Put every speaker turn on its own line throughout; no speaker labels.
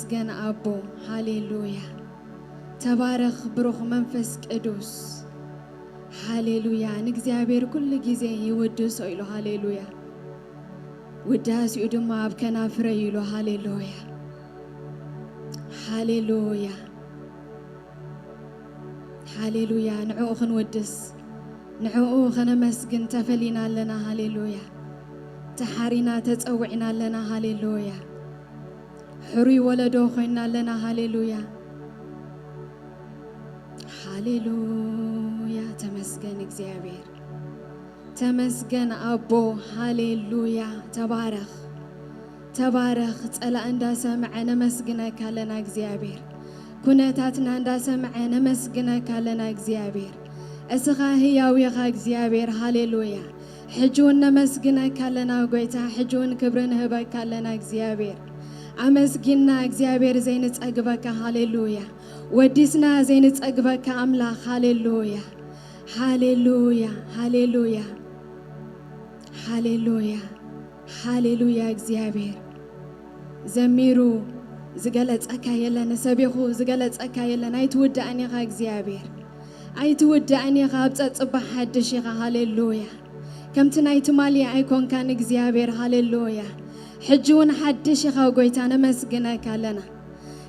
تمسجن أبو هاليلويا تبارك بروح منفس قدوس هاليلويا نجزابير كل جزء يودس إله هاليلويا وداس يدوم ما بكنا فريلو هاليلويا هاليلويا هاليلويا نعوخ نودس نعوخ نمسجن تفلينا لنا هاليلويا تحرينا تتوعنا لنا هاليلويا حري ولدو خينا لنا هاليلويا هاليلويا تمسجن እግዚአብሔር تمسجن أبو هاليلويا تبارك تبارك تلا اندا سمعنا مسجنك لنا እግዚአብሔር كنتاتنا اندا سمعنا مسجنك لنا እግዚአብሔር اسخا هياو يخا እግዚአብሔር هاليلويا حجون مسجنك لنا غويتا حجون كبرن هبك لنا እግዚአብሔር أمسجنا እግዚአብሔር زينت أجبك هاليلويا وديسنا زينت أجبك أملاك هاليلويا هاليلويا هاليلويا هاليلويا هاليلويا እግዚአብሔር زميرو زغلت أكايلا نسبيخو زغلت أكايلا نايتود أنيغا እግዚአብሔር أيتود أنيغا بتصبح حدشيغا هاليلويا كم تنايت مالي أيكون كان እግዚአብሔር هاليلويا حجون حدش يخا قويتانا مسجنك لنا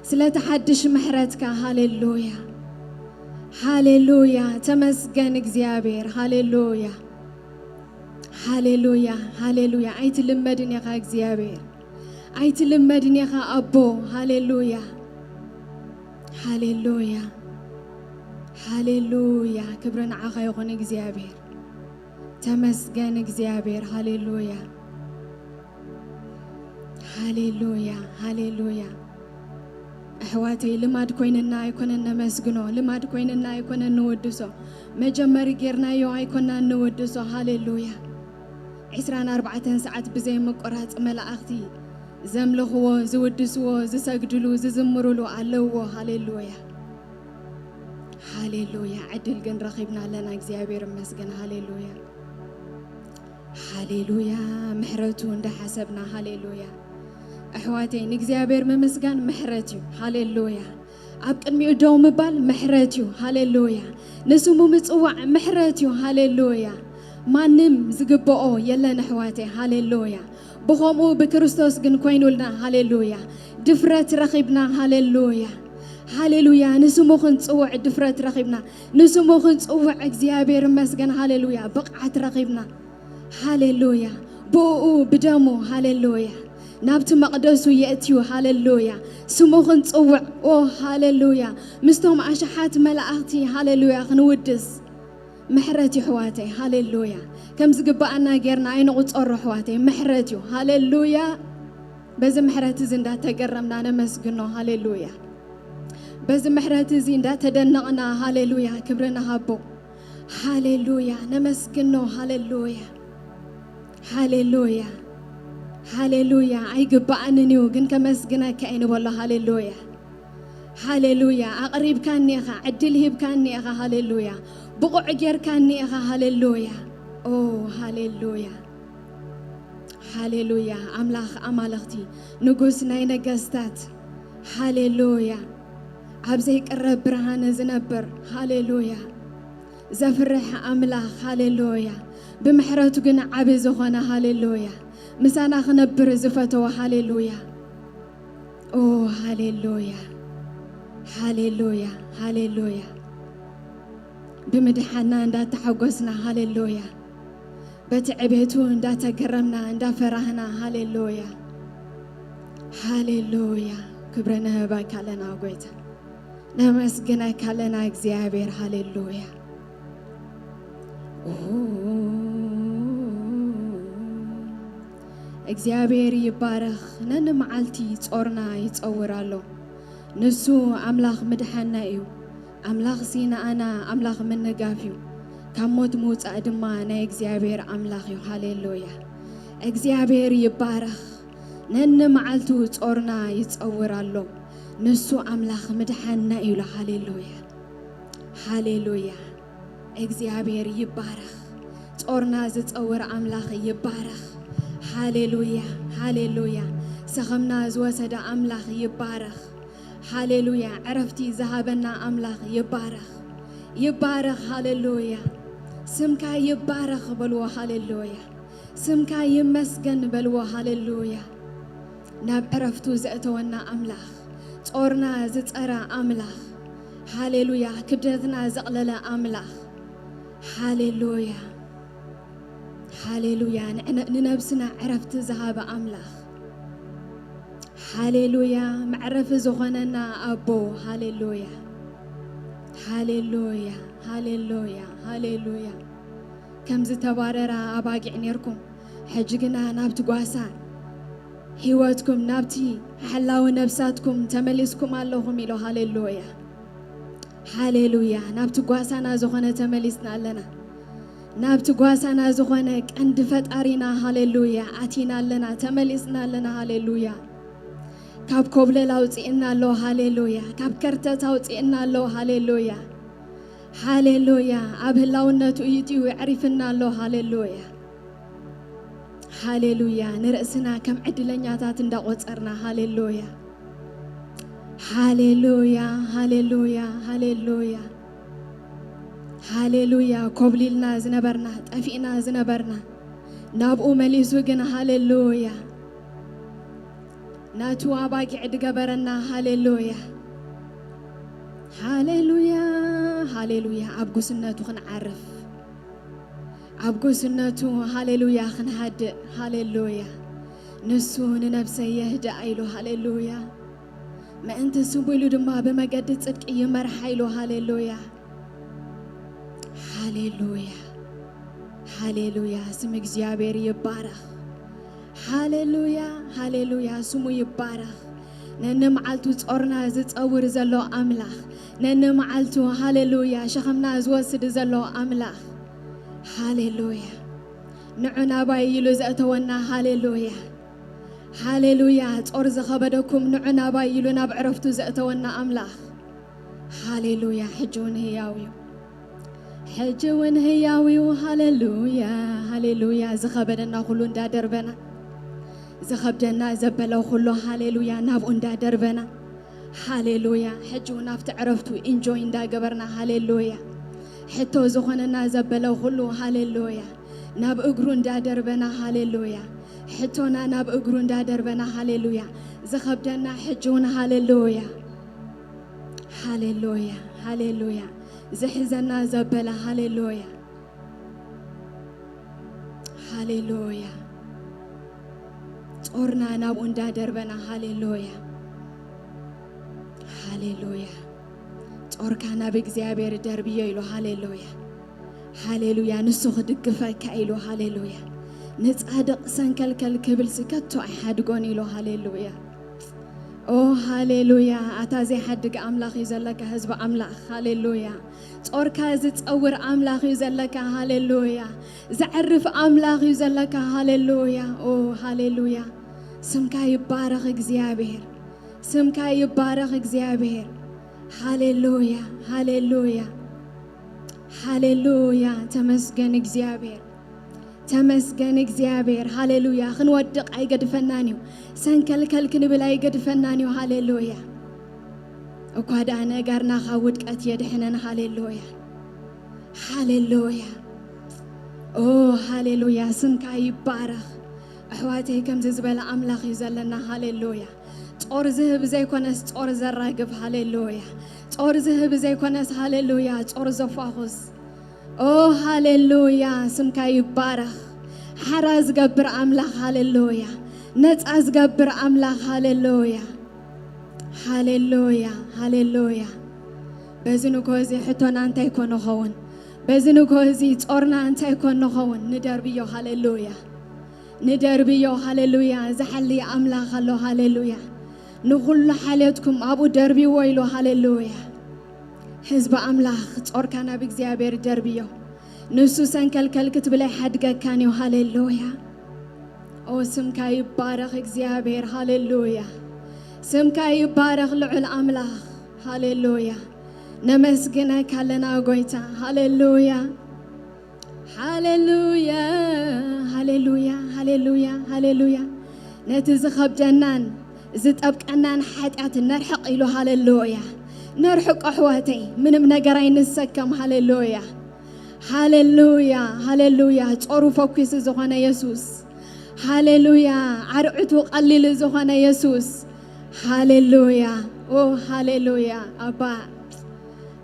سلات حدش محرتك هاليلويا هاليلويا تمسجن እግዚአብሔር هاليلويا هاليلويا هاليلويا أيت لمدن يخا እግዚአብሔር أيت لمدن يخا أبو هاليلويا هاليلويا هاليلويا كبرنا عخا يخون እግዚአብሔር تمسجن እግዚአብሔር هاليلويا هاليلويا هاليلويا أحواتي لماد كويننا يكوننا مسجنو لماد كويننا يكوننا نودسو مجمر غيرنا يو يكوننا نودسو هاليلويا 24 ساعات بزي مقرات ملائكتي زملخو زودسو زسجدلو ززمرلو علو هاليلويا هاليلويا عدل جن رخيبنا لنا እግዚአብሔር مسجن هاليلويا هاليلويا محرتو عند حسبنا هاليلويا أحواتي نجزابير ممسجن محرتيو هاليلويا أبقى ميودو مبال محرتيو هاليلويا نسمو متصوع محرتيو هاليلويا ما نم زقبقو يلا نحواتي هاليلويا بخومو بكريستوس جن كوينولنا هاليلويا دفرت رخيبنا هاليلويا هاليلويا نسمو خنصوع دفرت رخيبنا نسمو خنصوع እግዚአብሔር مسجن هاليلويا بقعت رخيبنا هاليلويا بوء بدمو هاليلويا نابت مقدسو يأتيو هاليلويا سموخن تصوع هاليلويا مستهم عشحات ملائكتي هاليلويا خنودس محرتي حواتي هاليلويا كم زقبأنا غيرنا اين قصر حواتي محرتي هاليلويا بز محرتي زندا تقرمنا نمسجنو هاليلويا بز محرتي زندا تدنقنا هاليلويا كبرنا هابو هاليلويا نمسجنو هاليلويا هاليلويا هاليلويا أي جبأنا نيو جن كمسجنا كأين والله هاليلويا هاليلويا أقرب كان نيخا عدله بكان نيخا هاليلويا بقع جير كان نيخا هاليلويا أوه هاليلويا هاليلويا أملاخ أمالختي نقص ناينا قستات هاليلويا عبزيك الرب برهان زنبر هاليلويا زفرح أملاخ هاليلويا بمحرته جن عبز خنا هاليلويا مسانا خنبر زفتو هاليلويا أوه هاليلويا هاليلويا هاليلويا بمدحنا اندا تحقسنا هاليلويا بتعبيتو اندا تكرمنا اندا فرحنا هاليلويا هاليلويا كبرنا باك لنا قويتا نمسجنك لنا እግዚአብሔር هاليلويا እግዚአብሔር ይባረክ ነን መዓልቲ ጾርና ይጽውራሎ ንሱ አምላኽ ምድሓና እዩ አምላኽ ሲና አና አምላኽ ምንጋፊዩ ካሞት ሙጻእ ድማ ናይ እግዚአብሔር አምላኽ እዩ ሃሌሉያ እግዚአብሔር ይባረክ ነን መዓልቱ ጾርና ይጽውራሎ ንሱ አምላኽ ምድሓና እዩ ሃሌሉያ ሃሌሉያ እግዚአብሔር ይባረክ ጾርና ዝጽውር አምላኽ ይባረክ ሃሌሉያ ሃሌሉያ سخمنا زوسد أملاخ يبارخ هاليلويا عرفتي ذهبنا أملاخ يبارخ يبارخ هاليلويا سمكا يبارخ بلو هاليلويا سمكا يمسجن بلو هاليلويا ناب عرفتو زأتونا أملاخ صورنا زتأرى أملاخ هاليلويا كبدتنا زقلل أملاخ هاليلويا هاليلويا ننبسنا عرفت ذهب أملاخ هاليلويا معرف زغننا أبو هاليلويا هاليلويا هاليلويا هاليلويا كم زتبارر أباقي عنيركم حجقنا نابت قواسان هيواتكم نابتي حلاو نفساتكم تملسكم اللهم إلو هاليلويا هاليلويا نابت قواسانا زغنة تملسنا لنا نابت قواسانا زغنة عند فتارينا هاليلويا أتينا لنا تملسنا لنا هاليلويا كاب كوبل لاوتينا لو هاليلويا كاب كرتة توتينا لو هاليلويا هاليلويا أبهلاونا تؤيتي ويعرفنا لو هاليلويا هاليلويا نرأسنا كم عدلنا تاتندا وصرنا هاليلويا هاليلويا هاليلويا هاليلويا هاليلويا كوبليلنا زنبرنا تأفينا زنبرنا نابو مليسو جن هاليلويا ناتو أباقي عد قبرنا هاليلويا هاليلويا هاليلويا أبقو سنتو خنعرف أبقو سنتو هاليلويا خنهد هاليلويا نسو ننفسي يهدأ إلو هاليلويا ما أنت سبويلو دما بما قد تصدق يمرحيلو هاليلويا هاليلويا هاليلويا سمك زيابير يبارخ هاليلويا هاليلويا سمو يبارخ ننمعلتو تصورنا زتصور زلو أملاخ ننمعلتو هاليلويا شخمنا زوسد زلو أملاخ هاليلويا نعنا بايلو زأتونا هاليلويا هاليلويا تصور زخبدكم نعنا بايلو نابعرفتو زأتونا أملاخ هاليلويا حجون هياويو حجون هياويو هاليلويا هاليلويا زخبدنا خلون دا دربنا زخبدنا زبلو خلو هاليلويا نابون دا دربنا هاليلويا حجو نافت عرفتو انجوين دا قبرنا هاليلويا حتو زخننا زبلو خلو هاليلويا ناب اقرون دا دربنا هاليلويا حتونا ناب اقرون دا دربنا هاليلويا زخبدنا حجون هاليلويا هاليلويا هاليلويا زحزنا زبلا هاليلويا هاليلويا صورنا نابون دا دربنا هاليلويا هاليلويا صوركانا بإግዚአብሔር دربيه إلو هاليلويا هاليلويا نسخ دقفك إلو هاليلويا نتصادق سنكلكل كبل سكتو أحد قون إلو هاليلويا أوه هاليلويا أتازي حدق أملاخ يزلك هزب أملاخ هاليلويا صوركا زتصور أملاخ يزلك هاليلويا زعرف أملاخ يزلك هاليلويا أوه هاليلويا سمكا يبارخ እግዚአብሔር سمكا يبارخ እግዚአብሔር هاليلويا هاليلويا هاليلويا تمسجن እግዚአብሔር تمسجن እግዚአብሔር هاليلويا خنودق أي قد فنانيو سنكلكل كنبل أي قد فنانيو هاليلويا وقاد أنا قرنا خاود قت يدحنن هاليلويا هاليلويا أوه هاليلويا سمكا يبارخ أحواتي كم زبالة أملاخ يزلنا هاليلويا صور زهب زي كونس صور زراقب هاليلويا صور زهب زي كونس هاليلويا صور زفاخوس أوه هاليلويا سمكا يبارخ حراز قبر أملاخ هاليلويا نتعز قبر أملاخ هاليلويا هاليلويا هاليلويا بزنو كوزي حتونا أنت يكون خون بزنو كوزي صورنا أنت يكون خون ندر بيو هاليلويا ندر بيو هاليلويا زحلي أملاخ الله هاليلويا نقول حالتكم أبو دربي ويلو هاليلويا حزب أملاخ صور كان بإግዚአብሔር دربيو نسو سنكلكل كتبلي حدقة كانيو هاليلويا أو سمكا يبارخ እግዚአብሔር هاليلويا سمكا يبارخ لعل أملاخ هاليلويا نمسجنك لنا قويتا هاليلويا هاليلويا هاليلويا هاليلويا هاليلويا نتزخب جنان زتاب كنان حيات نرحق إلو هاللويا نرحق أحواتي من منقرين السكم هاللويا هاللويا هاللويا تورو فوكس زخنا يسوس هاللويا عرعتو قليل زخنا يسوس هاللويا أوه هاللويا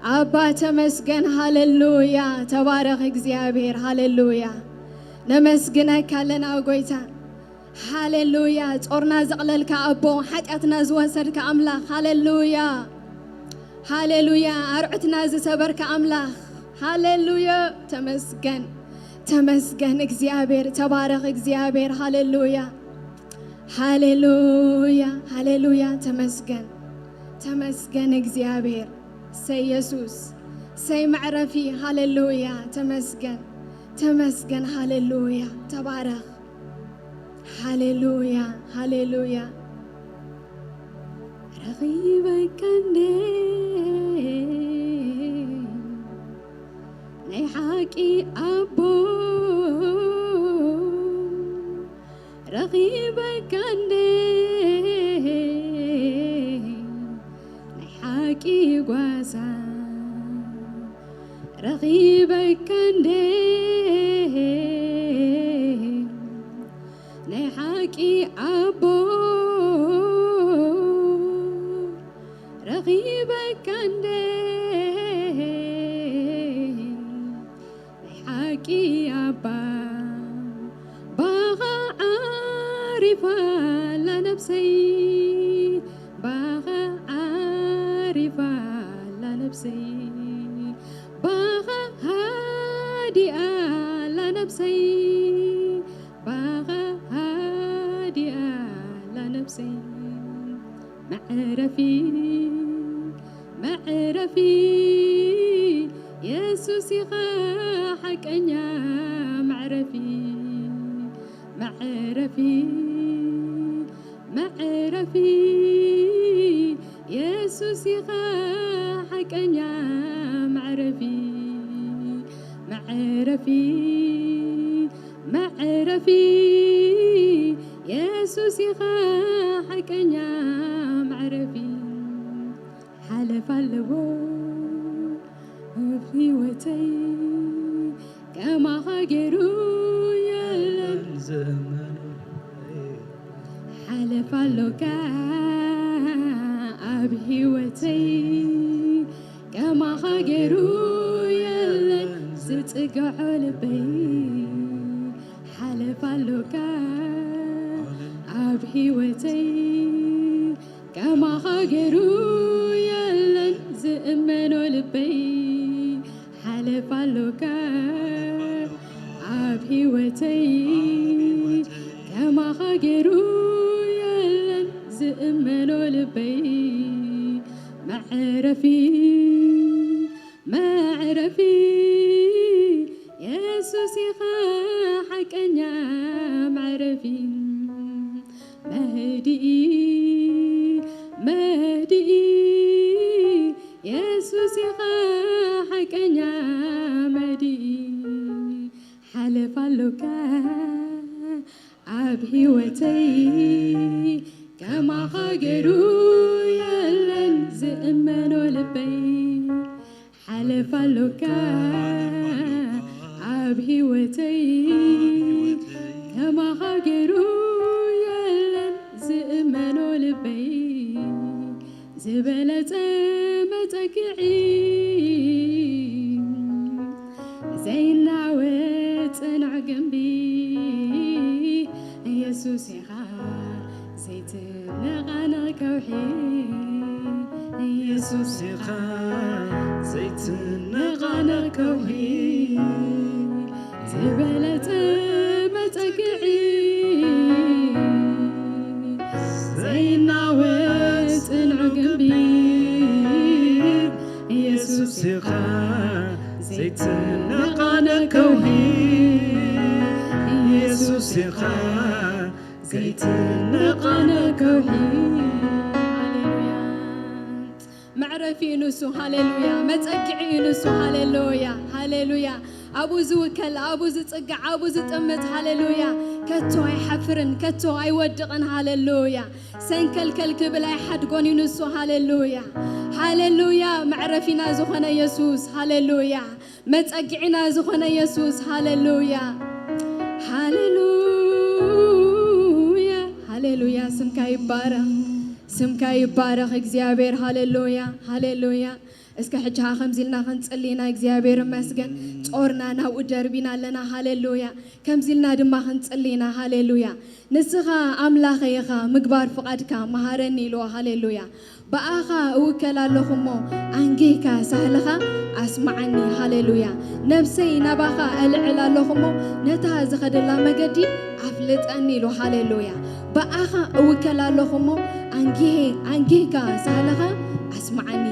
أبا تمسكن هاللويا تبارك እግዚአብሔር هاللويا نمسكنك لنا وقويتا هاللويا ጾርና ዘቕለልካ أبو ሓጢአትና ዝወሰድካ أملاخ هاللويا هاللويا أرعتنا ዝሰበርካ أملاخ هاللويا تمسكن እግዚአብሔር تبارك እግዚአብሔር هاللويا هاللويا هاللويا تمسكن እግዚአብሔር سي يسوس سي معرفي هاللويا تمسكن هاللويا تبارك هاللويا هاللويا رغيبك عندي نحكي أبو رغيبك عندي نحكي قواسا رغيبك عندي نحكي أبو رغيبك عندي نحكي أبا بغى عارفة لنفسي بغى عارفة لنفسي بغى هادئة لنفسي بغى هادئة لنفسي معرفي يسوس يخاحك أنيا معرفي يسوس يخاحك أنيا معرفي يسوس يخاحك أنيا معرفي حلف اللبو في وتي كما خاجروا يلن زمان حلف اللوكا أبهي وتي كما خاجروا يلن زتقع لبي حلف اللوكا أبهي وتي كما خاجروا يلن زئمنوا لبي حلف اللوكا أبهي وتي كما خاجروا يلن زئمنوا لبي معرفي يسوس يخاحك أنيا معرفي مهدئي يسوس يخاحك أنيا مهدئي حلف اللوكا أبهي وتي كما خاجروا يلن زئمنوا لبي حلف اللوكا أبهي وتي كما خاجروا يلن زئمنوا لبي زبلة متكعي زينا وتنع جنبي يسوس يخا زيت نغانا كوحي يسوس يخا زيت نغانا كوحي زبلة متكعي زينا وتنع جنبي يسوس يخا زيت نغانا كوحي يسوس يخا زيت نغانا كوحي معرفي نسو هاللويا متقعي نسو هاللويا أبو زوكل أبو زتقع أبو زتأمت هاللويا كتو أي حفرن كتو أي ودقن هاللويا سنكل كل كبل أي حد قوني نسو هاللويا هاللويا معرفنا زخنا يسوس هاللويا متأجعنا زخنا يسوس هاللويا هاللويا هاللويا سمكا يبارك እግዚአብሔር هاللويا هاللويا እስከ ሕጂ ከምዚልና ክንጽልይና እግዚአብሔር መስገን ጾርናና ወደርቢና ለና ሃሌሉያ ከምዚልና ድማ ክንጽልይና ሃሌሉያ ንስኻ አምላኸይኻ ምግባር ፍቃድካ መሃረኒ ኢሎ ሃሌሉያ በአኻ እውከላለኹሞ አንጌካ ሳህለኻ አስማዓኒ ሃሌሉያ ነፍሰይ ናባኻ እልዕላለኹሞ ነታ ዝኸደላ መገዲ አፍልጠኒ ኢሎ ሃሌሉያ በአኻ እውከላለኹሞ አንጌካ ሳህለኻ አስማዓኒ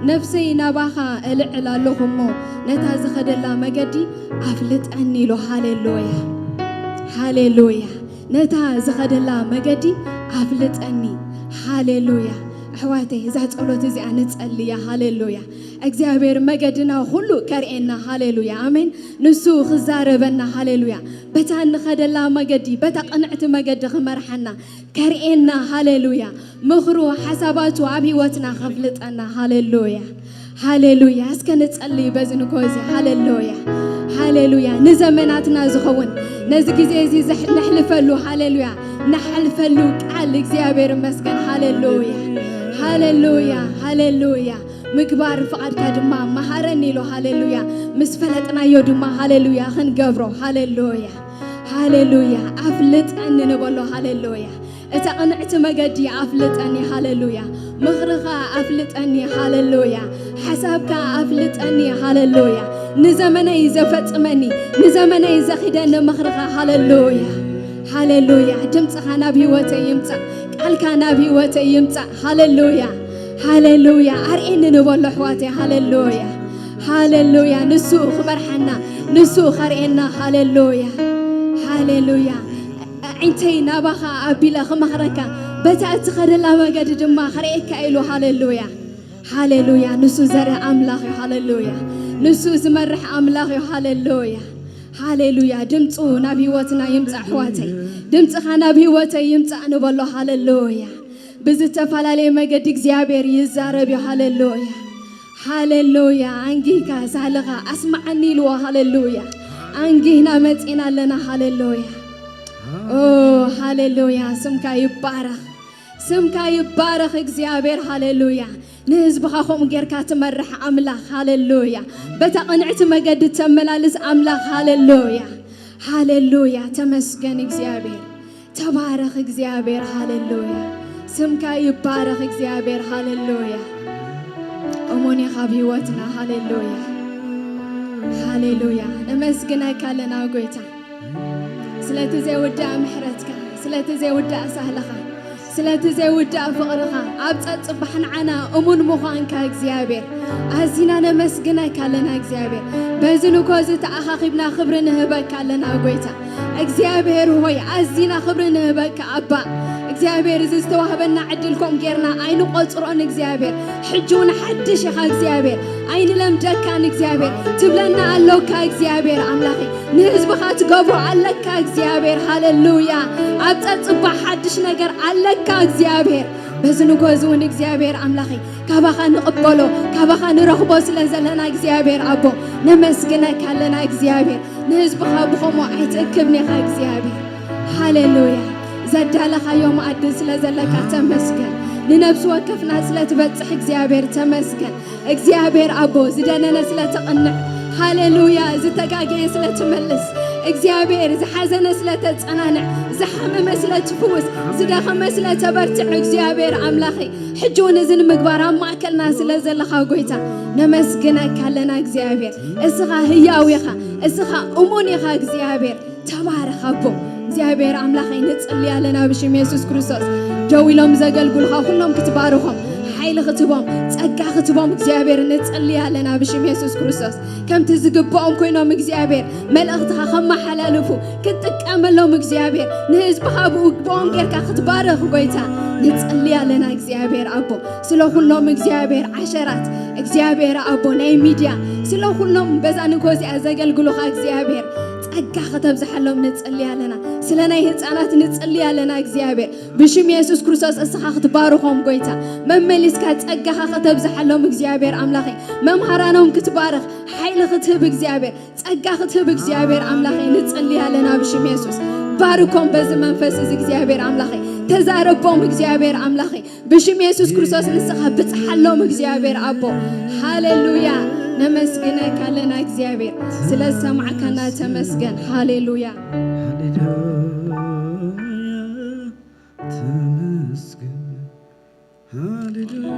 نفسي نباخا العلا لهمو نتاز خدلا مجدي أفلتني له هاللويا هاللويا نتاز خدلا مجدي أفلتني هاللويا حواتي زات قلوت زي أنتسألي يا هاللويا እግዚአብሔር መገድና ሁሉ ከርኤና ሃሌሉያ አሜን ንሱ خزاربنا ሃሌሉያ በታን خدላ መገዲ በተቀንዕት መገድ خመርሐና ከርኤና ሃሌሉያ ምኽሩ ሐሳባቱ አብ ህይወትና خፍልጠና ሃሌሉያ ሃሌሉያ እስከ ንጸልይ በዝንኮዚ ሃሌሉያ ሃሌሉያ ንዘመናትና ዝኸውን ነዚ ጊዜ እዚ ነሕልፈሉ ሃሌሉያ ነሐልፈሉ ቃል እግዚአብሔር መስገን ሃሌሉያ ሃሌሉያ ሃሌሉያ ምግባር ፍቃድካ ድማ መሃረኒ ኢሎ ሃሌሉያ ምስ ፈለጥናዮ ድማ ሃሌሉያ ክንገብሮ ሃሌሉያ ሃሌሉያ አፍልጠኒ ንበሎ ሃሌሉያ እታ ቅንዕቲ መገዲ አፍልጠኒ ሃሌሉያ ምኽርኻ አፍልጠኒ ሃሌሉያ ሓሳብካ አፍልጠኒ ሃሌሉያ ንዘመነይ ዘፈጽመኒ ንዘመነይ ዘኺደኒ ምኽርኻ ሃሌሉያ ሃሌሉያ ድምፅኻ ናብ ህይወተይ ይምጻእ ቃልካ ናብ ህይወተይ ይምጻእ ሃሌሉያ هاللويا أرئن نبول حواتي هاللويا هاللويا نسوء خبرحنا نسوء خرئنا هاللويا هاللويا عينتينا بخا أبيلا خمخركا بتأت خرلا مجد دما خرئك إلو هاللويا هاللويا نسوء زرع أملاخ هاللويا نسوء زمرح أملاخ هاللويا هاللويا دمتو نبي واتنا يمتع حواتي دمتخا نبي واتي يمتع نبول هاللويا بزتفعلالي مجد እግዚአብሔር يزارب هاللويا هاللويا አንጊካ ሳልኻ አስማዓኒ ኢልዎ هاللويا አንጊና መጽና ለና هاللويا ኦ هاللويا ስምካ ይባረኽ እግዚአብሔር هاللويا ንህዝብኻ ኸም ጌርካ ትመርሕ አምላኽ هاللويا በተቀንዕት መገድ ተመላልስ አምላኽ هاللويا هاللويا ተመስገን እግዚአብሔር ተባረኽ እግዚአብሔር هاللويا سمكا يبارك እግዚአብሔር هاللويا أموني خابي واتنا هاللويا هاللويا نمسكنك لنا قويتا سلاتزي ودا محرتك سلاتزي ودا سهلها سلاتزي ودا فقرها أبصت صبحنا عنا أمون مخانك እግዚአብሔር أزينا نمسكنك لنا እግዚአብሔር بزنو كوزت أخاخبنا خبرنا هبك لنا قويتا እግዚአብሔር هوي أزينا خبرنا هبك أبا እግዚአብሔር ዝተዋህበና ዕድልኩም ጌርና አይኑ ቆጽሮን እግዚአብሔር ሕጁን ሓድሽ ኢኻ እግዚአብሔር አይን ለምደካን እግዚአብሔር ትብለና አለውካ እግዚአብሔር አምላኺ ንህዝብኻ ትገብሮ አለካ እግዚአብሔር ሃሌሉያ አብጸጽባ ሓድሽ ነገር አለካ እግዚአብሔር በዝንጎዝውን እግዚአብሔር አምላኺ ካባኻ ንቕበሎ ካባኻ ንረኽቦ ስለዘለና እግዚአብሔር አቦ ነመስግነካ ለና እግዚአብሔር ንህዝብኻ ብኸምኡ ኣይትእክብኒ ኢኻ እግዚአብሔር ሃሌሉያ زدالك يوم أدس لزلك تمسكن لنفس وكفنا سلة بتصح እግዚአብሔር تمسكن እግዚአብሔር أبو زدنا سلة تقنع هاللويا زتجاجي سلة تملس እግዚአብሔር زحزن سلة تصنع زحمم سلة تفوز زدخم سلة تبرتع እግዚአብሔር أملاخي حجون زن مقبرة ما كلنا سلة زلك قويتا نمسكنك لنا እግዚአብሔር اسخا هياويخا اسخا أمونيخا እግዚአብሔር تبارك أبو እግዚአብሔር አምላኽ ይንጽል ያለና በሽም ኢየሱስ ክርስቶስ ጀዊሎም ዘገልግልኻ ሁሉም ክትባረኹም ኃይል ክትቦም ጸጋ ክትቦም እግዚአብሔር ንጽል ያለና በሽም ኢየሱስ ክርስቶስ ከምቲ ዝግባኦም ኮይኖም እግዚአብሔር መልእኽትኻ ከመሓላልፉ ክትጥቀመሎም እግዚአብሔር ንህዝብኻ ብኡግቦም ጌርካ ክትባረኽ ጎይታ ንጽል ያለና እግዚአብሔር አቦ ስለ ሁሉም እግዚአብሔር ዓሸራት እግዚአብሔር አቦ ናይ ሚዲያ ስለ ሁሉም በዛን ኮዚ ዘገልግሉኻ እግዚአብሔር ጸጋ ከተብዝሐሎም ንጽል ያለና ስለና ህፃናት ንጽልይ ያለና እግዚአብሔር ብሽም ኢየሱስ ክርስቶስ እስኻ ክትባርኾም ጎይታ መመሊስካ ጸጋኻ ከተብዝሐሎም እግዚአብሔር አምላኺ መምሃራኖም ክትባርኽ ኃይል ክትህብ እግዚአብሔር ጸጋ ክትህብ እግዚአብሔር አምላኺ ንጽልይ ያለና ብሽም ኢየሱስ ባርኮም በዚህ መንፈስ እግዚአብሔር አምላኺ ተዛረቦም እግዚአብሔር አምላኺ ብሽም ኢየሱስ ክርስቶስ ንስኻ ብጽሐሎም እግዚአብሔር አቦ ሃሌሉያ نمسكنك لنا እግዚአብሔር ስለሰማዕከና ተመስገን ሃሌሉያ
ተመስገን ሃሌሉያ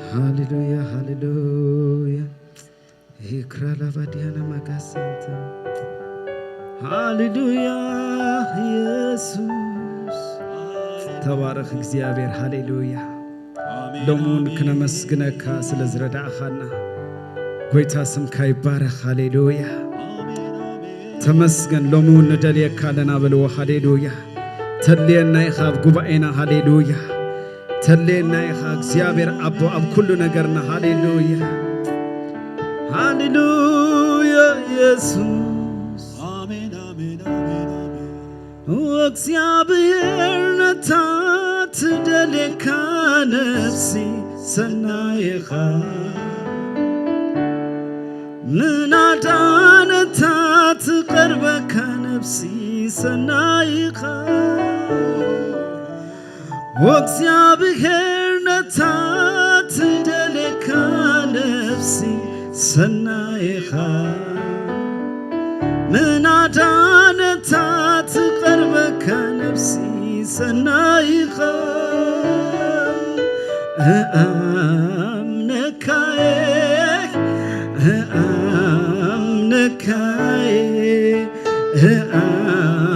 ሃሌሉያ ሃሌሉያ ይክራላ ባዲያና ማጋሰንተ ሃሌሉያ ኢየሱስ ተባረክ እግዚአብሔር ሃሌሉያ ሎሙን ከነመስግነካ ስለዝረዳኸና ጎይታ ስምካ ይባረክ ሃሌሉያ ተመስገን ሎሙን እንደልየካ ለና በልዎ ሃሌሉያ ተልየና ይኻብ ጉባኤና ሃሌሉያ ተልየና ይኻ እግዚአብሔር አቦ አብ ኩሉ ነገርና ሃሌሉያ ሃሌሉያ ኢየሱስ አሜን አሜን አሜን አሜን እግዚአብሔር ነታት ደለካ ነፍሲ ሰናይኻ ምናዳነታት ቀርበካ ነፍሲ ሰናይኻ እግዚአብሔር ነታት ደለካ ነፍሲ ሰናይኻ ምናዳነታት ቀርበካ ነፍሲ ሰናይኻ አምነካዬ አምነካዬ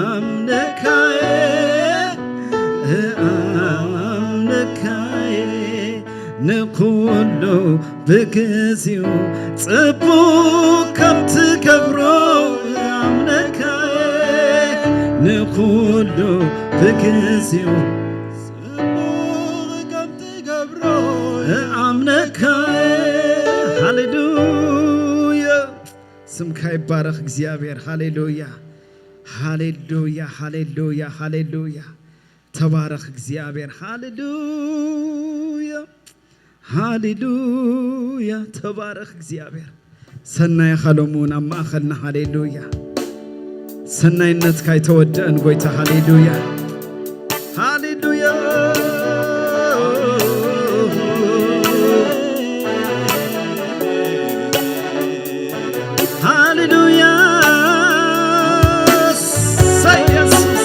አምነካዬ አምነካዬ ንኩሉ ብግዚኡ ጽቡቕ ከም ትገብሮ አምነካዬ ንኩሉ ብግዚኡ ጽቡቕ ከም ትገብሮ አምነካዬ ሃሌሉያ ስምካ ይባረክ እግዚአብሔር ሃሌሉያ ሃሌሉያ ሃሌሉያ ሃሌሉያ ተባረክ እግዚአብሔር ሃሌሉያ ሃሌሉያ ተባረክ እግዚአብሔር ሰናይ ኸሎሙን አማኸልና ሃሌሉያ ሰናይነትካ ይተወደአን ጎይታ ሃሌሉያ ሃሌሉያ ሃሌሉያ ኢየሱስ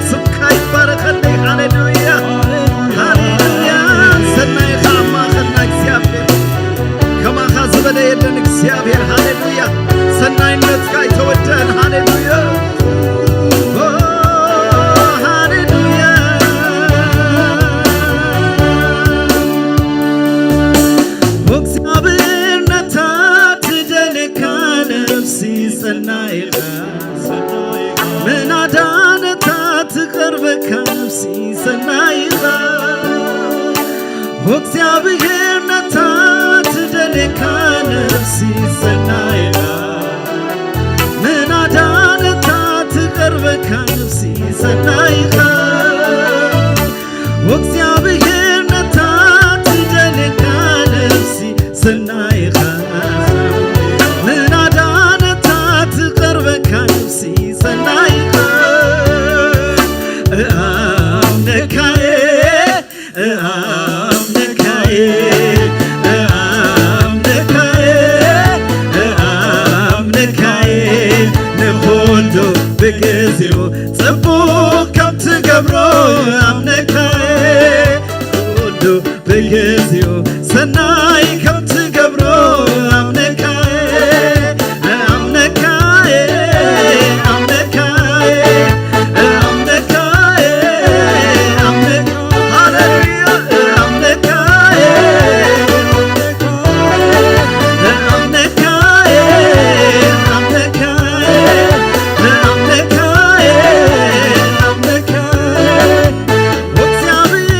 ስምካ ይባረከልኝ ሃሌሉያ ሃሌሉያ ሰናይኻ አማኸልና እግዚአብሔር ከማኻ ዝበለ የለን እግዚአብሔር ሃሌሉያ ሰናይነትካ ይተወደአን ሃሌሉያ ሃሌሉያ እግዚአብሔር ነታት ደለካ ነፍሲ ሰናይኻ ምናዳነታት ቀርበካ ነፍሲ ሰናይኻ እግዚአብሔር ነታት ደለካ ነፍሲ ሰናይኻ ምናዳነታት ቀርበካ ነፍሲ ሰናይኻ እግዚአብሔር ነታት ደለካ ነፍሲ ሰናይኻ ምናዳነታት ቀርበካ ነፍሲ ሰናይኻ አምነካዬ አምነካዬ አምነካዬ አምነካዬ ንኹሉ ብግዚኡ ጽቡቕ ከም ትገብሮ አምነካዬ ኩሉ ብግዚኡ ሰናይ ከም ትገብሮ አምነካዬ አምነካዬ አምነካዬ አምነካዬ ሃሌሉያ አምነካዬ አምነካዬ አምነካዬ አምነካዬ አምነካዬ እግዚአብሔር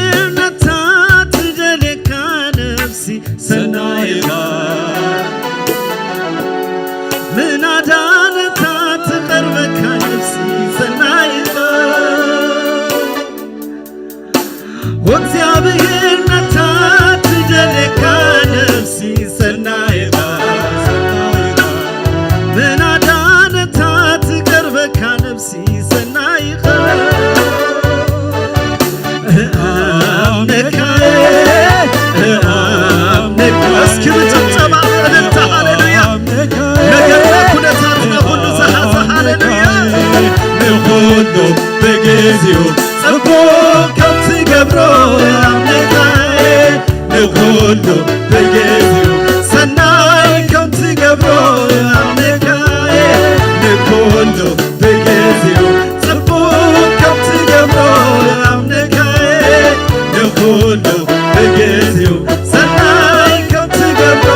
ንኩሉ በጊዜው ሰናይ ከም ትገብሮ ኣምልካየ ንኩሉ በጊዜው ጽቡቕ ከም ትገብሮ ኣምልካየ ንኩሉ በጊዜው ሰናይ ከም ትገብሮ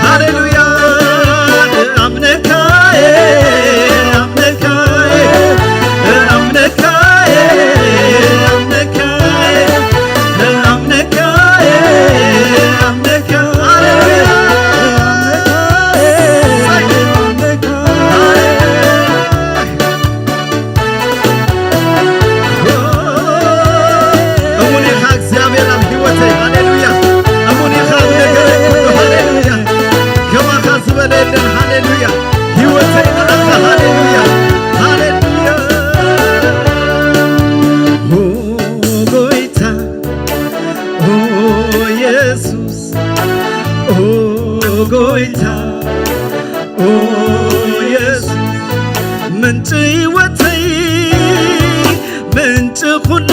ሃሌሉያ ኣምልካየ ኣምልካየ ኣምልካየ ምንጭ ሕይወተይ ምንጭ ሁሉ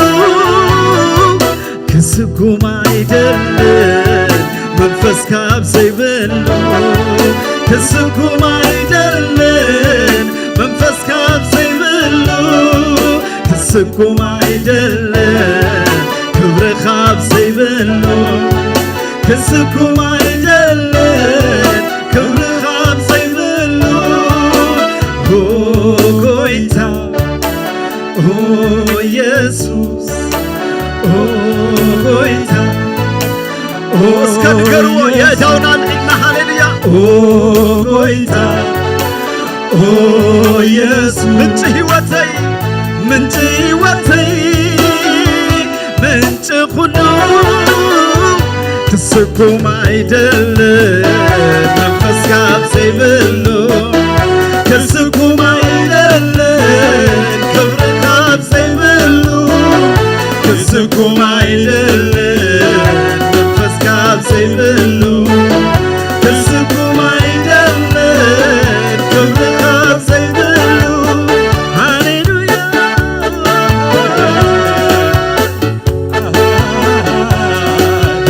ክስጉም አይደለን መንፈስ ካብ ዘይብሉ ክስጉም አይደለን መንፈስ ካብ ዘይብሉ ክስጉም አይደለን ክብሪ ካብ ዘይብሉ ክስጉም አይደለን ክብሪ ካብ ዘይብሉ ጎይታ ኦ ኢየሱስ ኦ ጎይታ ኦ እስከ ንገርዎ የዳውናን ኢና ሃሌሉያ ኦ ጎይታ ኦ ኢየሱስ ምንጭ ሕይወተይ ምንጭ ሕይወተይ ምንጭ ሁሉ ክስጉም አይደለን መንፈስ ካብ ዘይብሉ ክስጉም አይደለን ክብሪ ካብ ዘይብሉ ክስጉም አይደለን መንፈስ ካብ ዘይብሉ ክስጉም አይደለን ክብሪ ካብ ዘይብሉ ሃሌሉያ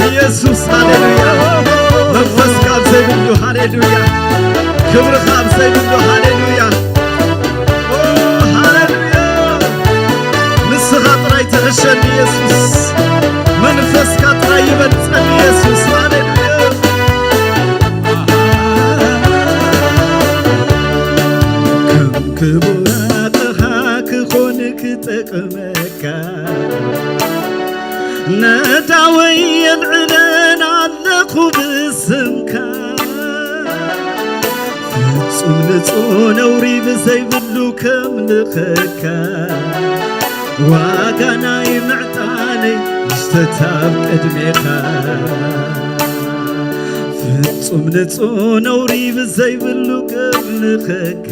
ኢየሱስ ሃሌሉያ መንፈስ ካብ ዘይብሉ ሃሌሉያ ክብሪ ካብ ዘይብሉ ሃሌሉያ ሃሌሉያ ንስኻ ጥራይ ትሕሸኒ ኢየሱስ መንፈስካ ጥራይ ይበልፀኒ ኢየሱስ ሃሌሉያ ከም ክቡራትኻ ክኾን ክጠቅመካ ነዳወይ የልዕለን ኣለኹ ብስምካ ፍጹም ንጹህ ነውሪ ብዘይብሉ ከምልኸካ ዋጋ ናይ ምዕጣነይ ይሽተታብ ቅድሜኻ ፍጹም ንጹህ ነውሪ ብዘይብሉ ከምልኸካ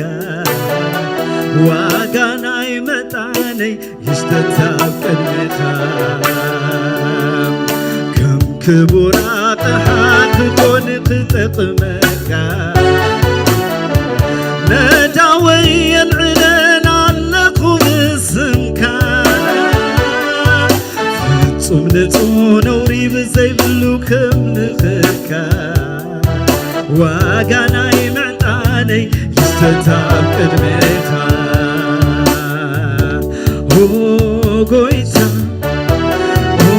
ዋጋ ናይ ምዕጣነይ ይሽተታብ ቅድሜኻ ከም ክቡር ኣቕሓ ክኾን ክጠቕመካ ነዳወይ የልዕለን ኣለኹ ብስምካ ፍጹም ንጹህ ነውሪ ብዘይብሉ ከምልኸካ ዋጋ ናይ ምዕጣነይ ይሽተታብ ቅድሜኻ ኦ ጎይታ ኦ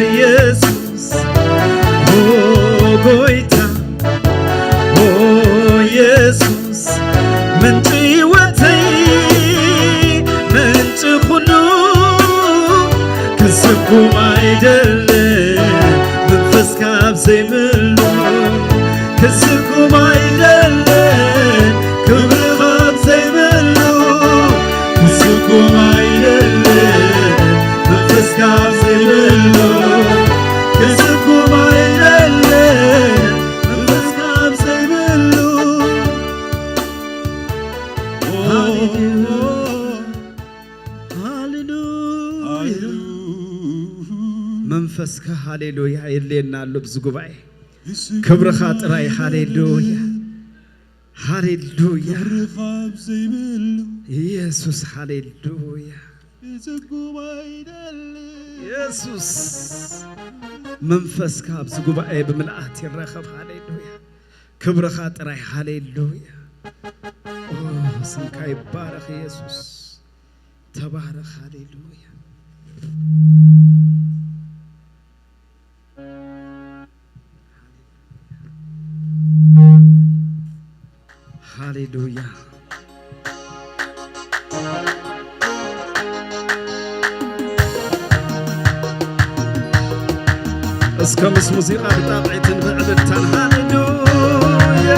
ኢየሱስ ኦ ጎይታ ኦ ኢየሱስ ምንጭ ሕይወተይ ምንጭ ሁሉ ክስጉም አይደለን መንፈስ ካብ ዘይብሉ ክስጉም አይደለን ክብሪ ካብ ዘይብሉ ክስጉም አይደለን መንፈስ ካብ ዘይብሉ ክስጉም አይደለን መንፈስ ካብ ዘይብሉ መንፈስካ ሃሌሉያ የለየናሉ ብዙ ጉባኤ ክብርኻ ጥራይ ሃሌሉያ ሃሌሉያ ኢየሱስ ሃሌሉያ ኢየሱስ መንፈስ ካብዝ ጉባኤ በመልአት ይረኸብ ሃሌሉያ ክብርኻ ጥራይ ሃሌሉያ ስምካ ይባረክ ኢየሱስ ተባረክ ሃሌሉያ ሃሌሉያ እስከ ምስ ሙዚቃ ብጣብዒትን ብዕብልታን ሃሌሉያ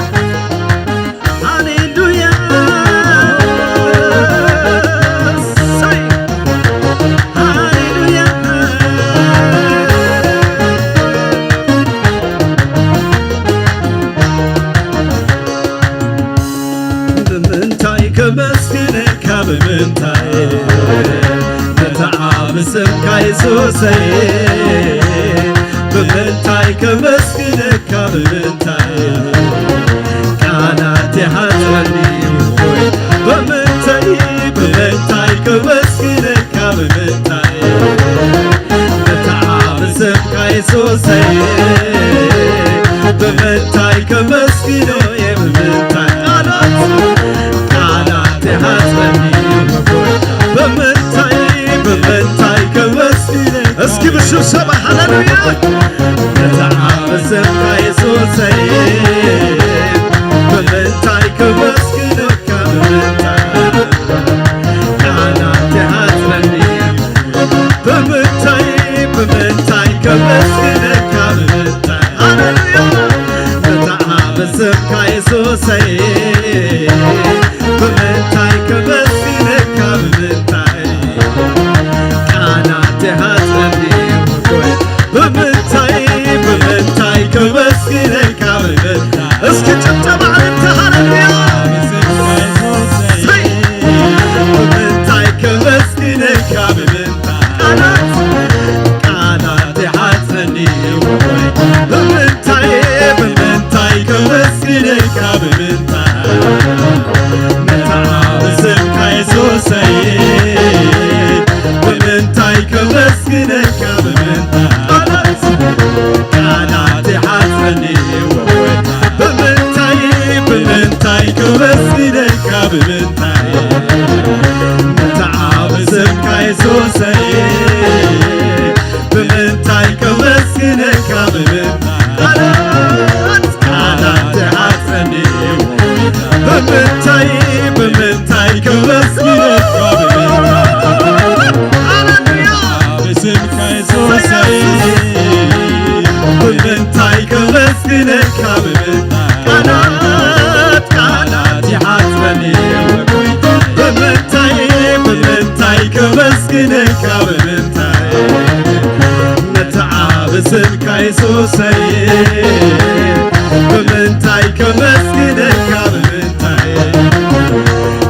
ሃሌሉያ كمسكنك بمنتاي نتعب سمك يسوسي بمنتاي كمسكنك بمنتاي كانت حترني وخوي بمنتاي كمسكنك بمنتاي نتعب سمك يسوسي بمنتاي كمسكنو بمنتاي بمنتاي كمسكنك اسكي بالشبشبة هللويا نتعب سمك يسوسي بمنتاي كمسكنك بمنتاي كانت هترني بمنتاي كمسكنك بمنتاي هللويا نتعب سمك يسوسي بمنتاي كمسكنك بمنتاي كانت هتغني وكوي بمنتاي كمسكنك بمنتاي اسكي تبع انت هللويا بمنتاي كمسكنك بمنتاي كانت هتغني وكوي بمنتاي كمسكنك بمنتاي سمك يسوسي بمنتاي كمسكنك بمنتاي كانت حترني بمنتاي كمسكنك بمنتاي نتعب سمك يسوسي بمنتاي كمسكنك بمنتاي كانت حترني بمنتاي كمسكنك بسمك يسوسي بمنتاي كمسكنك كانت حترني بمنتاي كمسكنك بمنتاي نتعب سمك يسوسي بمنتاي كمسكنك بمنتاي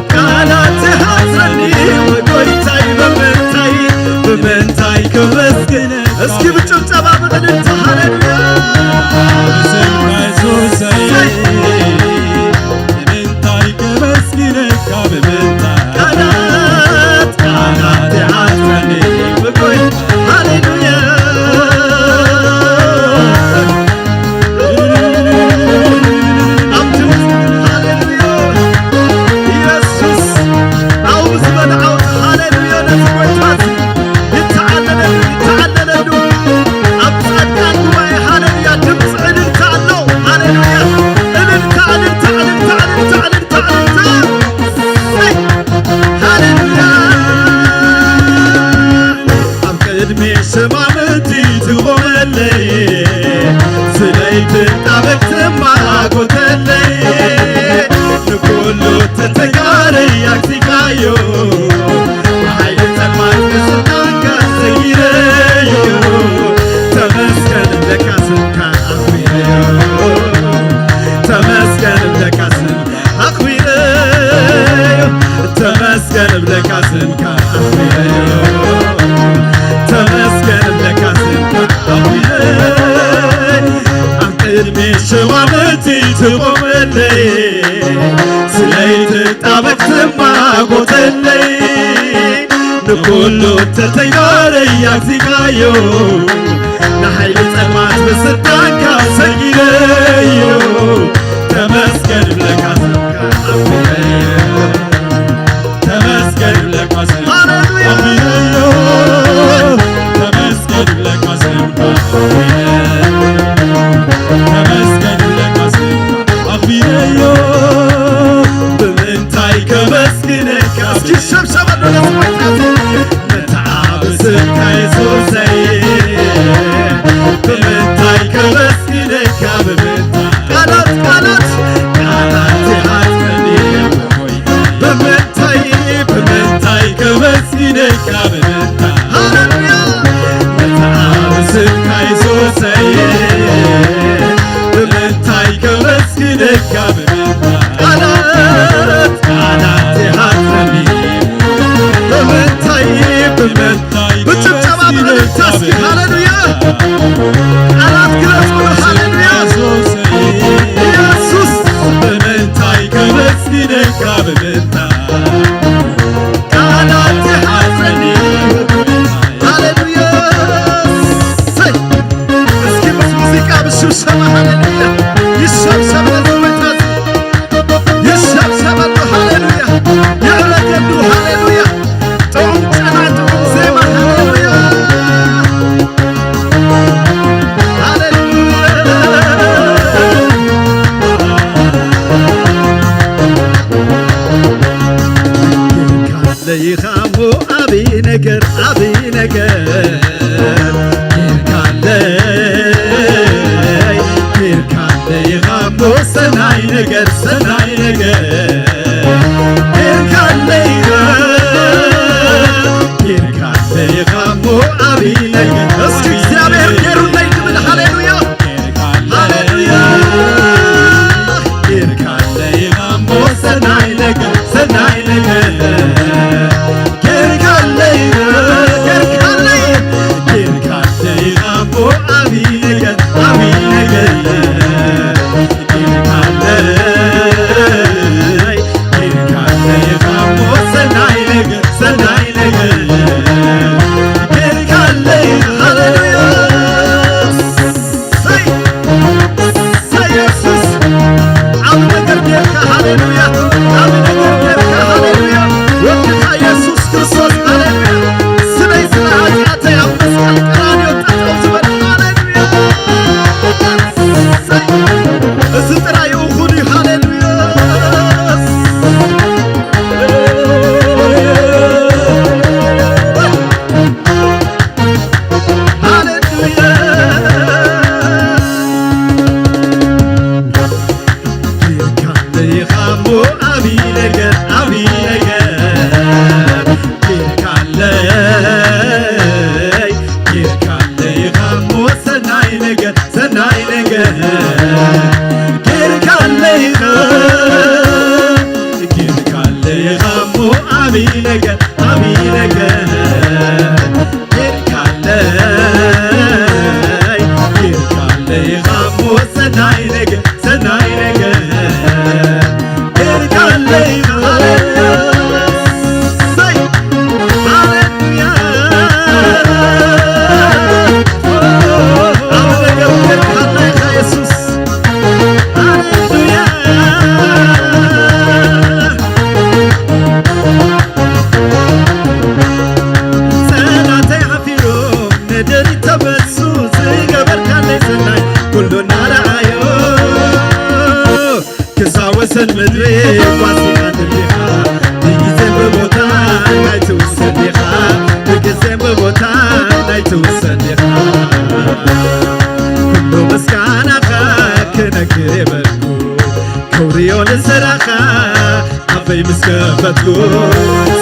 كانت هترني وقويتاي بمنتاي كمسكنك اسكي بتشبشبة بدل انت هللويا بسمك يسوسي بمنتاي كمسكنك بمنتاي كانت هترني وقويتاي هللويا سمامتي تغملي سليت طابت ما قتلي نكلو تتقاري يكتكايو وحيد تلمات نسلطانك سيريو تمسكن لك اسمك أخويريو تمسكن لك اسمك أخويريو تمسكن لك اسمك أخويريو تمسكن لك اسمك أخويريو أقدمي شوامتي تغملي سليت طابت ما قتلي كله تتيار يازيكايو نحيل تمات بستانك سجيليو تمسكن لك تمسكن لك هاليلويا تمسكن لك تمسكن لك أغبيليو بمنتاي كمسكنك اسكي شبشب نتعب سكاي سوسي بمنتاي كمسكنك بمنتاي قالت هاتفني بمنتاي كمسكنك بمنتاي هاليلويا نتعب سكاي سوسي بمنتاي كمسكنك بمنتاي قالت هاتفني بمنتاي بتشبشبا بمنتاسكي هاليلويا قالت كلاسكو هاليلويا يسوس بمنتاي كمسكنك بمنتاي قالت هاتفني هاليلويا سي اسكي بس موسيقى بالشبشبا هاليلويا يشبشب للمتاز يشبشب له هاليلويا يعلق له هاليلويا طعم جنات زيما هاليلويا هاليلويا خامو أبي نجر كيركالي خامو سناي نجر كيركالي خامو أبي نجر اسكي እግዚአብሔር ጌሩን ላይ ድብል ሃሌሉያ ሃሌሉያ كيركالي خامو سناي نجر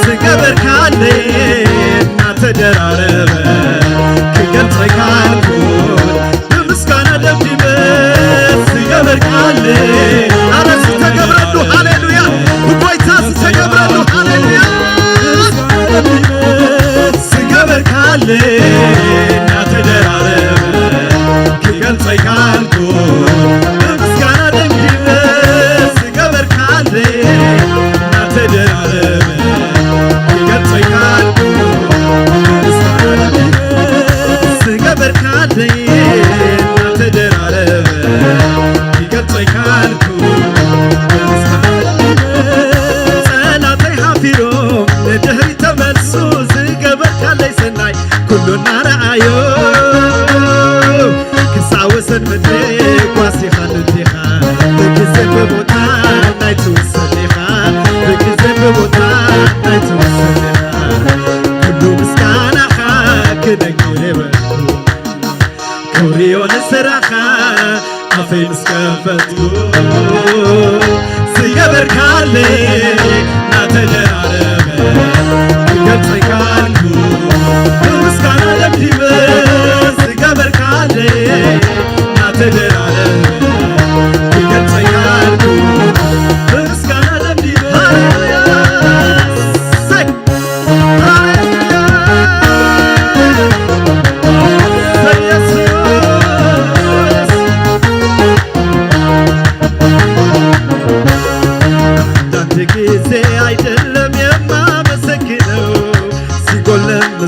سكبر كالي ناتدرارب كجلت كالكون بمسكانة دمدي بس سكبر كالي أنا ستكبر له هاليلويا وبويتاس سكبر له هاليلويا سكبر كالي ناتدرارب كجلت كالكون بمسكانة دمدي بس سكبر كالي ناتدرارب كجلت كالكون ሊሆን ስራኻ አፌን እስከፈትኩ ስገበር ካለ ናተደራረበ ገልጸኝ ካልኩ ምስጋና ለምድበ ስገበር ካለ ናተደራረበ ገልጸኝ ካልኩ ምስጋና ለምድበ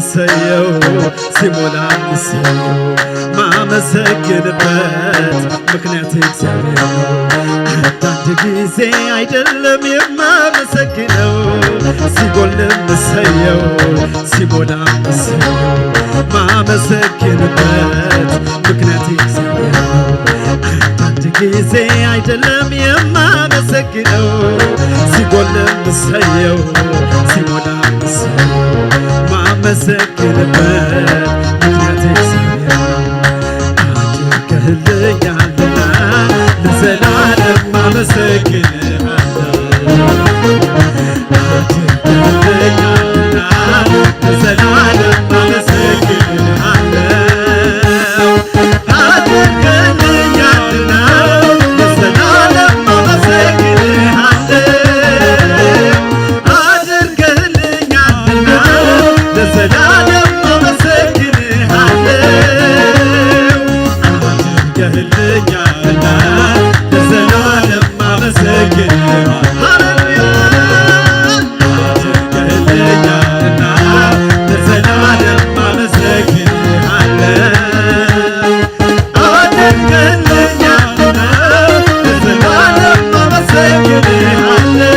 ሰየው ሲሞላ ሰየው ማመሰግንበት ምክንያት እግዚአብሔር ነው አንዳንድ ጊዜ አይደለም የማመሰግነው ሲጎልም ሰየው ሲሞላ ሰየው ማመሰግንበት ምክንያት እግዚአብሔር ነው አንዳንድ ጊዜ አይደለም የማመሰግነው ሲጎልም ሰየው ሲሞላ ሰየው ማመሰግንበት ምክንያት እግዚአብሔር አድርገህልኛልና ለዘላለም ማመሰግንሃለሁ አድርገህልኛልና ለዘላለም ማመሰግንሃለሁ አድርገህልኛልና ለዘላለም ለዘላለም አመሰግንሃለሁ ለዘላለም አመሰግንሃለሁ አድርገህልኛልና ለዘላለም አመሰግንሃለሁ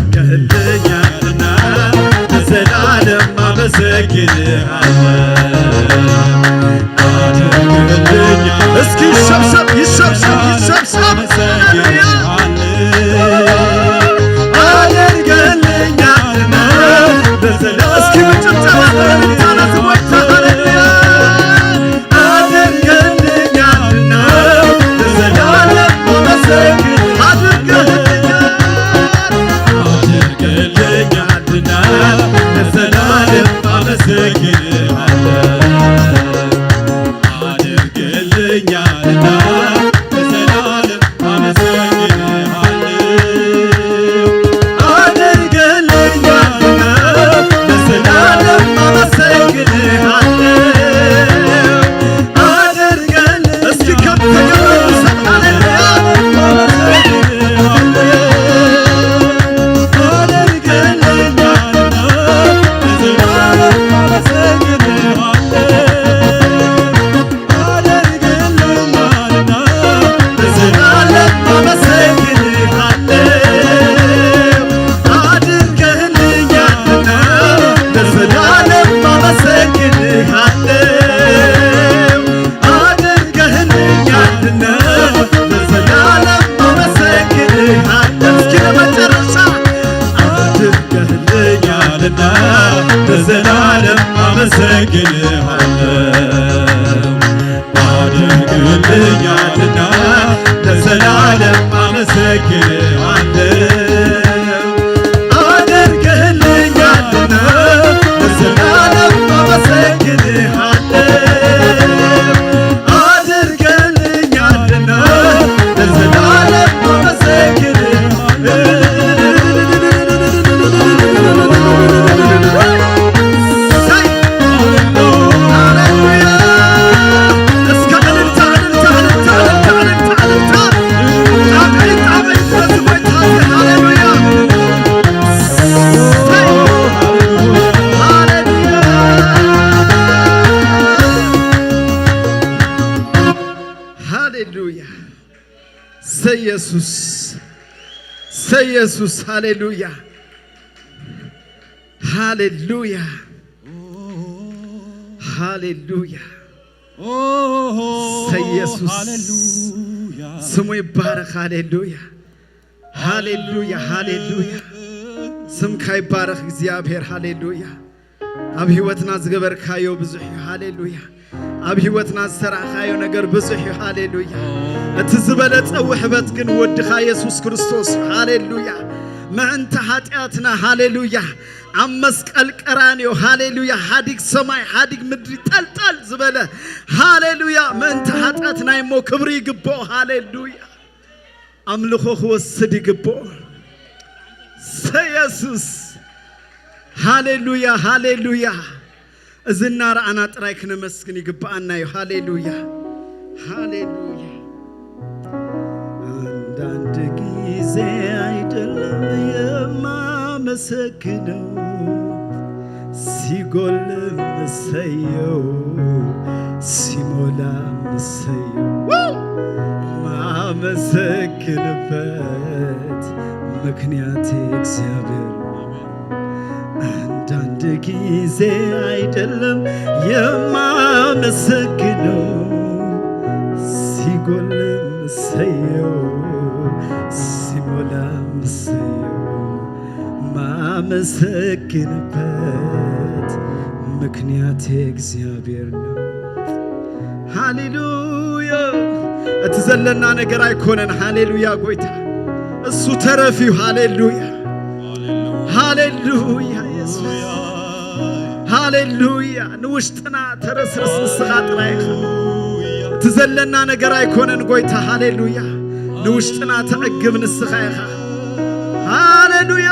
አድርገህልኛልና ለዘላለም አመሰግንሃለሁ እስኪ ይሰብሰብ ይሰብሰብ ይሰብሰብ አድርገህልኛልና እስኪ በጭብጨባ ታነስቦታ አድርገህልኛልና ለዘላለም አመሰግን አድርገህልኛልና ለዘላለም አመሰግንሃለሁ አድርገህልኛልና ለዘላለም አመሰግንሃለሁ አድርገህልኛልና ለዘላለም አመሰግንሃለሁ አድርገህልኛልና እስኪ ከፍ ለዘላለም አመሰግንሃለሁ አድርገህልኛልና ለዘላለም አመሰግንሃለሁ አድርገህልኛልና ለዘላለም አመሰግንሃለሁ አድርገህልኛልና ለዘላለም አመሰግንሃለሁ ኢየሱስ ሃሌሉያ ሃሌሉያ ሃሌሉያ ኢየሱስ ስሙ ይባረክ ሃሌሉያ هاليلويا هاليلويا سمكاي بارخ እግዚአብሔር هاليلويا ኣብ ህይወትና ዝገበርካዮ ብዙሕ هاليلويا ኣብ ህይወትና ዝሰራኻዮ ነገር ብዙሕ هاليلويا እቲ ዝበለጸ ውሕበት ግን ወድኻ ኢየሱስ ክርስቶስ هاليلويا ምዕንተ ኃጢአትና هاليلويا ኣብ መስቀል ቀራንዮ هاليلويا ሓዲግ ሰማይ ሓዲግ ምድሪ ጠልጠል ዝበለ هاليلويا ምዕንተ ኃጢአትና እሞ ክብሪ ይግባኦ هاليلويا አምልኮ ክወስድ ይግባኦ ኢየሱስ هاليلويا هاليلويا እዝና ረአና ጥራይ ክነመስግን ይግባአና هاليلويا هاليلويا አንዳንድ ጊዜ አይደለም የማመሰግነው ሲጎል መሰየው ሲሞላ መሰየው ማመሰግንበት ምክንያቴ እግዚአብሔር አንዳንድ ጊዜ አይደለም የማመሰግነው ሲጎል መሰየው ሲሞላ መሰየው ማመሰግንበት ምክንያቴ እግዚአብሔር ነው ሃሌሉያ እትዘለና ነገር አይኮነን ሃሌሉያ ጎይታ እሱ ተረፊው ሃሌሉያ ሃሌሉያ ኢየሱስ ሃሌሉያ ንውሽጥና ተረስርስ ንስኻጥራይኻ እትዘለና ነገር አይኮነን ጎይታ ሃሌሉያ ንውሽጥና ተዕግብ ንስኻ ኢኻ ሃሌሉያ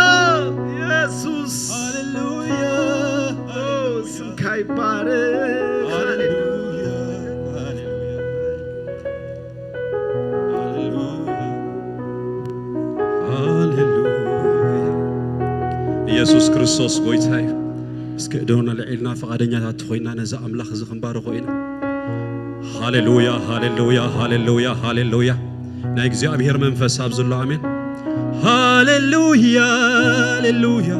ኢየሱስ ሃሌሉያ ስምካ ይባረክ ሃሌሉያ
ኢየሱስ ክርስቶስ ጎይታይ እስከ ደውና ለዒልና ፈቃደኛታት ኮይና ነዛ አምላኽ ዝኽንባረ ኮይና ሃሌሉያ ሃሌሉያ ሃሌሉያ ሃሌሉያ ናይ እግዚአብሔር መንፈስ ኣብ ዘሎ አሜን ሃሌሉያ ሃሌሉያ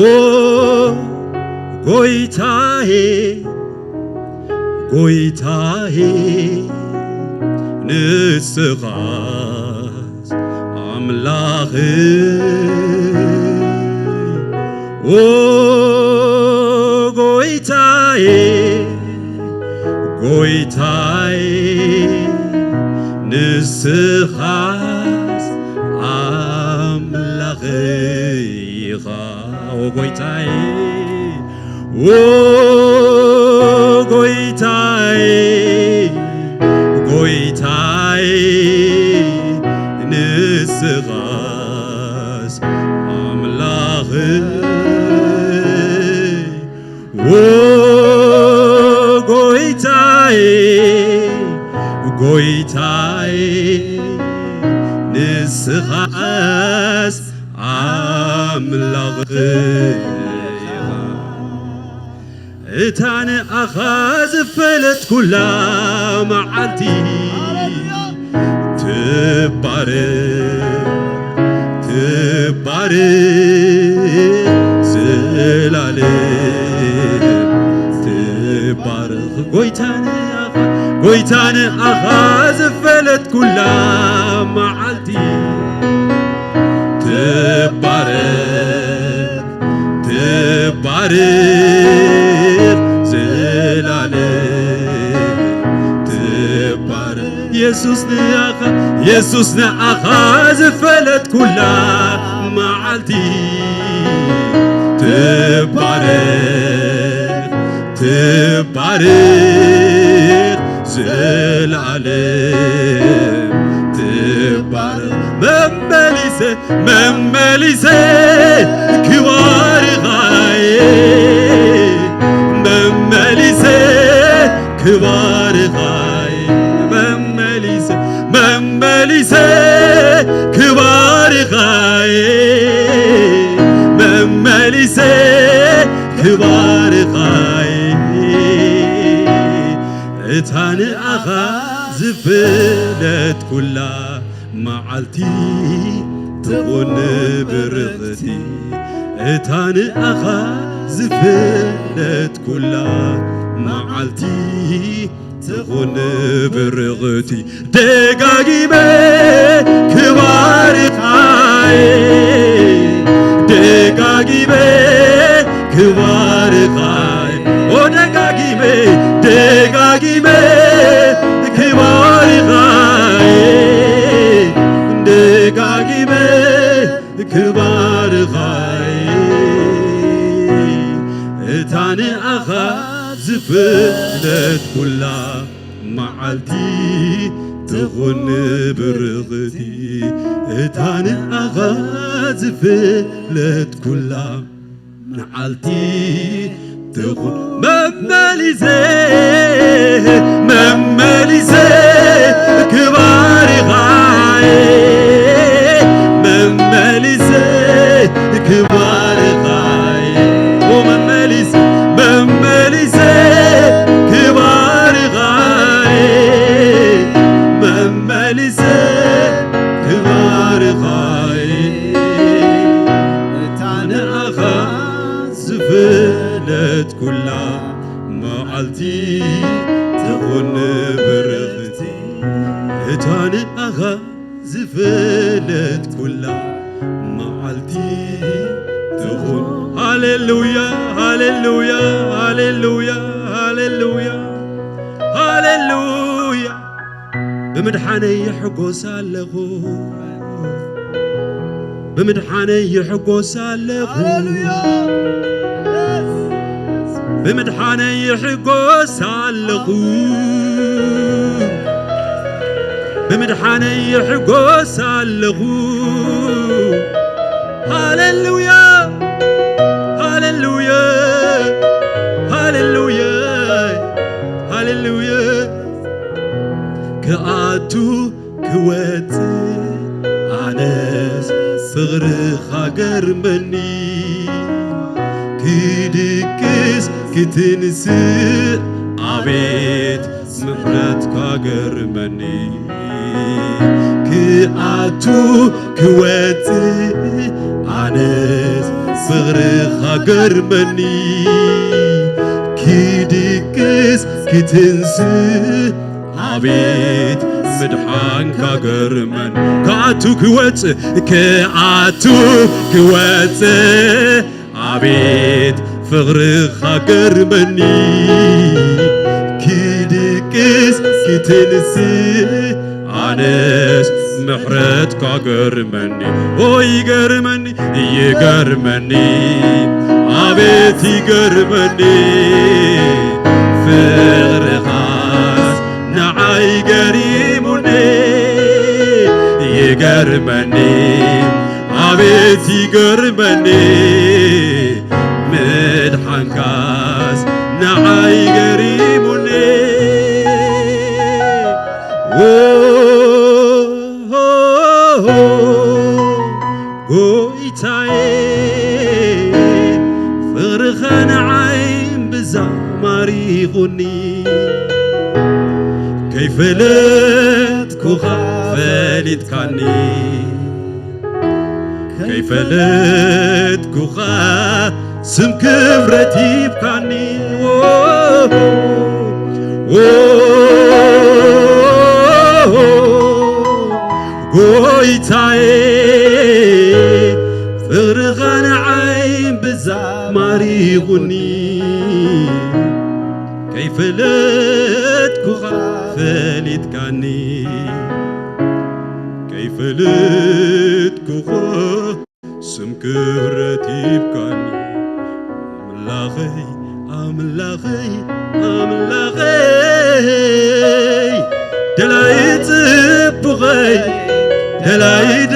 ኦ ጎይታዬ ጎይታዬ ንስኻስ አምላኽ ኦ ጎይታዬ ጎይታዬ ንስኻስ አምላኽ ኢኻ ኦ ጎይታዬ ኦ ጎይታዬ ጎይታዬ ንስኻስ አምላኽ ጎይታዬ ጎይታዬ ንስኻስ አምላኽ እታ ንኣኻ ዝፈለት ኩላ መዓልቲ ትባረክ ትባረክ ዘላለም ትባረክ ጎይታ ንኣኻ ዝፈለት ኩላ መዓልቲ ትባረክ ትባረክ ዘላለም ትባረክ ኢየሱስ ንኣኻ ዝፈለት ኩላ መዓልቲ ትባረክ ትባረክ ዘላለም ትባረክ መመሊሴ ክባርኻዬ መመሊሴ ክባርኻዬ መመሊሴ ክባርኻዬ መመሊሴ ክባርኻዬ እታ ንኣኻ ዝፍለት ኩላ መዓልቲ ትኹን ብርኽቲ እታ ንኣኻ ዝፍለት ኩላ መዓልቲ تخون برغتي دقاقيمة كبار خاي دقاقيمة كبار خاي ودقاقيمة دقاقيمة كبار خاي دقاقيمة كبار خاي تاني أخذ زفلت كلها معلتي تغن برغتي تاني أخذ زفلت كلها معلتي تغن ممالي زي كبار غاي ممالي زي كبار غاي وممالي زي كبار غاي ممالي زي كبار غاي تانا أخذ زفلت كلها معلتي تغن برغتي تانا أخذ زفلت كلها معلتي تغن هاليلويا هاليلويا هاليلويا هاليلويا هاليلويا بمدحاني يحقوس اللغو بمدحاني يحقوس اللغو بمدحاني يحقوس اللغو بمدحاني يحقوس اللغو هاليلويا هاليلويا هاليلويا هاليلويا كأتو كوات عناس صغرخ قرمني كدكس كتنسي عبيد محرت كقرمني كأتو كوات عناس صغرخ قرمني كدكس كتنسي عبيد مدحان كقرمن كأتو كوات عبيد فغرخ قرمني كدكس كتنسي عناس محرت كقرمني يقرمني يقرمني عبيد يقرمني فغرخاس نعاي قريمني يقرمني عبيد يقرمني مدحان كاس نعاي قريمني فرخان عين بزماري غني كيف لتكوخا فالت كاني كيف لتكوخا سم كبرتي بكاني قويتاي فرغان عين بزماري غني كيف لتكوخا فالت كاني كيف لتكوخا سم كبرتي بكاني أملاغي دلايت بغي دلايت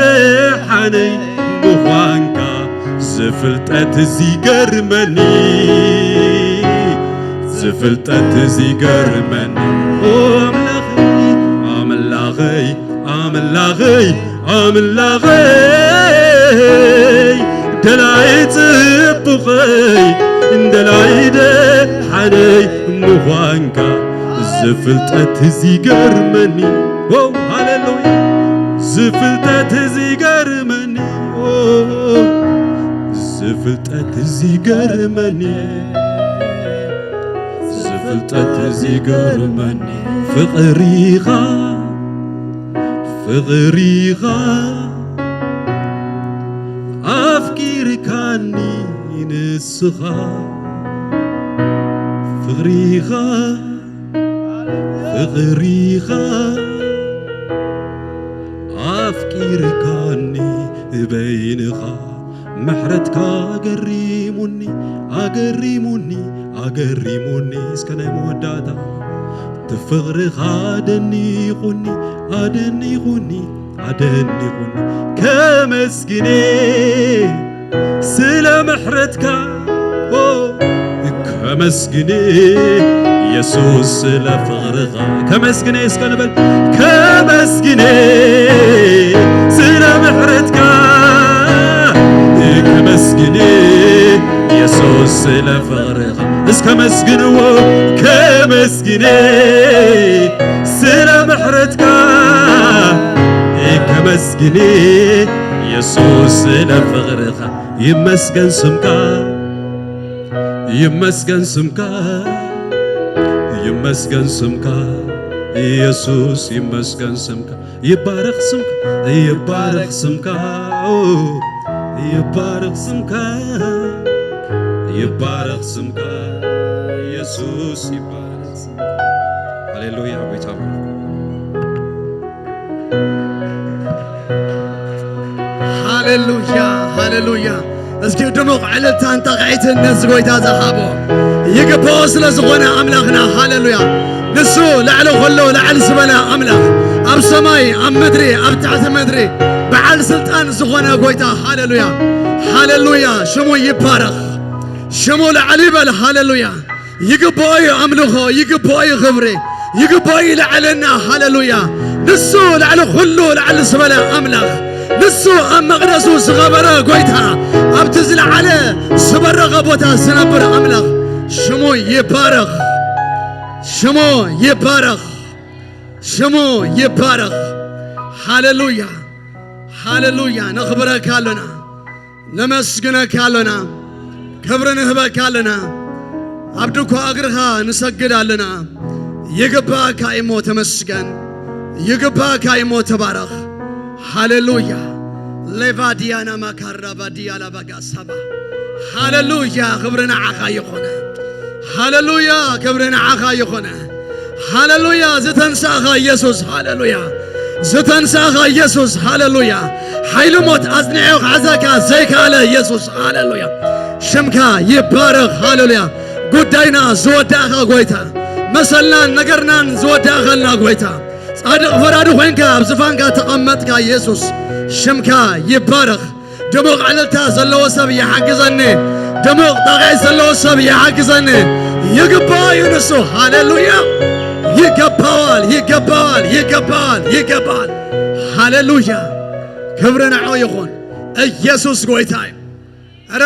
حني مخوانكا زفلتت زيقرمني زفلتت زيقرمني أملاغي دلايت بغي دلايت حني مخوانكا زفلتت زيقرمني هاليلويا زفلتت زيقرمني زفلتت زيقرمني ፍልጠት ዝገርመኒ ፍቕሪኻ ኣፍቂርካኒ ንስኻ ፍቕሪኻ ኣፍቂርካኒ በይንኻ ምሕረትካ ኣገሪሙኒ እስከ ናይ መወዳእታ ትፍቕርኻ ኣደኒቑኒ ከመስግኔ ስለ ምሕረትካ ከመስግኔ ኢየሱስ ስለ ፍቕርኻ ከመስግኔ እስከ ንበል ከመስግኔ ስለ ምሕረትካ ከመስግኔ ኢየሱስ ስለ ፍቕርኻ እስከ መስግንዎ ከመስግኔ ስለ ምሕረትካ ከመስግኔ ኢየሱስ ስለ ፍቕርኻ ይመስገን ስምካ ኢየሱስ ይመስገን ስምካ ይባረኽ ስምካ ኢየሱስ ይባረኽ ስምካ ሃሌሉያ ጌታ
ሃሌሉያ እስኪ ድሙቕ ዕልልታን ተቕዒትን ነዚ ጎይታ ዝሃቦ ይግብኦ ስለ ዝኾነ ኣምላኽና ሃሌሉያ ንሱ ላዕሊ ኸሎ ላዕሊ ዝበለ ኣምላኽ ኣብ ሰማይ ኣብ ምድሪ ኣብ ትሕቲ ምድሪ በዓል ስልጣን ዝኾነ ጎይታ ሃሌሉያ ሽሙ ይባረኽ ሽሙ ላዕሊ ይበል ሃሌሉያ ይግብኦ እዩ ኣምልኾ ይግብኦ እዩ ክብሪ ይግብኦ እዩ ላዕልና ሃሌሉያ ንሱ ላዕሊ ኩሉ ላዕሊ ዝበለ ኣምላኽ ንሱ ኣብ መቕደሱ ዝኸበረ ጎይታ ኣብቲ ዝለዓለ ዝበረኸ ቦታ ዝነብር ኣምላኽ ሽሙ ይባረኽ ሃሌሉያ ነኽብረካ ኣለና ነመስግነካ ኣለና ክብሪ ንህበካ ኣለና ኣብ ድኳ እግርኻ ንሰግድ ኣለና ይግባእካ እሞ ተመስገን ይግባእካ እሞ ተባረኽ ሃሌሉያ ሌቫዲያና ማካራባዲያላ ባጋሳባ ሃሌሉያ ክብሪ ንዓኻ ይኾነ ሃሌሉያ ክብሪ ንዓኻ ይኾነ ሃሌሉያ ዝተንሳእኻ ኢየሱስ ሃሌሉያ ዝተንሳእኻ ኢየሱስ ሃሌሉያ ሓይሊ ሞት ኣጽኒዑ ክሕዘካ ዘይከኣለ ኢየሱስ ሃሌሉያ ሽምካ ይባረኽ ሃሌሉያ ጉዳይና ዝወዳእኻ ጎይታ መሰልናን ነገርናን ዝወዳእኸልና ጎይታ ጻድቕ ፈራዲ ኾይንካ ኣብ ዝፋንካ ተቐመጥካ ኢየሱስ ሽምካ ይባረኽ ድሙቕ ዕልልታ ዘለዎ ሰብ ይሓግዘኒ ድሙቕ ጠቕዒ ዘለዎ ሰብ ይሓግዘኒ ይግባእ እዩ ንሱ ሃሌሉያ ይገባዋል ሃሌሉያ ክብሪ ንዕኡ ይኹን ኢየሱስ ጎይታ እዩ ኧረ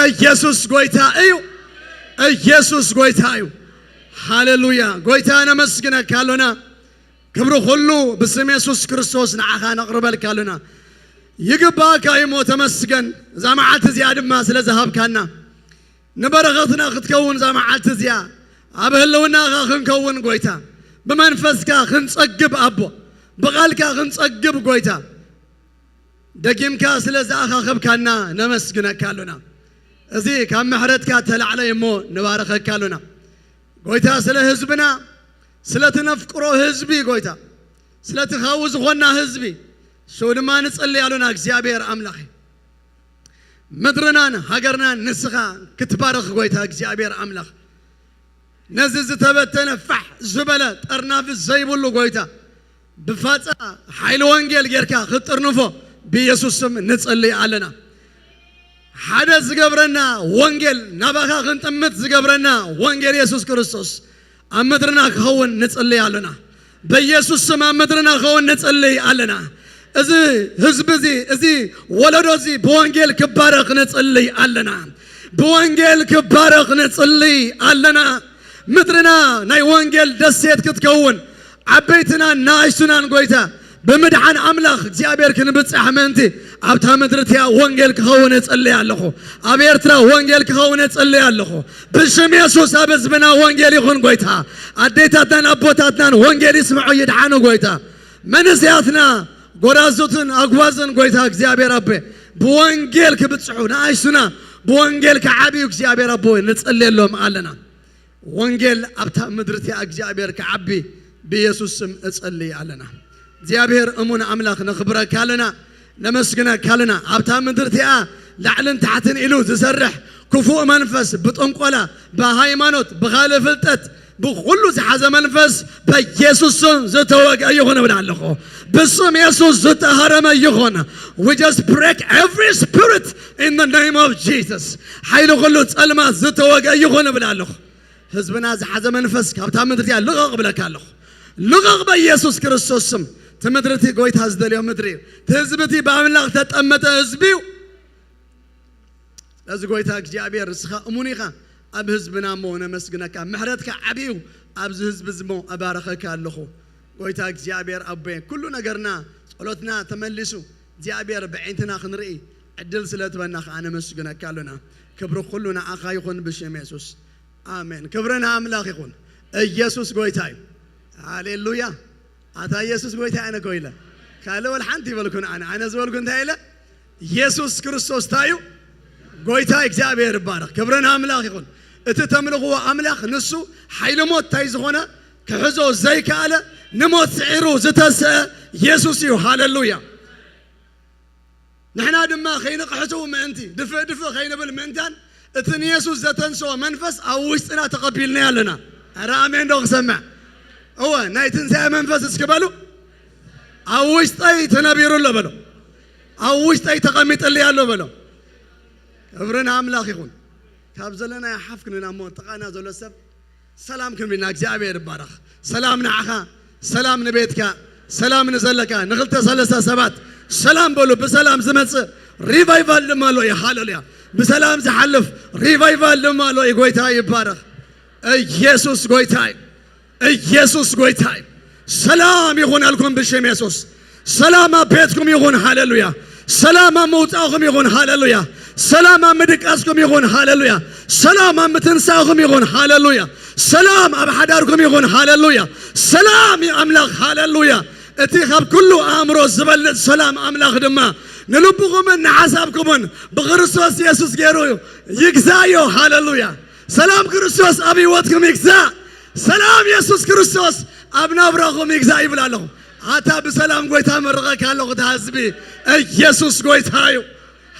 ኢየሱስ ጎይታ እዩ ሃሌሉያ ጎይታ ነመስግነካ ኣለና ክብሪ ኩሉ ብስም ኢየሱስ ክርስቶስ ንዓኻ ነቕርበልካ ኣለና ይግባእካ እሞ ተመስገን እዛ መዓልቲ እዚኣ ድማ ስለ ዝሃብካና ንበረኸትና ክትከውን እዛ መዓልቲ እዚኣ ኣብ ህልውናኻ ክንከውን ጎይታ ብመንፈስካ ክንጸግብ ኣቦ ብቓልካ ክንጸግብ ጎይታ ደጊምካ ስለ ዝኣኻኽብካና ነመስግነካ ኣለና እዚ ካብ ምሕረትካ ተላዕለ እሞ ንባረኸካ ኣለና ጎይታ ስለ ህዝብና ስለ ትነፍቅሮ ህዝቢ ጎይታ ስለ ትኻው ዝኾና ህዝቢ ሸው ድማ ንጸልይ ኣለና እግዚአብሔር ኣምላኽ ምድርናን ሃገርናን ንስኻ ክትባረኽ ጎይታ እግዚአብሔር ኣምላኽ ነዚ ዝተበተነ ፋሕ ዝበለ ጠርናፍ ዘይብሉ ጎይታ ብፋፃ ሓይሊ ወንጌል ጌርካ ክትጥርንፎ ብኢየሱስ ስም ንጸልይ ኣለና ሓደ ዝገብረና ወንጌል ናባኻ ክንጥምት ዝገብረና ወንጌል ኢየሱስ ክርስቶስ ኣብ ምድርና ክኸውን ንጸልይ ኣለና በኢየሱስ ስም ኣብ ምድርና ክኸውን ንጸልይ ኣለና እዚ ህዝቢ እዚ ወለዶ እዚ ብወንጌል ክባረኽ ንጸልይ ኣለና ብወንጌል ክባረኽ ንጸልይ ኣለና ምድርና ናይ ወንጌል ደሴት ክትከውን ዓበይትና ናእሽቱናን ጎይታ بمدحان أملاخ زيابير كنبتصح منتي أبتا مدرتيا وانجيل كخونة تصلي اللخو أبيرترا وانجيل كخونة تصلي اللخو بشم يسوس أبز بنا وانجيل يخون قويتها أديتاتنا أبوتاتنا وانجيل يسمعوا يدحانوا قويتها من سياتنا قرازوتن أقوازن قويتها زيابير ربي بوانجيل كبتصحو نايشنا بوانجيل كعابي زيابير ربي نتصلي لهم قالنا وانجيل أبتا مدرتيا زيابير كعبي بيسوس تصلي علينا زيابير أمون أملاخ نخبرك كالنا نمسكنا كالنا عبتها من درتيا لعلن تحتن إلو تسرح كفوء منفس بتنقلا بهايمانوت بغالفلتت بكل زحز منفس بيسوس زتوق أيهون ونعلقه بسم يسوس زتهرم أيهون we just break every spirit in the name of Jesus حيلو كله تسلم زتوق أيهون ونعلقه حزبنا زحز منفس عبتها من درتيا لغق بلا كالله لغق بيسوس كريستوس تمدرتي قويت هزد اليوم مدري تهزبتي بعمل تتأمت هزبيو لازم قويت هاجابير رسخة أمونيخا أب هزبنا مونا مسجنك محرتك عبيو أب هزب زمو أبارخك اللخو قويت هاجابير أبين كلنا قرنا صلاتنا تملسو جابير بعينتنا خنرئي عدل سلات بناخ أنا مسجنك لنا كبر كلنا أخايخون بشم يسوس آمين كبرنا أملاخ يخون يسوس قويت هاي هاليلويا أتا يسوس قويت أنا كويلة قالوا الحنتي بلكون أنا زول كنت هيلا يسوس كريستوس تايو قويت هاي إجابير بارك كبرنا أملاخ يقول اتتملقوا أملاخ نسو حيل موت تايز هنا كحزو زي كاله نموت سعيرو زتس يسوس يو هاليلويا نحن دما خينا قحزو من أنتي دفع خينا بالمنتان اتن يسوس زتنسو منفس أو وشتنا تقبلنا لنا رامين دوغ سمع هو نايتن زي منفس اسكبالو أوش تاي تنابيرو له بلو أوش تاي تقميت اللي قالوا بلو أبرنا أملاخ يكون كابزلنا يا حفكنا موت تقانا زول السب سلام كم بينك جابير بارخ سلام نعخا سلام نبيتك سلام نزلك نغلت سلسة سبات سلام بلو بسلام زمت ريفايفال لمالو يا حالوليا بسلام زحلف ريفايفال لمالو يقويتاي بارخ يسوس قويتاي يسوس قويتاي سلام يغون لكم بشم يسوس سلام بيتكم يغون هاللويا سلام موتاكم يغون هاللويا سلام مدقاسكم يغون هاللويا سلام متنساكم يغون هاللويا سلام أبحداركم يغون هاللويا سلام يا أملاخ هاللويا اتخاب كله أمره زبل سلام أملاخ دما نلبكم من حسابكم بغرسوس يسوس غيرو يجزايو هاللويا سلام كريستوس أبي واتكم يجزا سلام يسوس كريستوس أبنا براكم يجزا يبلا لهم حتى بسلام قويتا مرغك هاللغ تحسبي يسوس قويتايو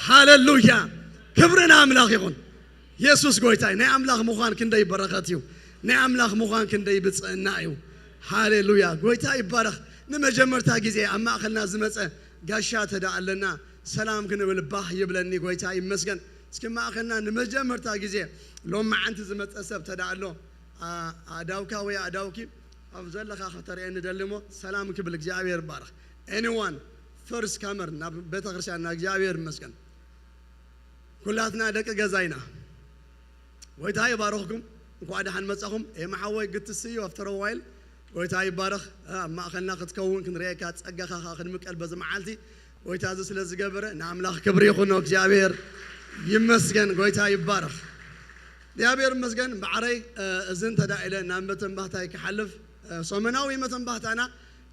هاللويا كبرنا أملاخ يقول يسوس قويتاي نعم أملاخ مخان كندي بركاتيو نعم أملاخ مخان كندي بتصنعيو هاللويا قويتاي بارخ نما جمرتا جزء أما أخلنا زمت قاشات هذا علنا سلام كنا بالباح يبلني قويتاي مسكن سكما أخلنا نما جمرتا جزء لو ما أنت زمت أسب تدعلو أداوكا ويا أداوكي أفضل لك خطر إن دلمو سلام كبلك جابير بارخ anyone first comer ناب بتغرشان ناك جابير مسكن كلاتنا دك جزاينا ويتاي بارخكم قاعد حنمصهم إيه محاوي قلت السيو أفتر وايل ويتاي بارخ ما أخلنا قد كون كن ريكات أجا خدمك البز معالتي ويتازس لزجبرة نعم لا كبر يخونك جابير يمسكن ويتاي بارخ جابير مسكن بعري زين تداعي نعم بتنبهتاي كحلف صمناوي متنبهتنا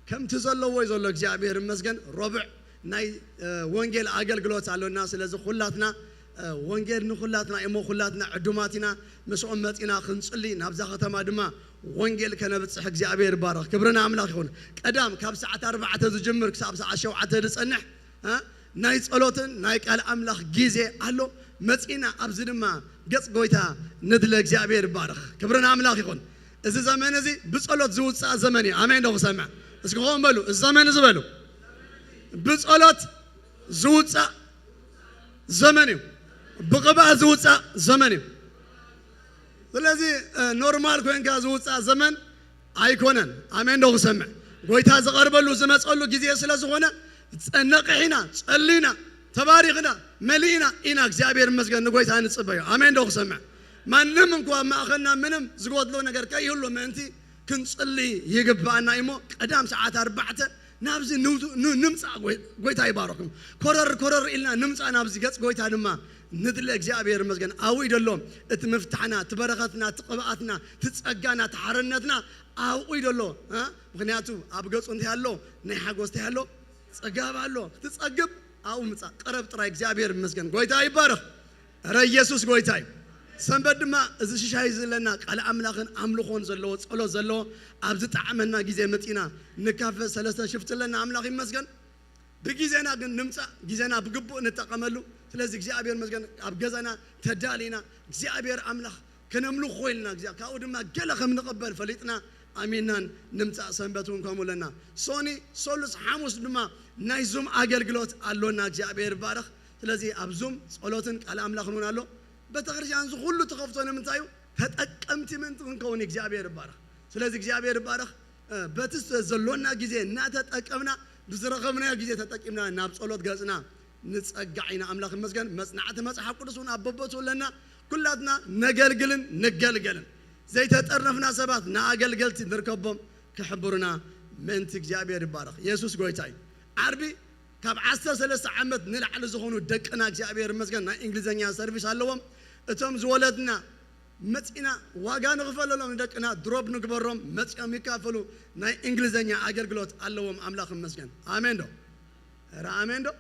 كم تزلوا ويزلوا جابير مسكن ربع ناي وانجيل أقل قلوت على الناس اللي خلاتنا وانجيل نخلاتنا إمو خلاتنا عدوماتنا مش أمتنا خنصلي نبزة ختمة دما وانجيل كان بتصحك جابير بارك كبرنا أملاك يكون قدام كاب ساعة 4 تزجمر كساب ساعة 7 تدصنح ناي صلوتن ناي قال أملاك جيزة قالوا متينا أبزد ما قص قويتا ندلك جابير بارك كبرنا أملاك يكون إذا زمان زي بصلوت زود ساعة زمني آمين ده سمع اسكون بلو الزمان زبلو بصلوت زود ساعة زمني بقبع زود ساعة زمني لذي نورمال كون كازود ساعة زمن أيكونن آمين ده سمع قويتا زغربلو زمان صلوا جزية سلاسونا نقحنا صلينا تباريخنا ملينا إنك جابير مسجد نقويتا نتصبيو آمين ده سمع ما نمكوا ما أخذنا منهم زقود لو نقر كي يقولوا ما أنتي كنت صلي يجب أن نايمو قدام ساعات 4 نابزي نمصا غويتا يباركم كورر إلنا نمصا نابزي غص غويتا دما ندل እግዚአብሔር ይመስገን አዊ ደሎም እት መፍታሕና ትበረኸትና ትቀባአትና ትጸጋና ተሐረነትና አዊ ደሎ ምክንያቱ ኣብ ገጹ እንት ያሎ ናይ ሓጎስታ ያሎ ጸጋብ አሎ ትጸግብ አው ምጻ ቀረብ ጥራ እግዚአብሔር ይመስገን ጎይታ ይባረክ ረ ኢየሱስ ጎይታይ ሰንበት ድማ እዚ ሽሻይ ዘለና ቃል አምላኽን አምልኾን ዘለዎ ጸሎት ዘለዎ ኣብዚ ጣዕመና ጊዜ መጢና ንካፈ ሰለስተ ሽፍትለና አምላኽ ይመስገን بجيزنا جن نمسا جيزنا بجبو نتقملو ስለዚህ እግዚአብሔር መስገን አብገዛና ተዳሊና እግዚአብሔር አምላክ ከነምሉ ኾይልና እግዚአብሔር ካውድማ ገለ ከምንቀበል ፈሊጥና አሜናን ንምጻ ሰንበቱን ከሙለና ሶኒ ሶሉስ ሐሙስ ድማ ናይዙም አገልግሎት አሎና እግዚአብሔር ባረክ ስለዚህ አብዙም ጸሎትን ቃል አምላክ ነውና አሎ በተክርስቲያን ሁሉ ተከፍቶ ነው ምንታዩ ተጠቀምቲ ምን ከሆነ እግዚአብሔር ባረክ ስለዚህ እግዚአብሔር ባረክ በትስ ዘሎና ጊዜ እና ተጠቀምና ብዝረኸምና ጊዜ ተጠቂምና ናብ ጸሎት ገጽና نتسقعنا أملاك المسجن مصنعة مصحف قدسون أبوبتون لنا كلاتنا نقلقلن زي تتقرفنا سبات ناقلقلت نركبهم كحبرنا من تجابي ربارك يسوس قويتاي عربي كاب عسر سلسة عمد نلعل زخونو دكنا جابي المسجن نا إنجليزية سيرفيس هاللوم اتهم زولدنا متنا واقان غفل لهم دكنا دروب نقبرهم متنا ميكافلو نا إنجليزية أقلقلوت هاللوم أملاك المسجن آمين دو آمين دو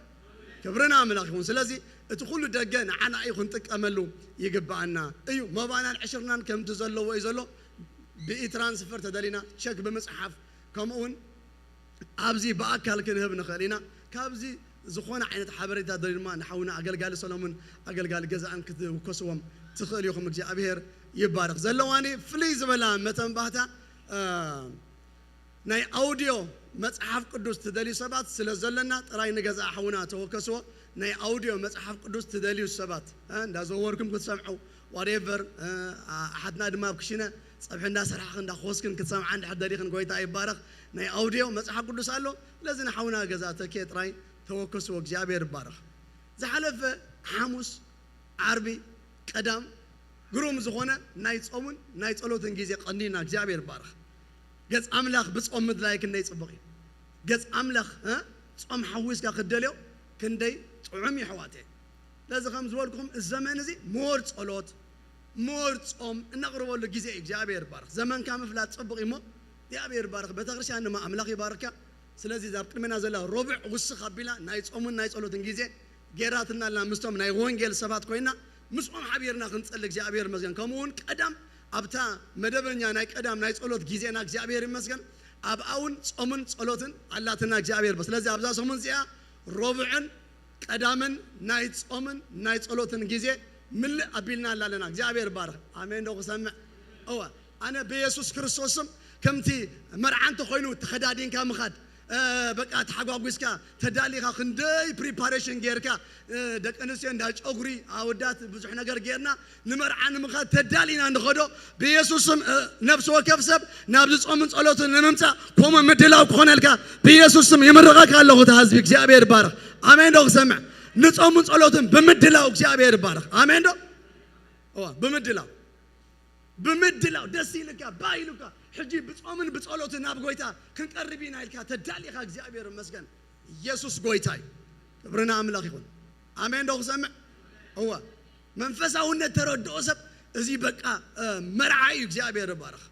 كبرنا أملاكهم سلازي تقولوا دجان عنا أيخون تكملوا يجبعنا أيو ما بعنا العشرنا كم تزلوا ويزلوا بإترانسفر تدلينا شك بمصحف كمون أبزي بأكل كنه بنخلينا كابزي زخونا عينة حبري تدلين ما نحونا أقل قال سلامون أقل قال جزء عن كذا وكسوم تخليهم مجيء أبير يبارك زلواني فليز ولا متن بحتا ناي أوديو مصحف قدوس تدلي سبات سلازلنا تراي نجزء حونا توكسو ناي أوديو مصحف قدوس تدلي سبات دا زوركم كتسمعوا whatever حدنا دما بكشنا صبحنا سرحنا دا خوسكن كتسمع عند حد داريخن قويتا يبارك ناي أوديو مصحف قدوس قالو لازم حونا جزء تكي تراي توكسو وجابير بارك زحلف حموس عربي قدام قروم زخونة ناي تصومن ناي تصلوتن جيزي قنينا جابير بارك جز أملاخ بس أمد لايك الناس بقي جز أملاخ صم حويس كخدليو كندي عمي حواتي لازم خمس ولكم الزمان زي مورد صلوت مورد صم نقرب ولا جزء جابير بارك زمان كام فلات صبغي مو جابير بارك بتغرش أنا ما أملاخ يباركه سلازي زابط من هذا ربع وسخ بلا نايت صم نايت صلوت إنجيزي جيراتنا لا مستوم ناي وينجيل سبات كوينا مسؤول حبيرنا خنصلك جابير مزيان كمون قدام أبتا مدبرنا نايك أدم نايت صلوت جيزنا جابير مسكن أب أون صمن صلوتن الله تنا جابير بس لازم أبزا صمن زيا ربعن أدمن نايت صمن نايت صلوتن جيزة مل أبينا الله لنا جابير بارك آمين دوك سمع أوه أنا بيسوس كريستوسم كمتي مرعان تخينو تخدادين كام خد بقى تحققوسكا تدالي خندي preparation جيركا دك أنسيان داج أغري عودات بزحنا جرجيرنا نمر عن مخا تدالينا نخدو بيسوسم نفسه وكفسب نابز أمن صلوت نمسا كم مدلاو خونلكا بيسوسم يمرقك الله تهزبك جابير بارك آمين دوك سمع نص أمن صلوت بمدلاو جابير بارك آمين دو أوه بمدلاو دسيلكا بايلكا حجي بتصومن بتصلوت ناب غويتا كنقربينا الكا تدالي خا እግዚአብሔር መስገን ኢየሱስ ጎይታይ ክብርና አምላክ ይሁን አሜን ዶክ ሰምዕ هو መንፈሳውነት ተረድኦ ሰብ እዚ በቃ መርዓይ እግዚአብሔር ባረክ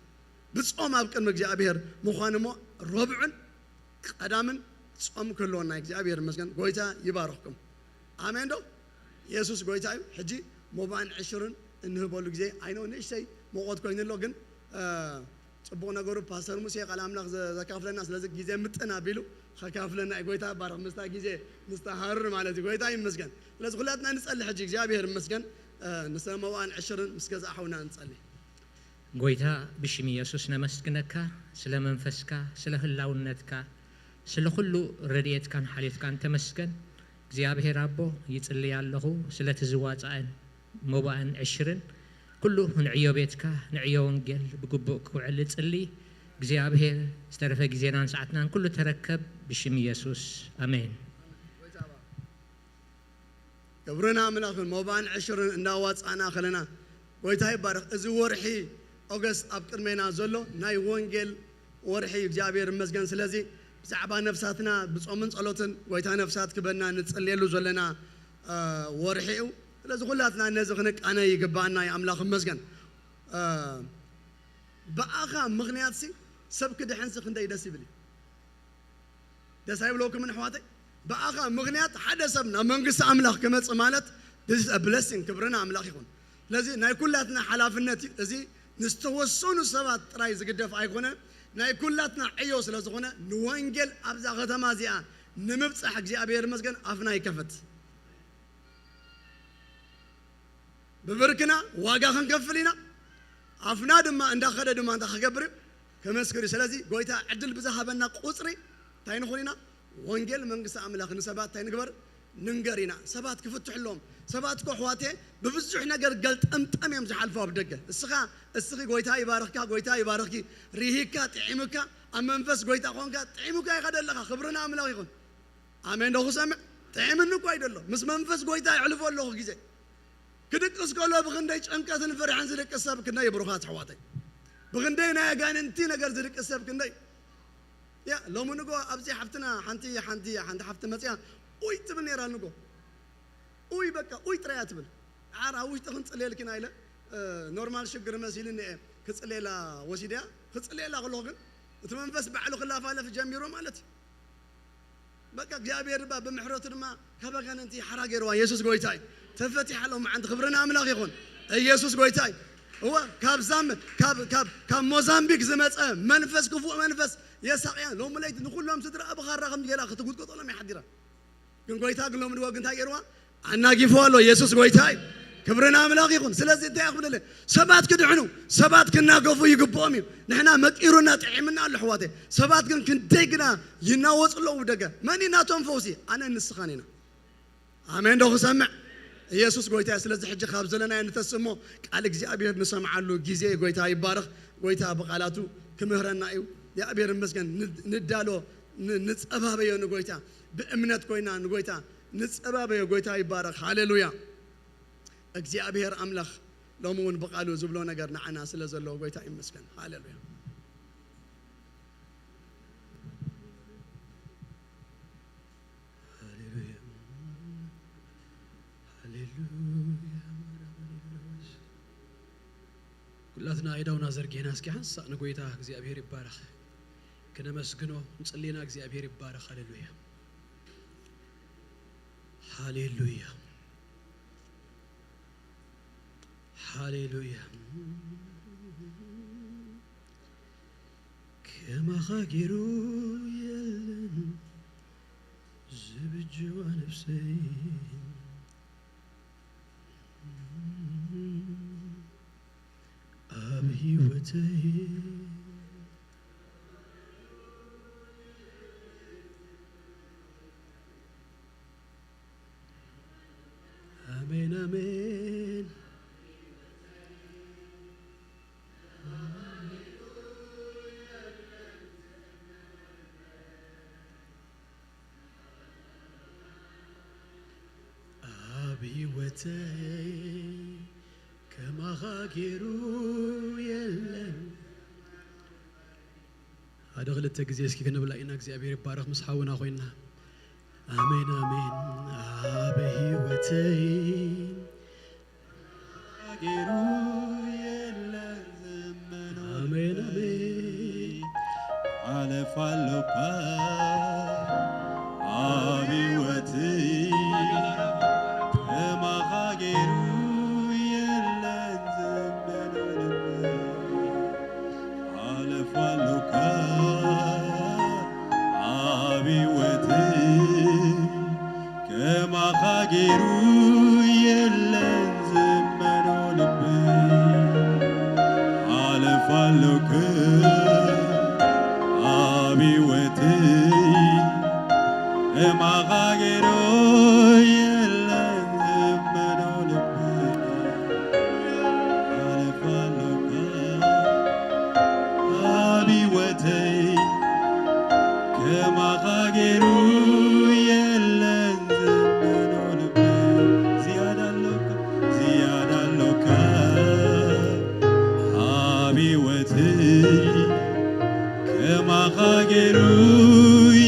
ብጾም አብቀን እግዚአብሔር ምዃንሞ ረብዑን ቀዳምን ጾም ከሎና እግዚአብሔር መስገን ጎይታ ይባረክኩም አሜን ዶ ኢየሱስ ጎይታይ ሕጂ ሞባን 10 እንህበሉ ጊዜ አይኖ ንእሽተይ ሞቆት ኮይንሎ ግን ጽቦ ነገሩ ፓስተር ሙሴ ቃል አምላክ ዘካፍለና ስለዚህ ጊዜ ምጥና ቢሉ ከካፍለና ጎይታ ባረክ መስታ ጊዜ ምስተሃር ማለት ጎይታ ይመስገን ስለዚህ ሁላትና እንጸልይ ሕጂ እግዚአብሔር ይመስገን ንሰማዋን 10 ምስገዛ አሁና እንጸልይ
ጎይታ ብሽም ኢየሱስ ነመስግነካ ስለ መንፈስካ ስለ ህላውነትካ ስለ ሁሉ ረድኤትካን ሓሊፍካን ተመስገን እግዚአብሔር አቦ ይጽልይ ያለሁ ስለ ተዝዋጻን ሞባን 10 كله نعيو بيتك نعيو ونجل بقبوك وعلى تصلي እግዚአብሔር استرفه ጊዜናን ሰዓትናን كله ተረከብ بشم يسوع امين
كبرنا ملاك موبان 10 እንዳዋጻና خلنا ጎይታ ይባረክ እዚ ወርሒ ኦገስት ኣብ ቅድሜና ዘሎ ናይ ወንጌል ወርሒ እግዚአብሔር መስገን ስለዚህ ብዛዕባ ነፍሳትና ብጾምን ጸሎትን ጎይታ ነፍሳት ክበና ንጽልየሉ ዘለና ወርሒኡ ስለዚ ኩላትና ነዚ ክንቃነ ይግባአና የአምላኽ መስገን በአኻ ምክንያት ሲ ሰብ ክድሕን ሲ ክንደይ ደስ ይብል ደስ አይብለኩም ኣሕዋተይ በአኻ ምክንያት ሓደ ሰብ ናብ መንግስቲ ኣምላኽ ክመጽእ ማለት this is a blessing ክብርና ኣምላኽ ይኹን ስለዚ ናይ ኩላትና ሓላፍነት እዚ ንዝተወሰኑ ሰባት ጥራይ ዝግደፍ ኣይኮነ ናይ ኩላትና ዕዮ ስለ ዝኾነ ንወንጌል ኣብዛ ከተማ እዚኣ ንምብጻሕ እግዚአብሔር መስገን ኣፍና ይከፈት ብብርክና ዋጋ ክንከፍል ኢና ኣፍና ድማ እንዳኸደ ድማ እንዳኸገብር ከመስክር ስለዚ ጎይታ ዕድል ብዝሃበና ቁፅሪ እንታይ ንኹን ኢና ወንጌል መንግስቲ ኣምላኽ ንሰባት እንታይ ንግበር ንንገር ኢና ሰባት ክፍትሕሎም ሰባት ኮ ኣሕዋቴ ብብዙሕ ነገር ገልጠምጠም እዮም ዝሓልፉ ኣብ ደገ እስኺ ጎይታ ይባርኽካ ጎይታ ይባርኽኪ ሪሂካ ጥዒምካ ኣብ መንፈስ ጎይታ ኮንካ ጥዒሙካ ይኸደለኻ ክብርና ኣምላኽ ይኹን ኣሜን ዶ ክሰምዕ ጥዒምኒ እኮ ኣይደሎ ምስ መንፈስ ጎይታ ይዕልፎ ኣለኹ ግዜ ክድቅስ ከሎ ብክንደይ ጭንቀትን ፍርሕን ዝድቅስ ሰብ ክንደይ ብሩኻት ኣሕዋተይ ብክንደይ ናይ ኣጋንንቲ ነገር ዝድቅስ ሰብ ክንደይ ያ ሎሚ ንጎ ኣብዚ ሓፍትና ሓንቲ ሓፍቲ መፅያ ኡይ ትብል ነይራ ንጎ ኡይ በቃ ኡይ ጥራያ ትብል ዓራ ውሽጢ ክንፅልየልኪና ኢለ ኖርማል ሽግር መሲልን ክፅልየላ ወሲድያ ክፅልየላ ከለኹ ግን እቲ መንፈስ ባዕሉ ክላፋለፍ ጀሚሩ ማለት በቃ እግዚአብሔር ብምሕረቱ ድማ ካብ ኣጋንንቲ ሓራ ገይርዋ ኢየሱስ ጎይታ እዩ ተፈቲሓሎም ማዓንቲ ክብርና ኣምላኽ ይኹን ኢየሱስ ጎይታ እዩ هو كاب موزامبيك زمت منفس كفو منفس يساقيا لو مليت نقول لهم سدر أبغى رقم جلا ختقول قطلا ما يحديره كن قويتها قل لهم دوا كنت هاجروا أنا جيفوالو يسوع قويتها كبرنا عملاق يكون سلاسل تأخذ له سبات كدعنو سبات كنا قفو يقبومي نحنا مكيرونا تعملنا على الحوادث سبات كن تيجنا يناوز الله ودقة ماني ناتون فوسي أنا نسخانينا آمين ده سمع يسوع قويتها سلاسل حج خابز لنا أن تسمو قال እግዚአብሔር نسمع له ጊዜ قويتها يبارك قويتها بقالاتو كمهرنا يا أبي رمسكن ندالو نتصبابه يا قويتها بأمنة كوينا قويتها نتصبابه يا قويتها يبارك هاليلويا እግዚአብሔር አምላክ ለሞን በቃሉ ዝብሎ ነገር ናዓና ስለዘለው ጎይታ ይመስገን ሃሌሉያ ሃሌሉያ ሃሌሉያ ኩላትና አይዳውና ዘርጌና እስኪ ሐንሳን ጎይታ እግዚአብሔር ይባረክ ከነመስግኖ እንጸልይና እግዚአብሔር ይባረክ ሃሌሉያ ሃሌሉያ هاليلويا كما خاكرو يلن زبجوا نفسي أبي وتي آمين آمين كما غاكرو يلن هذا غلط تجزيس كي كنا بلاقينا እግዚአብሔር ይባረክ مسحونا خوينا آمين آمين أبي وتي غاكرو يلن آمين آمين على فالوكا أبي وتي غيرو يلن زمنو لبي على فالوك أبي وتي ما غيرو يلن زمنو لبي على فالوك أبي وتي كما غيرو Hallelujah.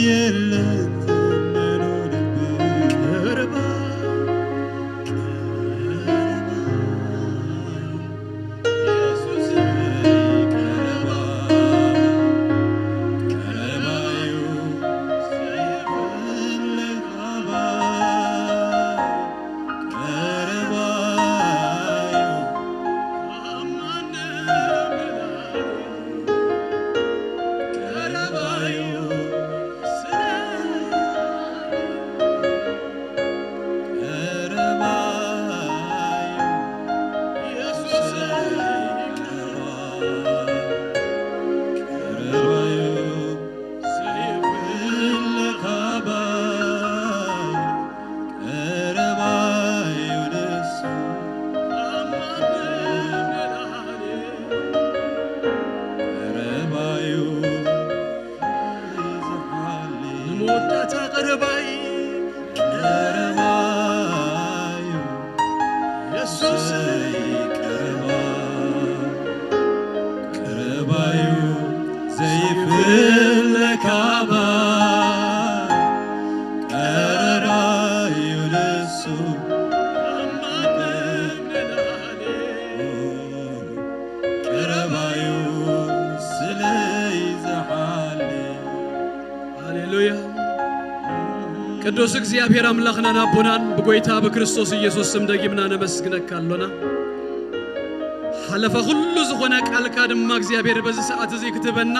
ኢየሱስ
ቀረባዩ ዘይፍለካባ ቀረራዩ ለሱ ቀረባዩ ስለይዘሓል
ሃሌሉያ ቅዱስ እግዚአብሔር አምላክና ናቦናን በጎይታ በክርስቶስ ኢየሱስ ስም ደግምና ነመስግነካለና ሐለፈ ሁሉ ዝኾነ ቃልካ ድማ እግዚአብሔር በዚህ ሰዓት እዚ ክትበና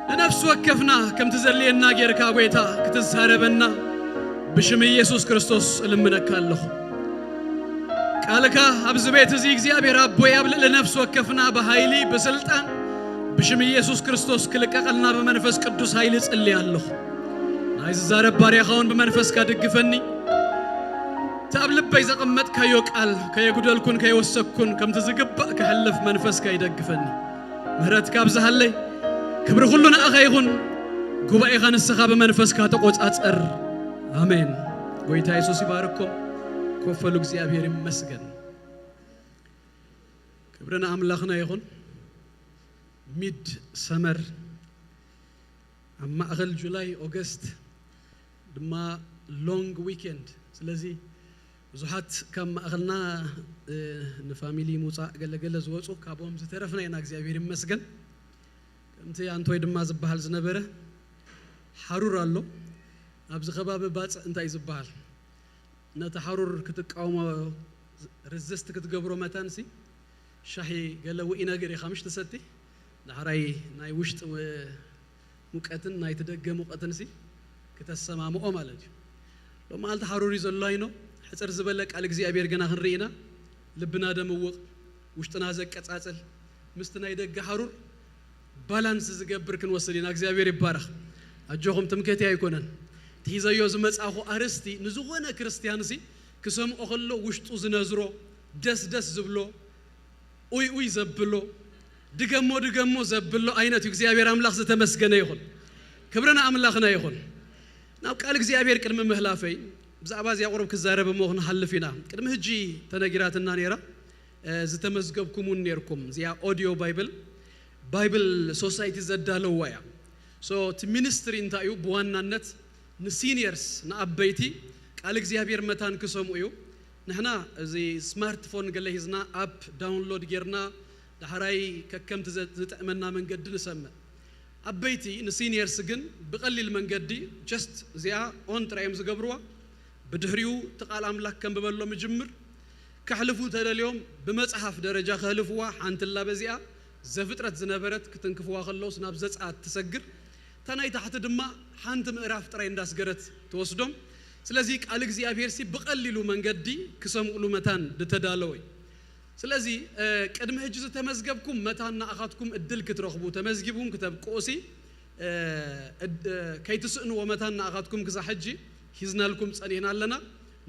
ለነፍስ ወከፍና ከምት ዘልየና ጌርካ ጎይታ ክትዛረበና ብሽም ኢየሱስ ክርስቶስ እልምነካለሁ ቃልካ አብዝ ቤት እዚ እግዚአብሔር አቦይ አብል ለነፍስ ወከፍና በኃይሊ በስልጣን ብሽም ኢየሱስ ክርስቶስ ክልቀቀልና በመንፈስ ቅዱስ ኃይል ጸልያለሁ አይዝ ዛረብ ባሪያውን በመንፈስ ካደግፈኒ ታብልበይ ዘቀመጥ ካዮ ቃል ከየጉደልኩን ከየወሰኩን ከምትዝግባ ከሐለፍ መንፈስ ካይደግፈኒ ምህረት ካብዛሃለይ ክብር ሁሉና አኸይሁን ጉባኤ ኻንስኻ በመንፈስ ካተቆጻጸር አሜን ጎይታ ኢየሱስ ይባርኩም ኮፈሉ እግዚአብሔር ይመስገን ክብርና አምላክና ይሁን ሚድ ሰመር ማእኸል ጁላይ ኦገስት ድማ ሎንግ ዊኬንድ ስለዚህ ብዙሓት ከም ማእኸልና ንፋሚሊ ሙፃእ ገለገለ ዝወፁ ካብኦም ዝተረፍና ኢና እግዚአብሔር ይመስገን ከምቲ አንቶይ ድማ ዝበሃል ዝነበረ ሓሩር ኣሎ ኣብዚ ከባቢ ባፅእ እንታይ ዝበሃል ነቲ ሓሩር ክትቃወሞ ሬዚስት ክትገብሮ መታንሲ ሻሂ ገለ ውኢ ነገር ኢኻ ምሽ ትሰቲ ንሕራይ ናይ ውሽጢ ሙቀትን ናይ ተደገ ሙቀትን ሲ ከተሰማምኦ ማለት እዩ ሎማልተ ሓሩር ይዘሎይኖ ሕፅር ዝበለ ቃል እግዚአብሔር ገና ክንሪኢና ልብና ደምውቕ ውሽጥና ዘቀጻጽል ምስቲ ናይ ደገ ሓሩር ባላንስ ዝገብር ክንወስድ ኢና እግዚአብሔር ይባረኽ ኣጆኹም ትምከቲ ኣይኮነን ትሂዘዮ ዝመጻኹ ኣርስቲ ንዝኾነ ክርስቲያን ሲ ክሰምዖ ከሎ ውሽጡ ዝነዝሮ ደስ ደስ ዝብሎ ኡይ ዘብሎ ድገሞ ዘብሎ አይነቱ እግዚአብሔር አምላክ ዝተመስገነ ይሁን ክብርና አምላክና ይሁን ናው ቃል እግዚአብሔር ቅድም ምህላፈይ ብዛዕባ ዚያ ቁርብ ክዛረብ ሞኽን ሐልፊና ቅድም ህጂ ተነጊራትና ነራ ዝተመዝገብኩሙን ነርኩም ዚያ ኦዲዮ ባይብል ሶሳይቲ ዘዳለው ዋያ ሶ ቲ ሚኒስትሪ እንታዩ በዋናነት ንሲኒየርስ ንአበይቲ ቃል እግዚአብሔር መታን ክሰምዑ እዩ ንሕና እዚ ስማርትፎን ገለ ሂዝና አፕ ዳውንሎድ ጌርና دحراي ككم تزتأمنا من قد نسمع أبيتي نسينيرس جن بقلل من قدي just زيا on ترايم زقبروا بدهريو تقال أملاك كم بملو مجمر كحلفوا ترى اليوم بمسحف درجة خلفوا حنت الله بزيا زفترة زنبرت كتنكفوا خلوص نبزت تسجر تناي تحت دماء حنت مقراف تراين داس قرت توصدم سلازيك أليك زي أفيرسي بقللوا من قدي كسم علومتان دتدالوي ስለዚህ ቀድመ ህጅ ተመዝገብኩም መታና አኻትኩም እድል ክትረኽቡ ተመዝግቡም ክተብ ቆሲ ከይትስእኑ ወመታና አኻትኩም ክዛ ህጅ ሂዝናልኩም ጸኒናለና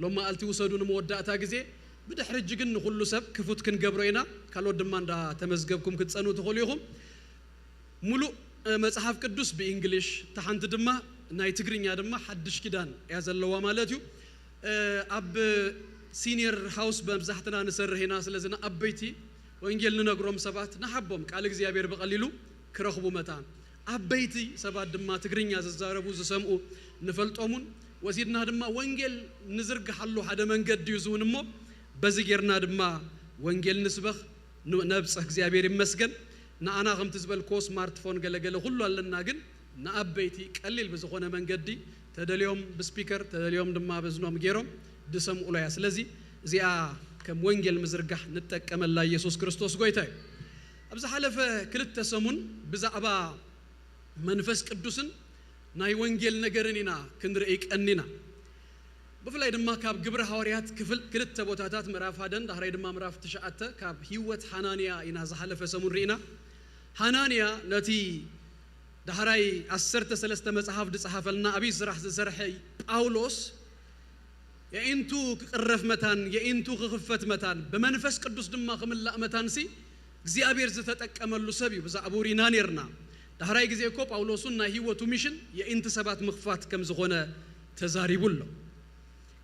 ለማ አልቲ ወሰዱን መወዳታ ጊዜ ብድሕርጅ ግን ሁሉ ሰብ ክፉት ክንገብሮይና ካልወድማ እንዳ ተመዝገብኩም ክትጸኑ ትኾልይኹም ሙሉ መጽሐፍ ቅዱስ በእንግሊሽ ተሐንት ድማ ናይ ትግርኛ ድማ ሐድሽ ኪዳን ያዘለዋ ማለት እዩ አብ سينير هاوس بمزحتنا نسرهنا سلازنا أبيتي وإنجيل ننقرم سبات نحبهم قال እግዚአብሔር بقليلو كرخبو متان أبيتي سبات دما تقرين يا ززاربو زسمعو نفلطومون وزيدنا دما وإنجيل نزرق حلو حدا من قد يزون مو بزيجرنا دما وإنجيل نسبخ نبص እግዚአብሔር يمسكن نأنا غم تزبل كو سمارتفون قال كله لنا جن نأبيتي قليل بزخونه من قدي تدليوم بسبيكر تدليوم دما بزنوم غيرهم دسم أولياء سلزي زيا كم وينجل مزرقة نتكمل الله يسوع كريستوس قويته أبز حلف كل التسمون بزعبا منفس قدوسن ناي وينجل نجرنينا كندريك أننا بفلا يدما كاب جبر حواريات كل التبوتات مراف هادن ده هراي دما مراف تشاءته كاب هيوت حنانيا إنا زحلف سمون رينا حنانيا نتي ده هراي أسرت سلست مصحف دصحف لنا أبي زرح زرحي باولوس يا إنتو قرف متان يا إنتو خفت متان بمنفس قدوس دما خملا متان سي እግዚአብሔር ዝተጠቀመሉ ሰብ እዩ ብዛዕቡሪና ነርና ዳህራይ ጊዜ እኮ ጳውሎስና ህይወቱ ሚሽን የኢንት ሰባት መኽፋት ከም ዝኾነ ተዛሪቡሎ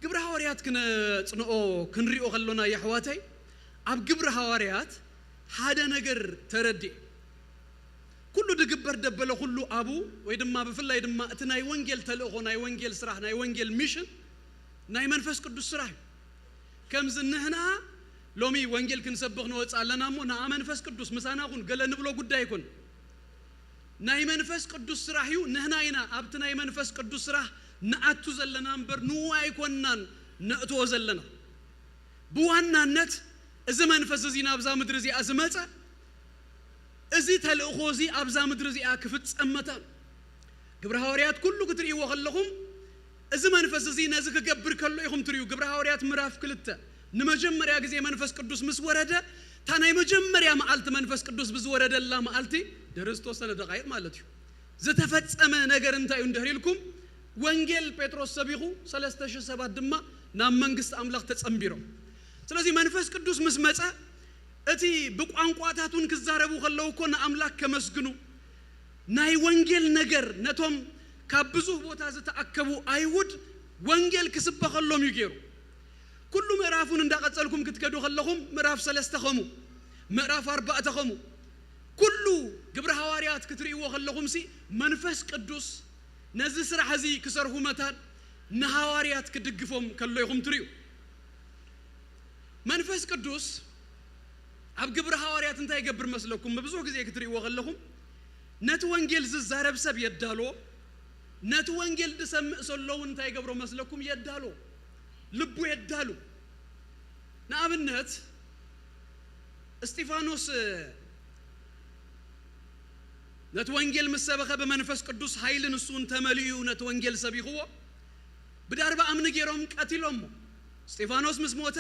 ግብረ ሐዋርያት
حواريات كنا صنعو كنريو خلونا يا حواتي أب جبر حواريات هذا نجر تردي كله دقبر دبله كله أبو ويدما بفلا يدما تناي وانجيل تلقو ناي وانجيل سراح ناي وانجيل ميشن ناي منفس قدس سراح كم زنهنا لومي وانجيل كنسبغ نوص علنا مو نا منفس قدس مسانا كون قال نبلو قداي كون ناي منفس قدس سراحيو نهناينا ابتناي منفس قدس سراح نعتو زلنا نبر نواي كونان نأتو زلنا بوانانت إذا منفس زينا أبزا مدرزي أزمتا إذا تلقوزي أبزا مدرزي أكفت أمتا قبر هوريات كله كتري وخلهم إذا منفس زينا زك قبر كله يخم تريو قبر هوريات مراف كلتا نمجمر يا جزي منفس قدوس مسورده تانا مجمر يا معلت منفس قدوس بزورده الله معلتي درستو سنه دقائق مالتي زتفصم ነገር እንታይ እንደህሪልኩም ወንጌል ጴጥሮስ ሰቢኹ 37 ድማ ናብ መንግስት አምላክ ተጸምቢሮ ስለዚህ መንፈስ ቅዱስ መስመጸ እቲ በቋንቋታቱን ክዛረቡ ከለው እኮ አምላክ ከመስግኑ ናይ ወንጌል ነገር ነቶም ካብዙ ቦታ ዝተአከቡ አይሁድ ወንጌል ክስበኸሎም ይገሩ كل مرافون እንዳቀጸልኩም ክትከዱ خلهم مراف 3 خمو مراف 4 خمو كل ግብረ ሐዋርያት ክትሪው خلهم سي منفس ቅዱስ ነዚ ስራ ሐዚ ክሰርሁ መታን ነሐዋርያት ክድግፎም ከለይኹም ትሪው መንፈስ ቅዱስ አብ ግብረ ሐዋርያት እንታይ ይገብር መስለኩም ብዙ ጊዜ ክትሪው خلهم ነት ወንጌል ዝዛረብ ሰብ ይዳሎ ነት ወንጌል ድሰምዕ ሰለው እንታይ ይገብሩ መስለኩም ይዳሎ ልቡ ይዳሉ ናብነት እስጢፋኖስ ነት ወንጌል መሰበከ በመንፈስ ቅዱስ ኃይልን እሱን ተመልዩ ነት ወንጌል ሰቢኹዎ በዳርባ አምን ገሮም ቀትሎም እስጢፋኖስ መስሞተ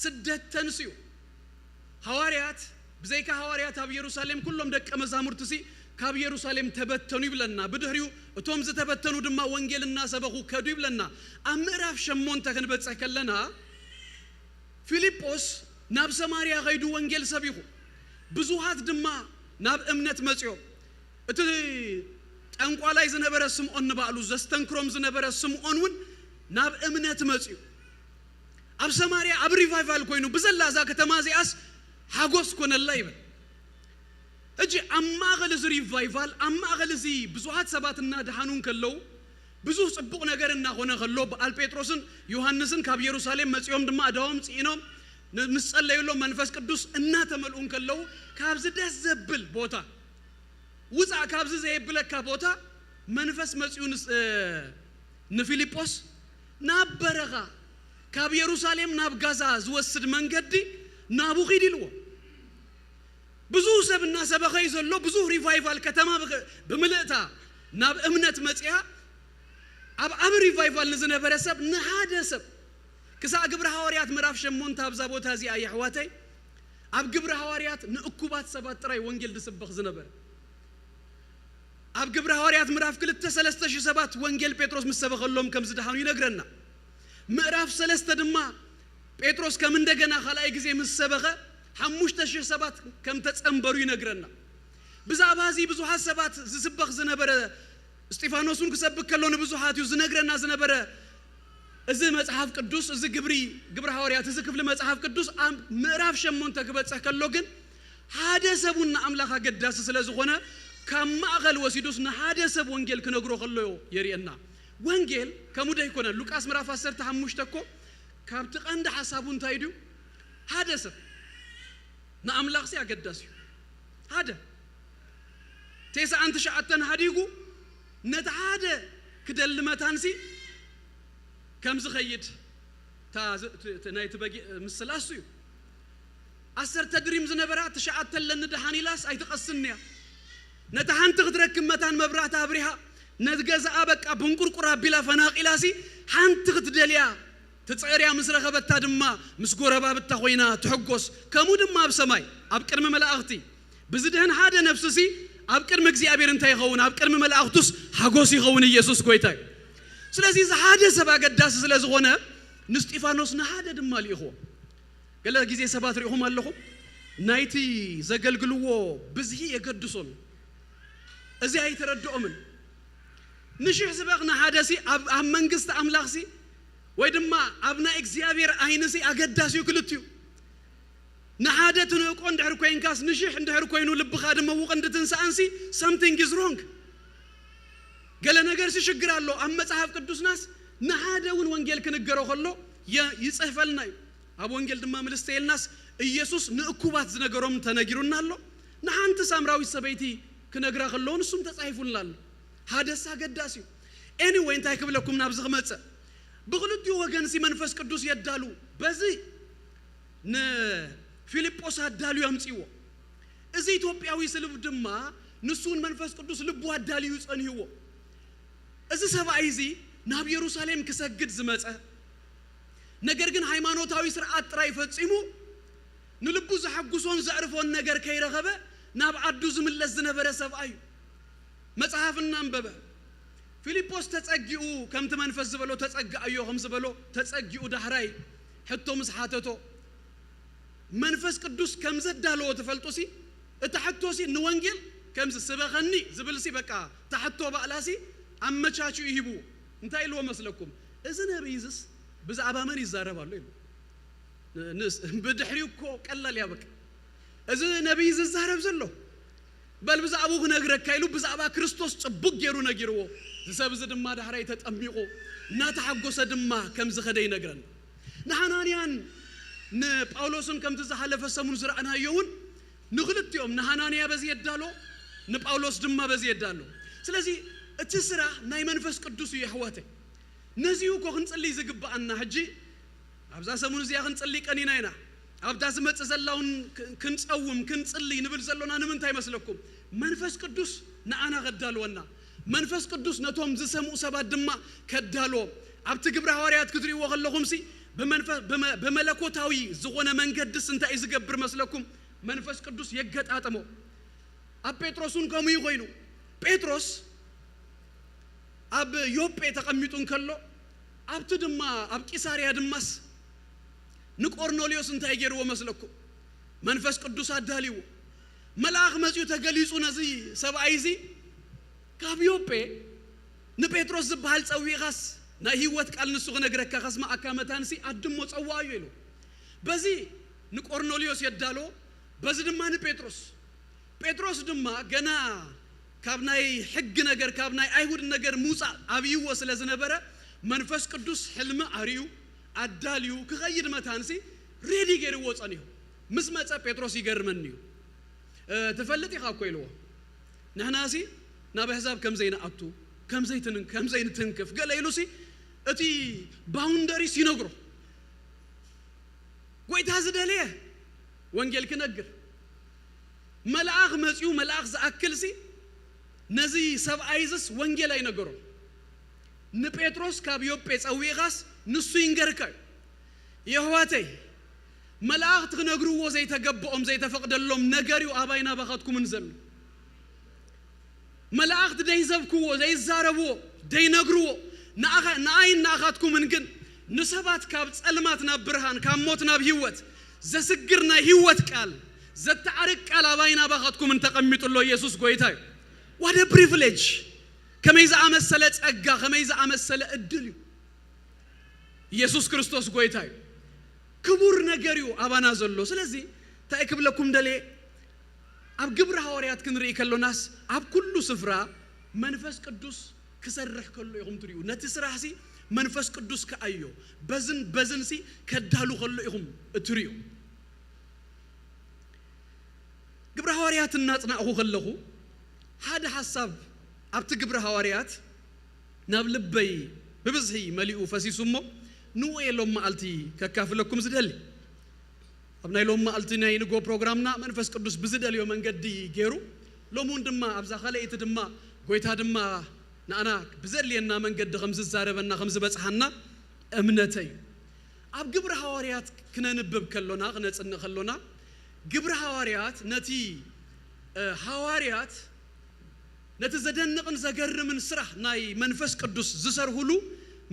ስደት ተንስዩ ሐዋርያት በዘይካ ሐዋርያት አብ ኢየሩሳሌም ሁሉም ደቀ መዛሙርት ሲ ካብ ኢየሩሳሌም ተበተኑ ይብለና በድህሪው እቶም ዝተበተኑ ድማ ወንጌልና ሰበኹ ከዱ ይብለና አምራፍ ሸሞን ተከን በጸከለና ፊልጶስ ናብ ሰማሪያ ኸይዱ ወንጌል ሰቢኹ ብዙሃት ድማ ናብ እምነት መጽዮ እቲ ጠንቋላይ ዝነበረ ስምዖን ባሉ ዘስተንክሮም ዝነበረ ስምዖንን ናብ እምነት መጽዮ አብ ሰማሪያ አብ ሪቫይቫል ኮይኑ በዘላዛ ከተማ ዚያስ ሐጎስ ኮነላ ይበል እጂ አማገለ ዝ ሪቫይቫል አማገለ ዚ ብዙሃት ሰባትና ደሃኑን ከለው ብዙ ጽቡቅ ነገርና ሆነ ከሎ በአል ጴጥሮስን ዮሐንስን ካብ ኢየሩሳሌም መጽዮም ድማ አዳውም ጽኢኖም ንጸለይሎ መንፈስ ቅዱስ እና ተመልኡን ከለው ካብ ዝደስ ዘብል ቦታ ውጻ ካብ ዘየብለካ ቦታ መንፈስ መጽዩን ንፊልጶስ ናበረኻ ካብ ኢየሩሳሌም ናብ ጋዛ ዝወስድ መንገዲ ናቡ ኺዲልዎ ብዙ ሰብና ሰበኸ ይዘሎ ብዙ ሪቫይቫል ከተማ በመለእታ ናብ እምነት መጽያ አብ ሪቫይቫል ንዝነበረ ሰብ ንሓደ ሰብ ክሳ ግብረ ሐዋርያት ምዕራፍ 8 ታብዛ ቦታ እዚ አያህዋታይ አብ ግብረ ሐዋርያት ንእኩባት ሰባት ጥራይ ወንጌል ድስበኽ ዝነበረ አብ ግብረ ሐዋርያት ምዕራፍ 2:37 ወንጌል ጴጥሮስ መሰበኸሎም ከም ዝደሃኑ ይነግረና ምዕራፍ 3 ድማ ጴጥሮስ ከም እንደገና ኻላይ ጊዜ መሰበኸ 5007 ከም ተጸምበሩ ይነግረና ብዛባዚ ብዙ ሐሰባት ዝስበኽ ዝነበረ እስጢፋኖስን ክሰብክ ከሎን ብዙ ሐቲዩ ዝነግረና ዝነበረ እዚ መጽሐፍ ቅዱስ እዚ ግብረ ሐዋርያት እዚ ክፍል መጽሐፍ ቅዱስ ምዕራፍ 8 ተክበጽህ ከሎ ግን ሓደ ሰቡና አምላኽ አገዳስ ስለዝኾነ ከማእኸል ወሲዱስ ንሓደ ሰብ ወንጌል ክነግሮ ከለዮ የሪአና ወንጌል ከሙደ ይኮነ ሉቃስ ምዕራፍ 15 ተኮ ካብቲ ቀንዲ ሐሳቡን ታይዱ ሓደ ሰብ نأملاق سي أقداسيو هذا تيسا أنت شعتن هديقو نتعادة كدل متانسي كم زخيد نايت بقي مسلاسيو أسر تدريم زنبرات تشعتن لندهاني لاس أي تقصنيا نتهان تغدرك متان مبرات أبريها نتجز أبك أبنكر قراب بلا فناق إلاسي هان تغدليا تتصيريا مسرخه بتادما مسغوره بابتخوينا تحقوس كمودما بسماي ابقرم ملائختي بزدهن حدا نفسسي ابقرم እግዚአብሔር እንታይ ይኸውን ابقرم ملائختوس ሐጎስ ይኸውን ኢየሱስ ጎይታይ ስለዚህ ዘሓደ ሰባ ገዳስ ስለዝኾነ ንስጢፋኖስ ንሓደ ድማ ሊኹ ገለ ጊዜ ሰባት ሪኹም ኣለኹ ናይቲ ዘገልግልዎ ብዝሂ የገድሶን እዚ አይተረድኦምን ንሽህ ዝበቕና ሓደሲ ኣብ መንግስት አምላኽሲ ወይድማ አብና እግዚአብሔር አይንሲ አገዳሲው ክልትዩ نحادة نقول عند حركين كاس نشيح عند حركين ولب خادم موق عند تنسانسي something is wrong قال أنا جالس شجر الله أما صاحب قدوس ناس نحادة ونوانجيل كنجرو خلو يصحفلنا أبو وانجيل دم ملستيل ناس يسوس نأكوبات زنجرهم تنجرون الله نحن تسامراوي سبيتي كنجرا خلو نسوم تصحفون الله هذا ساقد داسيو anyway انت هيك بلكم نابزغ متى بقولت يو وجنسي منفس قدوس يدالو بزي ن فيليبوس هدالو يمصيو እዚ ኢትዮጵያዊ ስልብ ድማ ንሱን መንፈስ ቅዱስ ልቡ አዳልዩ ጸንይዎ እዚ ሰብአይ እዚ ናብ ኢየሩሳሌም ክሰግድ ዝመጸ ነገር ግን ሃይማኖታዊ ስርዓት ጥራይ ፈጽሙ ንልቡ ዘሐጉሶን ዘዕርፎን ነገር ከይረኸበ ናብ አዱ ዝምለስ ዝነበረ ሰብአይ መጽሐፍና አንበበ ፊልጶስ ተጸጊኡ ከምት መንፈስ ዝበሎ ተጸጋዮ ከም ዝበሎ ተጸጊኡ ዳህራይ ሕቶ መስሓተቶ መንፈስ ቅዱስ ከም ዘዳለው ተፈልጦሲ እተሐቶሲ ንወንጌል ከም ዝስበኸኒ ዝብልሲ በቃ ተሐቶ ባላሲ አመቻቹ ይሂቡ እንታይ ለው መስለኩም እዚ ነብይዝስ ብዛዕባ ማን ይዛረባሉ ይሉ በድሕሪው እኮ ቀላል ያበቃ እዚ ነብይዝ ዛረብ ዘሎ በል ብዛዕቡ ነግረካ ይሉ ብዛዕባ ክርስቶስ ጽቡቅ ገሩ ነጊርዎ ዝሰብዝ ድማ ዳህራይ ተጠሚቆ እና ተሐጎሰ ድማ ከም ዝኸደ ይነግረን ነሐናንያን ንጳውሎስን ከም ተዛሐለፈ ሰሙን ዝራእና ይውን ንግልጥዮም ነሐናንያ በዚህ ይዳሎ ንጳውሎስ ድማ በዚህ ይዳሎ ስለዚህ እቲ ስራ ናይ መንፈስ ቅዱስ ይህወተ ነዚሁ ኮ ክንጽልይ ዝግባአና ሕጂ አብዛ ሰሙን እዚያ ክንጽልይ ቀኒናይና አብዳ ዝመጽ ዘላውን ክንጸውም ክንጽልይ ንብል ዘሎና ንምንታይ መስለኩም መንፈስ ቅዱስ ነአና ገዳልወና መንፈስ ቅዱስ ነቶም ዝሰሙ ሰባት ድማ ከዳሎ አብቲ ግብረ ሐዋርያት ክትሪዎ ከለኹምሲ በመለኮታዊ ዝሆነ መንገድስ እንታይ ይዝገብር መስለኩም መንፈስ ቅዱስ የገጣጠመው አብ ጴጥሮስን ከመ ይቆይኑ ጴጥሮስ አብ ዮጴ ተቀሚጡን ከሎ አብቲ ድማ አብ ቂሳሪያ ድማስ ንቆርኔሌዎስ እንታይ ይገርዎ መስለኩም መንፈስ ቅዱስ አዳሊው መልአክ መጽዩ ተገሊጹ ነዚ ሰብአይዚ ካብ ዮጴ ንጴጥሮስ ዝበሃል ጸዊኻስ ና ህይወት ቃል ንሱ ነገረካ خصማ አካመታንሲ አድሞ ጸዋዩ ይሉ በዚ ንቆርኔሌዎስ ይዳሎ በዚ ድማ ጴጥሮስ ድማ ገና ካብናይ ሕግ ነገር ካብናይ አይሁድ ነገር ሙጻ አብይዎ ስለዝነበረ መንፈስ ቅዱስ ሕልም አሪዩ አዳልዩ ከኸይድ መታንሲ ሬዲ ገርዎ ጸኒሁ ምስመጸ ጴጥሮስ ይገርመንዩ ተፈልጥ ይኻኮ ይልዎ ነህናሲ ናብ ህዛብ ከም ዘይና አቱ ከም ዘይን ትንክፍ ገለይሉሲ እቲ ባውንደሪ ሲነግሮ ጎይታ ዝደለየ ወንጌል ክነግር መልአክ መጽዩ መልአክ ዘአክልሲ ነዚ ሰብአይዝስ ወንጌል አይነገሮ ንጴጥሮስ ካብ ዮጴ ጸዊኻስ ንሱ ይንገርካዩ የህዋተይ መልአክ ትነግሩዎ ዘይተገበኦም ዘይተፈቅደሎም ነገርዩ አባይና ባኻትኩም እንዘሉ ملاك دايزبكو دايزاربو داينغرو ناين ناخاتكم منكن نسبات كاب صلماتنا برهان كاموتنا بهيوت زسغرنا هيوت قال زتعرق قال باينا باخاتكم من تقمطلو يسوع غويتاي what a privilege كميز امسله ጸጋ كميز امسله እድል ኢየሱስ ክርስቶስ ጎይታይ ክቡር ነገርዩ አባና ዘሎ ስለዚህ ታይክብለኩም ደሌ አብ ግብረ ሐዋርያት ክንሪ ከሎናስ አብ ኩሉ ስፍራ መንፈስ ቅዱስ ክሰርሕ ከሎ ይኹም ትሪዩ ነቲ ስራህሲ መንፈስ ቅዱስ ከአዮ በዝንሲ ከዳሉ ከሎ ይኹም እትሪዩ ግብረ ሐዋርያት እናጽናሁ ከለኹ ሓደ ሐሳብ አብቲ ግብረ ሐዋርያት ናብ ልበይ በብዝሒ መሊኡ ፈሲሱሞ ንወየሎም ማልቲ ከካፍለኩም ዝደሊ አብናይ ሎም ማልቲ ናይ ንጎ ፕሮግራምና መንፈስ ቅዱስ ብዝደልዮ መንገዲ ገይሩ ሎሙን ድማ አብዛ ኸለኢት ድማ ጎይታ ድማ ናና ብዘልየና መንገዲ ከምዝ ዛረበና ከምዝ በጽሐና እምነተይ አብ ግብረ ሐዋርያት ክነንብብ ከሎና ክነጽን ከሎና ግብረ ሐዋርያት ነቲ ሐዋርያት ነቲ ዘደንቅን ዘገርምን ስራ ናይ መንፈስ ቅዱስ ዝሰርሁሉ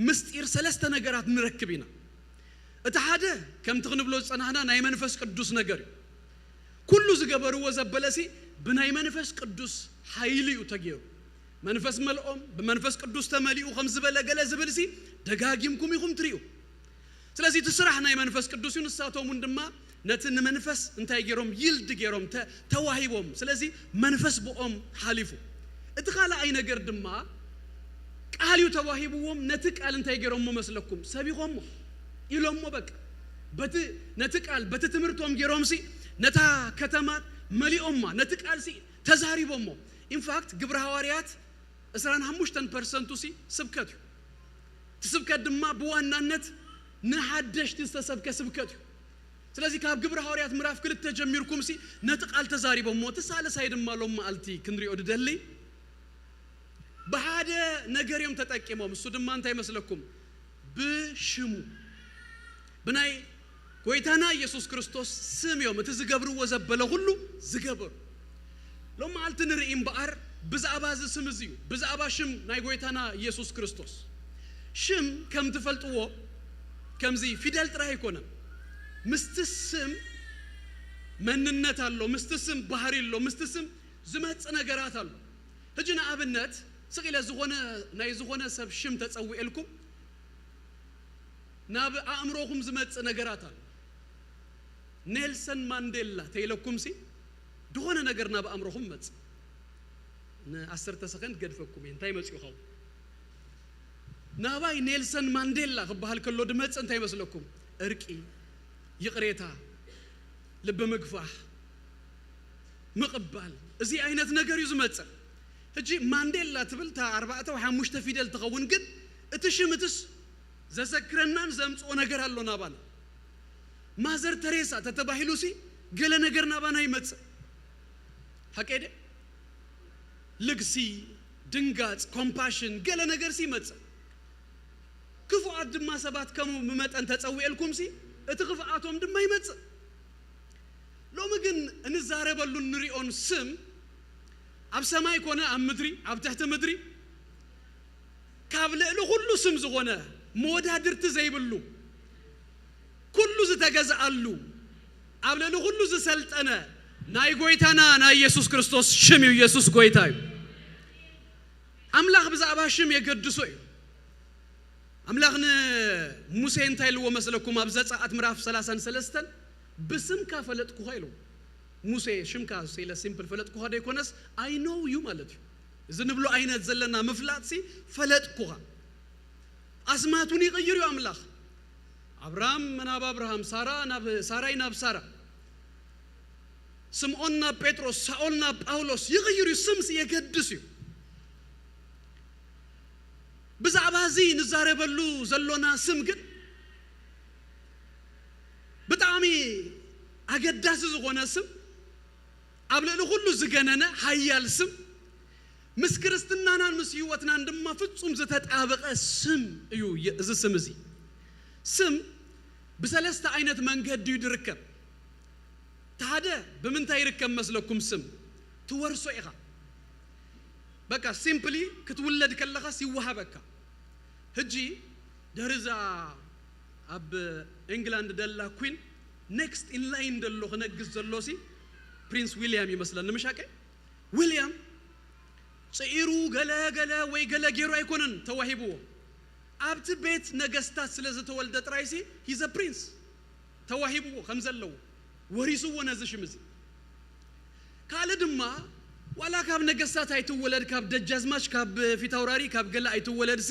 ምስጢር ሰለስተ ነገራት ንረክብና እተሓደ ከም ትኽንብሎ ጸናህና ናይ መንፈስ ቅዱስ ነገር ኩሉ ዝገበርዎ ዘበለሲ ብናይ መንፈስ ቅዱስ ኃይልዩ ተገይሩ መንፈስ መልኦም በመንፈስ ቅዱስ ተመሊኡ ከም ዝበለ ገለ ዝብልሲ ደጋጊምኩም ይኹም ትሪኡ ስለዚህ ትስራሕ ናይ መንፈስ ቅዱስ ንሳቶም ድማ ነትን መንፈስ እንታይ ገሮም ይልድ ገሮም ተዋሂቦም ስለዚህ መንፈስ ቦኦም ሓሊፉ እቲ ኻልኣይ ነገር ድማ ቃልዩ ተዋሂብዎም ነቲ ቃል እንታይ ገሮም መስለኩም ሰቢኾም ኢሎም በቃ በቲ ነቲ ቃል በቲ ትምርቶም ገሮምሲ ነታ ከተማ መሊኦማ ነቲ ቃልሲ ተዛሪቦም ኢንፋክት ግብረ ሐዋርያት 25% ሲ ስብከት ትስብከት ድማ በዋናነት ንሓደሽቲ ዝተሰብከ ስብከት ስለዚህ ካብ ግብረ ሐዋርያት ምዕራፍ 2 ተጀሚርኩም ሲ ነቲ ቃል ተዛሪቦም ተሳለሳይ ድማ ሎም ማልቲ ክንሪኦ ድደሊ በሃደ ነገርዮም ተጠቂሞም እሱ ድማ እንታይ መስለኩም ብሽሙ ብናይ ጎይታና ኢየሱስ ክርስቶስ ስምዮም እቲ ዝገብርዎ ዘበለ ሁሉ ዝገበሩ ሎም ማልቲ ንርኢ እምበኣር ብዛዕባ ስም እዚዩ ብዛዕባ ሽም ናይ ጎይታና ኢየሱስ ክርስቶስ ሽም ከም ትፈልጥዎ ከምዚ ፊደል ጥራይ አይኮነም ምስትስም መንነት አለው ምስትስም ባህሪ አለው ምስትስም ዝመጽ ነገራት አለው ህጅና አብነት ስቂለ ዝሆነ ናይ ዝሆነ ሰብ ሽም ተጸውኤልኩም ናብ አእምሮኩም ዝመጽ ነገራት አለው ኔልሰን ማንዴላ ተይለኩም ሲ ድሆነ ነገር ናብ አእምሮኩም መጽ ነ10 ሰከንድ ገድፈኩም እንታይ መጽ ይኸው ናባይ ኔልሰን ማንዴላ ክባል ከሎ ድመጽ እንታይ መስለኩም እርቂ ይቅሬታ ልብ መግፋህ መቀበል እዚ አይነት ነገር ይዝመጽ እጂ ማንዴላ ትብልታ 4 ወይ 5 ፊደል ተኸውን ግን እትሽምትስ ዘሰክረናን ዘምጾ ነገር አለው ናባና ማዘር ተሬሳ ተተባሂሉሲ ገለ ነገር ናባና ይመጽ ሐቀደ ልግሲ ድንጋጽ ኮምፓሽን ገለ ነገር ሲመጽ ክፉአት ድማ ሰባት ከሙ መመጠን ተጸውኤልኩም ሲ እቲ ክፉአቶም ድማ ይመጽ ሎሚ ግን እንዛረበሉ ንሪኦን ስም ኣብ ሰማይ ኮነ ኣብ ምድሪ ኣብ ትሕቲ ምድሪ ካብ ልዕሊ ሁሉ ስም ዝኾነ መወዳድርቲ ዘይብሉ ኩሉ ዝተገዛአሉ ኣብ ልዕሊ ሁሉ ዝሰልጠነ ናይ ጎይታና ናይ ኢየሱስ ክርስቶስ ሽም እዩ ኢየሱስ ጎይታ እዩ አምላኽ ብዛዕባ ሽም የገድሶ እዩ አምላኽን ሙሴ እንታይ ልዎ መስለኩም ኣብ ዘጸአት ምዕራፍ 33 በስምካ ፈለጥኩ ኃይሉ ሙሴ ሽምካ ሲለ ሲምፕል ፈለጥኩ ኃደ ይኮነስ አይ ኖው ዩ ማለት እዩ ዝንብሎ አይነት ዘለና መፍላጥሲ ፈለጥኩ አስማቱን ይቀይሩ አምላኽ አብርሃም ናብ አብርሃም ሳራ ናብ ሳራይ ናብ ሳራ ስምዖን ናብ ጴጥሮስ ሳኦል ናብ ጳውሎስ ይቀይሩ ስምስ የገድስ እዩ ብዛዕባ እዚ ንዛረበሉ ዘሎና ስም ግን ብጣዕሚ አገዳስ ዝኾነ ስም ኣብ ልዕሊ ሁሉ ዝገነነ ሃያል ስም ምስ ክርስትናናን ምስ ህይወትናን ድማ ፍጹም ዝተጣበቀ ስም እዩ እዚ ስም እዚ ስም በሰለስተ አይነት መንገድ ይድርከብ ታደ በምንታይ ይርከብ መስለኩም ስም ትወርሶ ኢኻ በቃ ሲምፕሊ ክትውለድ ከለኻ ሲወሃበካ ህጂ ደርዛ ኣብ እንግላንድ ደላ ኩዊን ኔክስት ኢን ላይን ደሎ ኸነግስ ዘሎሲ ፕሪንስ ዊሊያም ይመስላል ንምሻቀ ዊሊያም ጽኢሩ ገለ ወይ ገለ ጌሩ አይኮነን ተዋሂብዎ ኣብቲ ቤት ነገስታት ስለዝተወልደ ጥራይሲ ሂዝ አ ፕሪንስ ተዋሂብዎ ከምዘለው ወሪሱዎ ነዝሽምዚ ካለ ድማ ዋላ ካብ ነገስታት አይተወለድ ካብ ደጃዝማች ካብ ፊታውራሪ ካብ ገለ አይተወለድሲ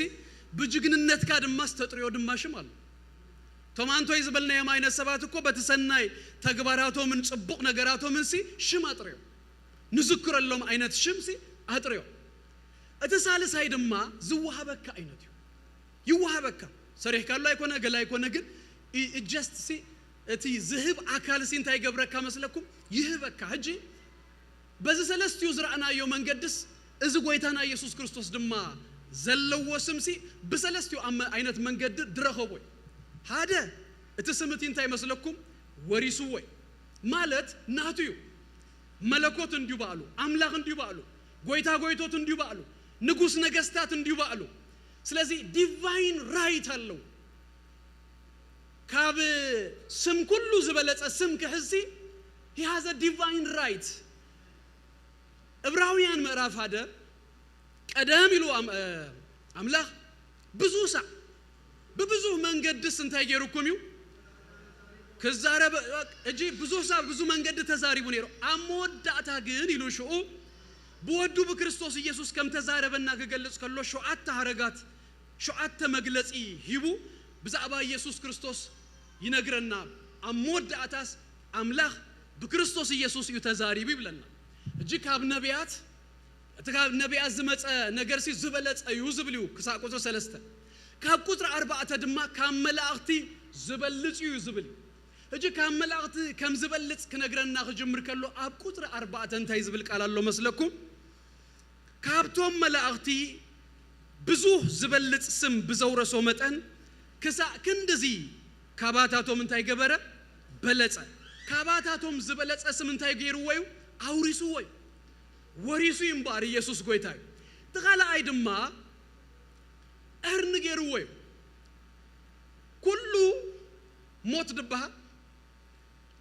በጅግንነት ካ ድማ ተጥሪዮ ድማሽም አለ ቶማንቶ ይዝበልና የማይነት ሰባት እኮ በተሰናይ ተግባራቶም እንጽብቅ ነገራቶም እንሲ ሽም አጥሪዮ ንዝክረሎም አይነት ሽምሲ አጥሪዮ እተሳለሳይ ድማ ዝዋሃበካ አይነት ይዋሃበካ ሰሪህ ካሉ አይኮነ ገላ አይኮነ ግን ጀስት ሲ እቲ ዝህብ አካል ሲ እንታይ ገብረካ መስለኩም ይህበካ ህጂ በዚህ ሰለስቲው ዝራእናዮ መንገድስ እዚ ጎይታና ኢየሱስ ክርስቶስ ድማ ዘለዎ ስምሲ በሰለስቲው አይነት መንገድ ድረኸቦ ሃደ እቲ ስምቲ እንታይ መስለኩም ወሪሱ ወይ ማለት ናቱዩ መለኮት እንዲዩ ባሉ አምላኽ እንዲዩ ባሉ ጎይታ ጎይቶት እንዲዩ ባሉ ንጉስ ነገስታት እንዲዩ ባሉ ስለዚህ ዲቫይን ራይት አለው ካብ ስም ሁሉ ዝበለጸ ስም ከህዚ he has a divine right ዕብራውያን ምዕራፍ ሃደ ቀደም ይሉ አምላኽ ብዙ ሰዓ በብዙ መንገድስ እንታይ ገይሩኩም እዩ ከዛረበ እጂ ብዙ ሰዓ ብዙ መንገድ ተዛሪቡ ነይሩ አሞዳታ ግን ይሉ ሽኡ በወዱ በክርስቶስ ኢየሱስ ከም ተዛረበና ከገለጽ ከሎ ሸዓተ ሐረጋት ሸዓተ መግለጺ ሂቡ ብዛዕባ ኢየሱስ ክርስቶስ ይነግረና አሞዳታስ አምላኽ በክርስቶስ ኢየሱስ እዩ ተዛሪቡ ይብለና እጂ ካብ ነቢያት ነቢያት ዝመጸ ነገር ሲ ዝበለጸ እዩ ዝብልዩ ክሳብ ቁጥር 3 ካብ ቁጥር 4 ድማ ካብ መላእኽቲ ዝበልጽ እዩ ዝብል እጂ ካብ መላእኽቲ ከም ዝበልጽ ክነግረና ክጅምር ከሎ ኣብ ቁጥር 4 እንታይ ዝብል ቃል ኣሎ መስለኩም ካብቶም መላእኽቲ ብዙ ዝበልጽ ስም ብዘውረሶ መጠን ክሳብ ክንደዚ ካባታቶም እንታይ ገበረ በለጸ ካባታቶም ዝበለጸ ስም እንታይ ገይሩዎ እዩ አውሪሱ ወይ ወሪሱ ይምባር ኢየሱስ ጎይታይ ተኻላአይ ድማ እርን ገይሩዎ እዩ ኩሉ ሞት ድባሃ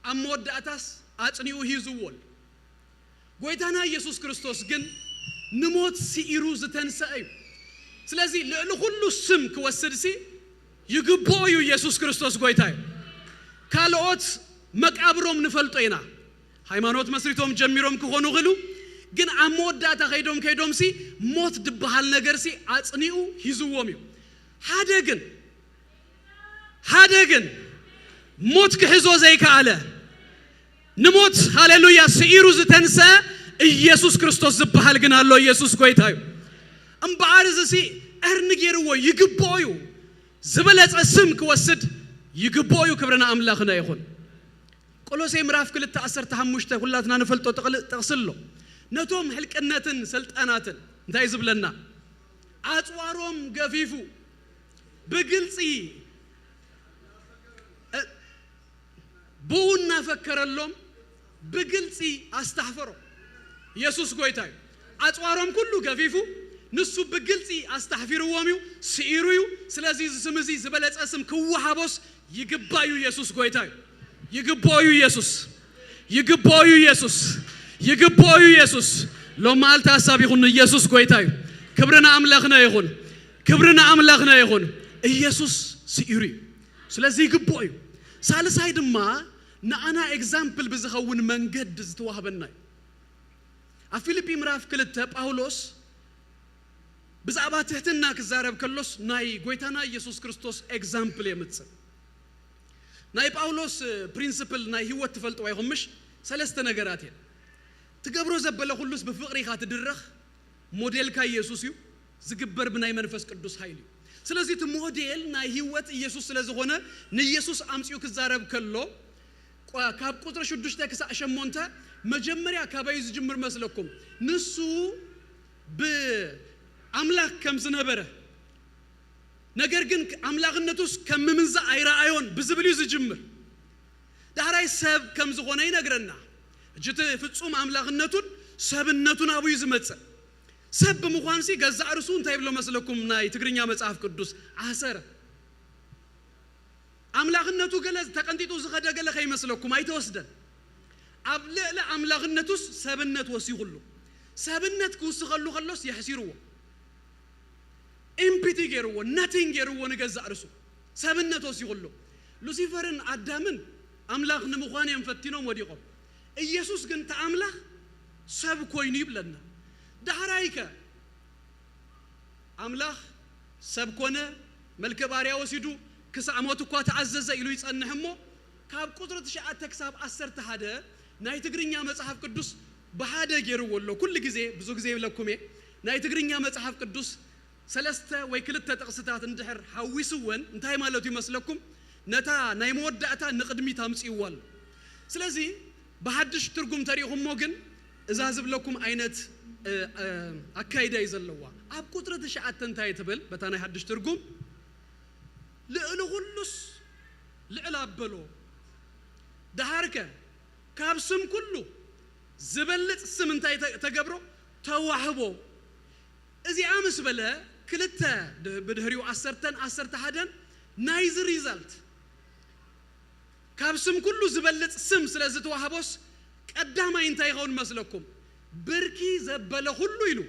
አሞዳታስ አጽኒኡ ሂዙወል ጎይታና ኢየሱስ ክርስቶስ ግን ንሞት ሲኢሩ ዝተንሰአዩ ስለዚህ ለሁሉ ስም ከወሰድሲ ይግቦዩ ኢየሱስ ክርስቶስ ጎይታይ ካልኦት መቃብሮም ንፈልጦይና ሃይማኖት መስሪቶም ጀሚሮም ከሆኑ ግሉ ግን አሞዳታ ከይዶም ሲ ሞት ድባሃል ነገር ሲ አጽኒኡ ሂዙዎም እዩ ሃደግን ሞት ክሕዞ ዘይከአለ ንሞት ሃሌሉያ ሲኢሩ ዝተንሰ ኢየሱስ ክርስቶስ ዝበሃል ግን አሎ ኢየሱስ ጎይታዩ እምበአርዝሲ እርንጌርዎ ይግቦዩ ዝበለጸ ስም ክወስድ ይግቦዩ ክብረና አምላኽና ይኹን ቆሎሴ ምዕራፍ 2:15 ሁላትና ንፈልጦ ጠቅስሎ ነቶም ሕልቅነትን ስልጣናትን እንታይ ዝብለና አጽዋሮም ገፊፉ በግልጽ ቡና ፈከረሎም በግልጽ አስተሐፈሮ ኢየሱስ ጎይታይ አጽዋሮም ሁሉ ገፊፉ ንሱ በግልጽ አስተሐፊሩዎም ሲኢሩዩ ስለዚህ ስምዚ ዝበለጸ ስም ክዋሃቦስ ይግባዩ ኢየሱስ ጎይታይ ይግባዩ ኢየሱስ ሎማልታ ሐሳብ ይሁን ኢየሱስ ጎይታይ ክብርና አምላኽና ይሁን ኢየሱስ ሲኢሩ ስለዚህ ይግባዩ ሳልሳይ ድማ ናአና ኤግዛምፕል ብዝኸውን መንገድ ዝተዋህበና አፊልጵ ምዕራፍ 2 ጳውሎስ ብዛዕባ ትሕትና ክዛረብ ከሎስ ናይ ጎይታና ኢየሱስ ክርስቶስ ኤግዛምፕል የምጽእ ናይ ጳውሎስ ፕሪንሲፕል ናይ ህይወት ተፈልጦ አይኹምሽ ሰለስተ ነገራት እየ ትገብሮ ዘበለ ሁሉስ በፍቅሪኻ ትድረኽ ሞዴልካ ኢየሱስ እዩ ዝግበር ብናይ መንፈስ ቅዱስ ኃይል እዩ ስለዚህ እቲ ሞዴል ናይ ህይወት ኢየሱስ ስለዝኾነ ንኢየሱስ አምጽኡ ክዛረብ ከሎ ካብ ቁጥር 6 ክሳብ 8 መጀመሪያ ካባይ ዝጅምር መስለኩም ንሱ በአምላክ ከም ዝነበረ ነገር ግን አምላክነቱስ ከምምንዛ አይራአዮን ብዝብልዩ ዝጅምር ዳራይ ሰብ ከም ዝኾነ ይነግረና እጅት ፍጹም አምላክነቱን ሰብነቱን አብዩ ዝመጽእ ሰብ በመዃንሲ ገዛ እርሱ እንታይ ብሎ መስለኩም ናይ ትግርኛ መጽሐፍ ቅዱስ አሰረ አምላክነቱ ገለዝ ተቀንጢጡ ዝኸደገለ ከይመስለኩም አይተወስደን አብለለ አምላክነቱስ ሰብነት ወሲኹሉ ሰብነት ክውስኸሉ ከሎስ ይሕሲሩዎ ኢምፒቲ ገይሩዎ ናቲንግ ገይሩዎ ንገዛ እርሱ ሰብነት ወሲኹሉ ሉሲፈርን አዳምን አምላኽ ንምዃን የንፈቲኖም ወዲቆም ኢየሱስ ግን ተአምላኽ ሰብ ኮይኑ ይብለና ዳህራይከ አምላኽ ሰብ ኮነ መልከ ባሪያ ወሲዱ ክሳሞት እኳ ተዓዘዘ ኢሉ ይጸንሕሞ ካብ ቁጥር 9 ክሳብ 11 ናይ ትግርኛ መጽሐፍ ቅዱስ በሃደ ገይሩዎሎ ኩሉ ጊዜ ብዙ ጊዜ ይብለኩሜ ናይ ትግርኛ መጽሐፍ ቅዱስ ሰለስተ ወይ ክልተ ጥቅስታት እንድሕር ሐዊስወን እንታይ ማለቱ ይመስለኩም ነታ ናይ መወዳእታ ንቅድሚት አምጽይዋል ስለዚህ በሐድሽ ትርጉም ተሪኹሞ ግን እዛ ዝብለኩም አይነት አካይዳ ይዘለዋ ኣብ ቁጥር 9 እንታይ ትብል በታ ናይ ሐድሽ ትርጉም ልዕሉ ሁሉስ ልዕል አበሎ ዳሃርከ ካብ ስም ኩሉ ዝበልጽ ስም እንታይ ተገብሮ ተዋህቦ እዚ አምስ በለ ክልተ በድህሪው 11 ናይዝ ሪዛልት ካብ ስም ኩሉ ዝበልጽ ስም ስለዚ ተዋህቦስ ቀዳማይ እንታይ ይኸውን መስለኩም ብርኪ ዘበለ ሁሉ ኢሉ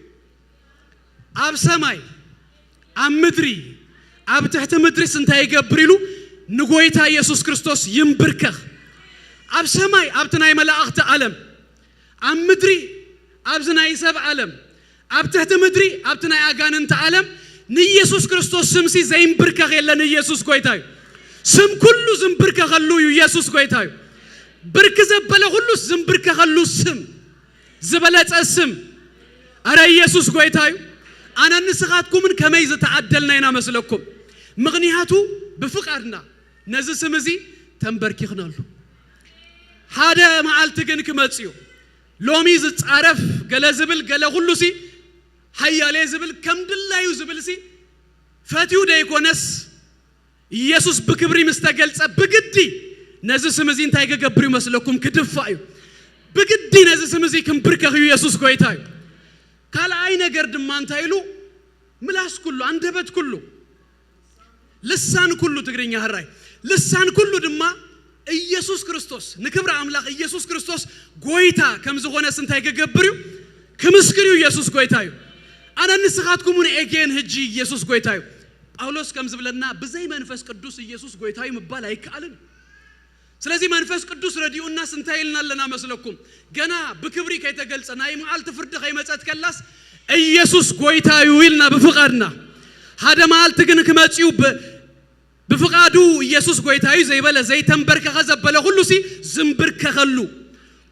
ኣብ ሰማይ ኣብ ምድሪ ኣብ ትሕቲ ምድሪ እንታይ ይገብርሉ ንጎይታ ኢየሱስ ክርስቶስ ይምብርከኽ ኣብ ሰማይ ኣብቲ ናይ መላእኽቲ ዓለም ኣብ ምድሪ ኣብ ዝናይ ሰብ ዓለም ኣብ ትሕቲ ምድሪ ኣብቲ ናይ ኣጋንንቲ ዓለም ንኢየሱስ ክርስቶስ ስምሲ ዘይምብርከኽ የለን ኢየሱስ ጎይታ እዩ ስም ኩሉ ዝምብርከኸሉ እዩ ኢየሱስ ጎይታ እዩ ብርክ ዘበለ ሁሉ ዝምብርከኸሉ ስም ዝበለጸ ስም ኣረ ኢየሱስ ጎይታ እዩ ኣነ ንስኻትኩምን ከመይ ዝተዓደልና ኢና መስለኩም ምኽንያቱ ብፍቃድና ነዚ ስም እዚ ተንበርኪኽናሉ ሓደ መዓልቲ ግን ክመጽዩ ሎሚ ዝጻረፍ ገለ ዝብል ገለ ሁሉ ሲ ሃያሌ ዝብል ከም ድላዩ ዝብል ሲ ፈትዩ ደይኮነስ ኢየሱስ ብክብሪ ምስተገልጸ ብግዲ ነዚ ስም እዚ እንታይ ክገብር ይመስለኩም ክድፋእ እዩ ብግዲ ነዚ ስም እዚ ክንብርከኽ እዩ ኢየሱስ ጎይታ እዩ ካልኣይ ነገር ድማ እንታይ ኢሉ ምላስ ኩሉ አንደበት ኩሉ ልሳን ኩሉ ትግርኛ ህራይ ልሳን ኩሉ ድማ ኢየሱስ ክርስቶስ ንክብር አምላክ ኢየሱስ ክርስቶስ ጎይታ ከም ዝኾነስ እንታይ ክገብር እዩ ክምስክር እዩ ኢየሱስ ጎይታ እዩ አነ ንስኻትኩምን ኤጌን ህጂ ኢየሱስ ጎይታ እዩ ጳውሎስ ከም ዝብለና ብዘይ መንፈስ ቅዱስ ኢየሱስ ጎይታ እዩ ምባል አይካልን ስለዚህ መንፈስ ቅዱስ ረዲኡና ስንታይልና ለና መስለኩም ገና በክብሪ ከይተገልጸና ይማልት ፍርድ ከይመጸት ከላስ ኢየሱስ ጎይታ እዩ ይልና በፍቃድና ሃደ ማልት ግን ከመጽዩ በፍቃዱ ኢየሱስ ጎይታ እዩ ዘይበለ ዘይተንበርከኸ ዘበለ ሁሉ ሲ ዝምብርከኸሉ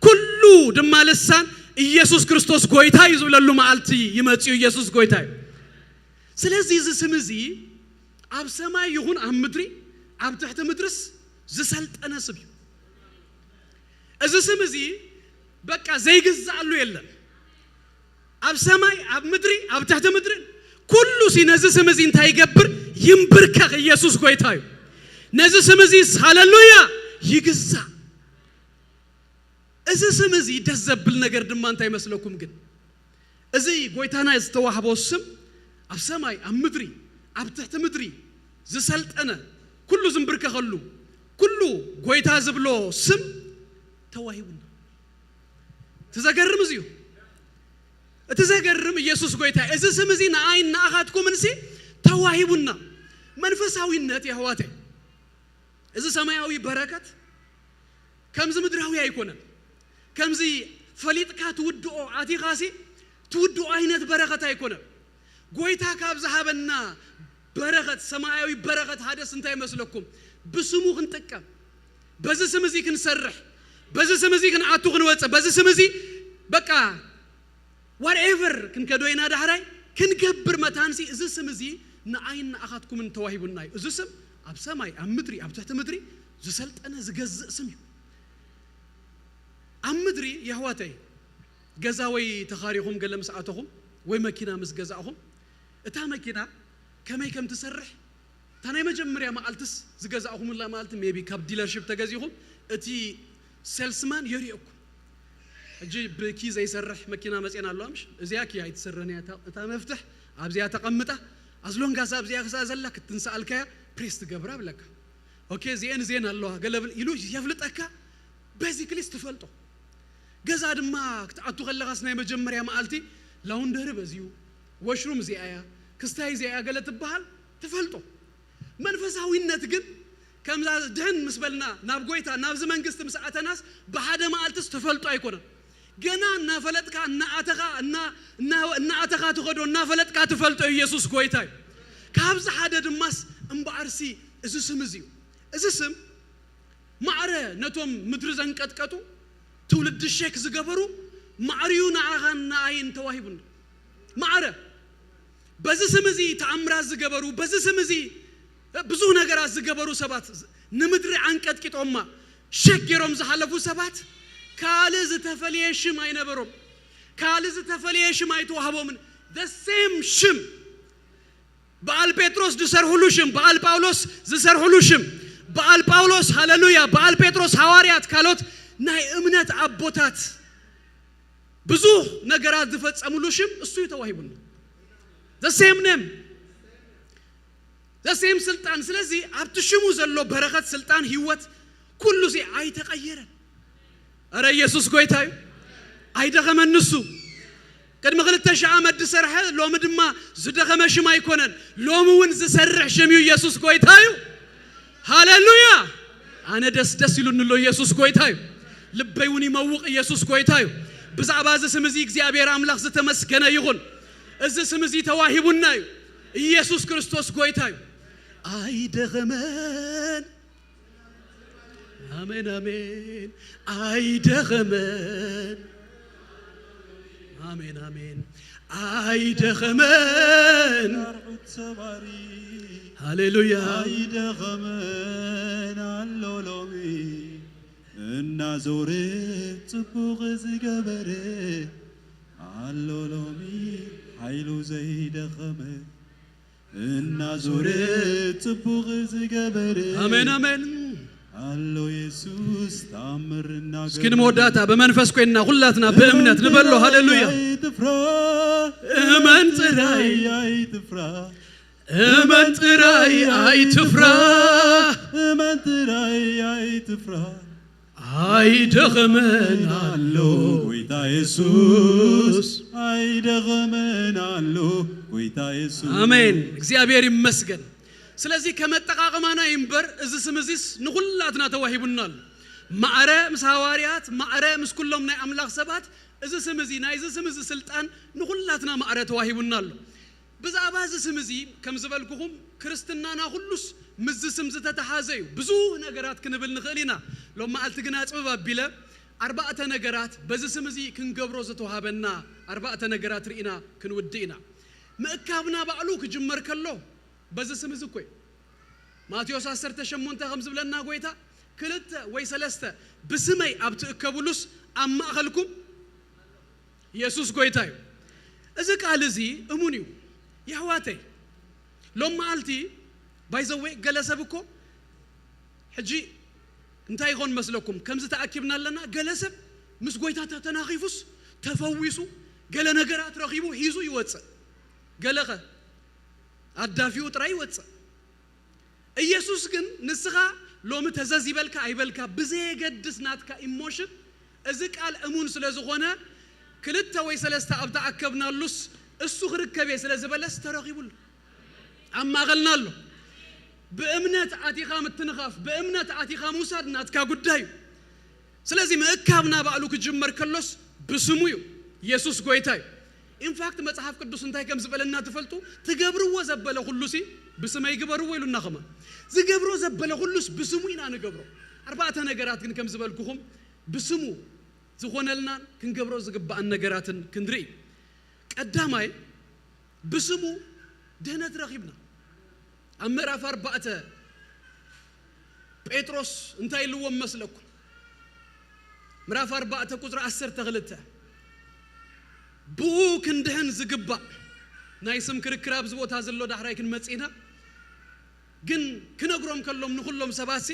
ኩሉ ድማ ልሳን ኢየሱስ ክርስቶስ ጎይታ እዩ ዝብለሉ ማልት ይመጽዩ ኢየሱስ ጎይታ እዩ ስለዚህ እዚ ስም እዚ ኣብ ሰማይ ይሁን ኣብ ምድሪ ኣብ ትሕቲ ምድርስ ዝሰልጠነ ስም እዩ እዚ ስም እዚ በቃ ዘይግዛሉ የለን ኣብ ሰማይ ኣብ ምድሪ ኣብ ትሕቲ ምድሪ ኩሉ ሲ ነዚ ስም እዚ እንታይ ይገብር ይምብርከኽ ኢየሱስ ጎይታ እዩ ነዚ ስም እዚ ሃሌሉያ ይግዛ እዚ ስም እዚ ደስ ዘብል ነገር ድማ እንታይ መስለኩም ግን እዚ ጎይታና ዝተዋህቦ ስም ኣብ ሰማይ ኣብ ምድሪ ኣብ ትሕቲ ምድሪ ዝሰልጠነ ኩሉ ዝምብርከኸሉ ኩሉ ጎይታ ዝብሎ ስም ተዋሂቡና ተዘገርም እዚዩ እተዘገርም ኢየሱስ ጎይታ እዚ ስም እዚ ንአይን ናአኻትኩም እንሲ ተዋሂቡና መንፈሳዊነት ያህዋቴ እዚ ሰማያዊ በረከት ከምዚ ምድራዊ አይኮነም ከምዚ ፈሊጥካ ትውድኦ አቲኻሲ ትውድኦ አይነት በረከት አይኮነም ጎይታ ካብ ዝሃበና በረከት ሰማያዊ በረከት ሃደስ እንታይ መስለኩም በስሙ ክንጥቀም በዚ ስም እዚ ክንሰርሕ በዚ ስም እዚ ክንአቱ ክንወጽ በዚ ስም እዚ በቃ whatever ክንከዶይና ዳህራይ ክንገብር መታንሲ እዚ ስም እዚ ንአይን አኻትኩም ተዋሂቡና እዚ ስም ኣብ ሰማይ ኣብ ምድሪ ኣብ ትሕቲ ምድሪ ዝሰልጠነ ዝገዝእ ስም እዩ ኣብ ምድሪ ያህዋተይ ገዛወይ ተኻሪኹም ገለም ሰዓተኹም ወይ መኪና ምስ ገዛኹም እታ መኪና ከመይ ከም ትሰርሕ ታናይ መጀመሪያ ማልትስ ዝገዛኹም ላ ማልት ሜቢ ካብ ዲለርሺፕ ተገዚኹም እቲ ሴልስማን የሪእኩም እጂ በኪ ዘይሰርሕ መኪና መጽና አለው አምሽ እዚያ ኪ አይተሰረነ እታ መፍትሕ ኣብዚያ ተቀምጣ አዝሎን ጋዛ ኣብዚያ ከሳ ዘላ ክትንሳልካ ፕሬስ ትገብራ ብለካ ኦኬ ዜን አለው ገለብል ኢሉ ይፍልጠካ ቤዚክሊ ትፈልጦ ገዛ ድማ ክትአቱ ከለጋስ ናይ መጀመሪያ ማልቲ ላውንደር በዚዩ ወሽሩም ዚያያ ክስታይ ዚያያ ገለ ትባሃል ትፈልጦ መንፈሳዊነት ግን ከምዛ ድህን መስበልና ናብ ጎይታ ናብ ዘመንግስት መስዓተናስ በሓደ ማልትስ ተፈልጦ አይኮነም ገና እናፈለጥካ እናአተኻ ተኸዶ እናፈለጥካ ተፈልጦ ኢየሱስ ጎይታ ካብዛ ሓደ ድማስ እምባርሲ እዚ ስም እዚዩ እዚ ስም ማዕረ ነቶም ምድር ዘንቀጥቀጡ ትውልድ ሸክ ዝገበሩ ማዕሪዩ ናአኻና አይን ተዋሂቡን ማዕረ በዚ ስም እዚ ተአምራት ዝገበሩ በዚ ስም እዚ ብዙ ነገራት ዝገበሩ ሰባት ንምድሪ አንቀጥቂጦማ ሸክሮም ዝሐለፉ ሰባት ካለ ዝተፈልየ ሽም አይነበሮም ካለ ዝተፈልየ ሽም አይተዋህቦም the same ሽም በአል ጴጥሮስ ዝሰርሁሉ ሽም በአል ጳውሎስ ዝሰርሁሉ ሽም በአል ጳውሎስ ሃሌሉያ በአል ጴጥሮስ ሐዋርያት ካሎት ናይ እምነት አቦታት ብዙ ነገራት ዝፈጸሙሉ ሽም እሱ ይተዋህቡና the same name the same ስልጣን ስለዚህ አብትሽሙ ዘሎ በረከት ስልጣን ህይወት ኩሉ ሲ አይተቀየረ አረ ኢየሱስ ጎይታ አይደገመንሱ قدم خلت عامد دسرح لوم دما زدخ ماشي ما يكونن لوم ون زسرح شميو يسوس كويتايو هاليلويا أنا دس يلون له يسوس كويتايو لبيوني موق يسوس كويتايو بزعبا ز سمزي እግዚአብሔር አምላክ ዘተመስገነ ይሁን እዚ ስምዚ ተዋሂቡናዩ ኢየሱስ ክርስቶስ ጎይታዩ አይደገመን አሜን አሜን አይደገመን አሜን አሜን አይደገመን ሃሌሉያ
አይደገመን አሎሎሚ እና ዞሬ ጽቡቅ ዝገበረ አሎሎሚ ኃይሉ ዘይደኸመ እና ዞሬ ጽቡቅ ዝገበረ
አሜን አሜን
አሎ ኢየሱስ ታምርና
እስኪን መወዳታ በመንፈስ ኮይና ሁላትና በእምነት ንበሎ ሃሌሉያ እመንጥራይ
አይትፍራ
እመንጥራይ አይትፍራ
እመንጥራይ አይትፍራ
አይደገመን አሎ
ጌታ ኢየሱስ አይደገመን አሎ ጌታ ኢየሱስ
አሜን እግዚአብሔር ይመስገን ስለዚህ ከመጠቃቀማና ይንበር እዚ ስምዚስ ንሁላትና ተዋሂቡናል ማዕረ ምስሐዋሪያት ማዕረ ምስኩሎም ናይ አምላክ ሰባት እዚ ስምዚ ናይ እዚ ስምዚ ስልጣን ንሁላትና ማዕረ ተዋሂቡናል ብዛዕባ እዚ ስምዚ ከም ዝበልኩኹም ክርስትናና ሁሉስ ምዝ ስምዚ ተተሓዘዩ ብዙ ነገራት ክንብል ንኽእሊና ሎም ማዓልቲ ግና ጽበብ አቢለ አርባዕተ ነገራት በዚ ስምዚ ክንገብሮ ዝተዋሃበና አርባዕተ ነገራት ርኢና ክንውድኢና ምእካብና ባዕሉ ክጅመር ከሎ በዚ ስምዚ ኮይ ማቴዎስ 18 ከም ዝብለና ጎይታ ክልተ ወይ ሰለስተ ብስመይ ኣብ ትእከቡሉስ ኣብ ማእኸልኩም ኢየሱስ ጎይታዩ እዚ ቃል እዚ እሙን እዩ يهواتي لو مالتي بايزوي جلسبكو حجي انتي يغون مسلكم كم زتأكبنا لنا جلسب مسقويتا تناخيفوس تفويسو قال نقرات رغيبو هيزو يواتس قالخه الدافيو تراي واتس إيسوس كن نسخة لو متزازي بالكا أي بالكا بزي قدس ناتكا إيموشن إذك قال أمون سلازغونا كلتا ويسلستا أبدا أكبنا اللوس السخر الكبير سلازبلس ترغيبول أما قلنا له بأمنة عتيقة متنخاف بأمنة عتيقة موساد ناتكا قدايو سلازي ما أكابنا بقالوك الجمر كلوس بسمويو يسوس قويتايو إن فاكت ما تحاف قدوس انتاي كم زبالنا تفلتو تقبروا زبالا خلوسي بسما يقبروا ويلو النخمة زقبروا زبالا خلوس بسموين أنا قبروا أربعة نقرات كم زبالكوهم بسمو زخونا لنا كن قبروا زقبا النقرات كندري قداماي بسمو دهنت رغيبنا أمرا فاربعة بيتروس انتاي لو مسلكم مرا فاربعة قدر 10 تغلته بو كندهن زقبا نايسم كركراب زبوت هازلو دحراي كنمصينا ግን ክነግሮም ከሎም ንኹሎም ሰባሲ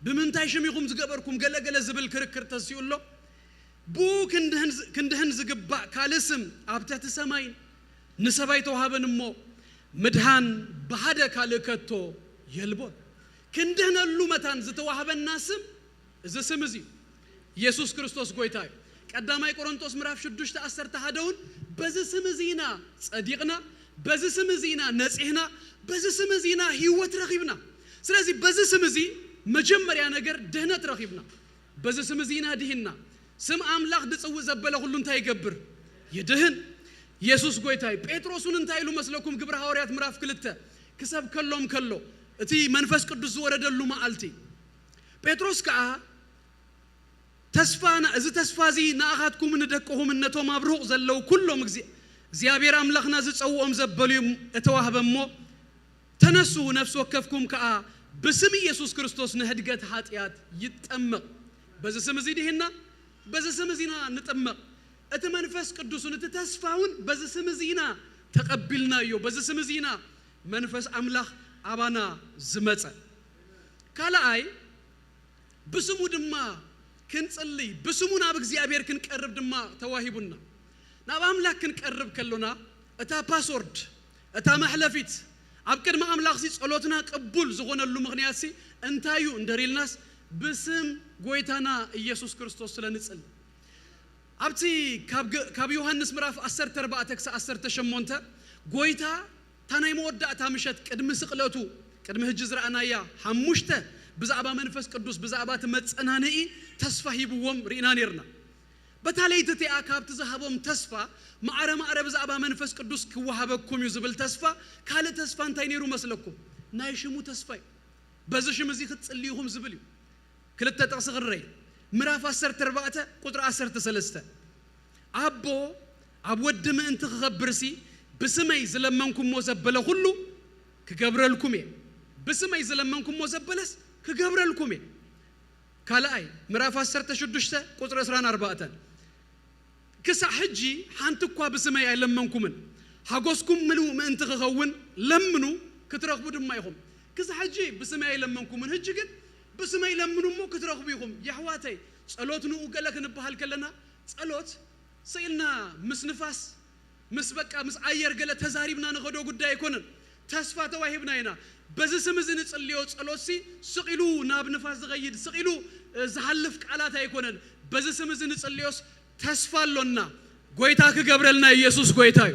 ብምንታይ ሸሚኹም ዝገበርኩም ገለገለ ዝብል ክርክር ተሲኡሎ ቡ ክንድህን ዝግባ ካልስም ኣብተት ሰማይ ንሰባይ ተዋሃበን እሞ ምድሃን በሃደ ካልከቶ የልቦ ክንድህነሉ መታን ዝተዋሃበና ስም እዚ ስም እዚ ኢየሱስ ክርስቶስ ጎይታዩ ቀዳማይ ቆሮንቶስ ምዕራፍ 6 10 ሃደውን በዚ ስም እዚና ጸዲቅና በዚ ስም እዚና ነጽህና በዚ ስም እዚና ህይወት ረኺብና ስለዚህ በዚ ስም እዚ መጀመሪያ ነገር ደህነት ረኺብና በዚ ስም እዚና ድህና ስም አምላክ ድጽው ዘበለ ሁሉ እንታይ ይገብር ይድህን ኢየሱስ ጎይታይ ጴጥሮስን እንታይሉ መስለኩም ግብረ ሐዋርያት ምዕራፍ 2 ክሰብ ከሎም ከሎ እቲ መንፈስ ቅዱስ ወረደሉ ማዓልቲ ጴጥሮስ ከአ ተስፋና እዚ ተስፋዚ ናአኻትኩም እንደቀሁም እነቶም አብሩቅ ዘለው ኩሎም እግዚአብሔር አምላክና ዝጸውኦም ዘበሉም እተዋህበሞ ተነሱ ነፍስ ወከፍኩም ከአ በስም ኢየሱስ ክርስቶስ ነህድገት ኃጢያት ይጠመቅ በዚ ስም እዚ ድህና በዚ ስም እዚና ንጠመቅ እቲ መንፈስ ቅዱስን እቲ ተስፋውን በዚ ስም እዚና ተቀበልናዮ በዚ ስም እዚና መንፈስ አምላክ አባና ዝመጸ ካላይ በስሙ ድማ ክንጽልይ በስሙና በእግዚአብሔር ክንቀርብ ድማ ተዋሂቡና ናብ አምላክ ክንቀርብ ከሎና እታ ፓስወርድ እታ ማህለፊት አብቅድማ አምላክ ሲ ጸሎትና ቅቡል ዝሆነሉ ምክንያት ሲ እንታዩ እንደሪልናስ በስም ጎይታና ኢየሱስ ክርስቶስ ስለንጽል ኣብቲ ካብ ዮሐንስ ምዕራፍ 14-18 ጎይታ ታናይ መወዳእታ ምሸት ቅድሚ ስቕለቱ ቅድሚ ሕጂ ዝረአናያ ሓሙሽተ ብዛዕባ መንፈስ ቅዱስ ብዛዕባ መጸናንኢ ተስፋ ሂብዎም ርኢና ነርና በታለይቲ ተኣ ካብቲ ዝሃቦም ተስፋ ማዕረ ብዛዕባ መንፈስ ቅዱስ ክወሃበኩም እዩ ዝብል ተስፋ ካለ ተስፋ እንታይ ነይሩ መስለኩም ናይ ሽሙ ተስፋ በዚ ሽም እዚ ክትጽልዩኹም ዝብል እዩ ክልተ ጥቕስ ክረይ ምዕራፍ 14:13 አቦ ኣብ ወዲ ምእንቲ ክኸብርሲ ብስመይ ዝለመንኩሞ ዘበለ ሁሉ ክገብረልኩም እየ ብስመይ ዝለመንኩሞ ዘበለስ ክገብረልኩም እየ ካልኣይ ምዕራፍ 16:24 ክሳዕ ሕጂ ሓንቲ እኳ ብስመይ ኣይለመንኩምን ሓጎስኩም ምሉእ ምእንቲ ክኸውን ለምኑ ክትረኽቡ ድማ ኢኹም ክሳዕ ሕጂ ብስመይ ኣይለመንኩምን ሕጂ ግን بسمي لمنو كترخبو يخم يحواتي صلوت نو قالك نبهال كلنا صلوت سيلنا مس نفاس مس بقى مس اير قال تزاريبنا نخدو غدا يكونن تسفا تواهبنا هنا بزي سمزن صليو صلوتسي سقيلو ناب نفاس زغيد سقيلو زحلف قالات يكونن بزي سمزن صليوس تسفالونا غويتا كغبرلنا يسوع غويتا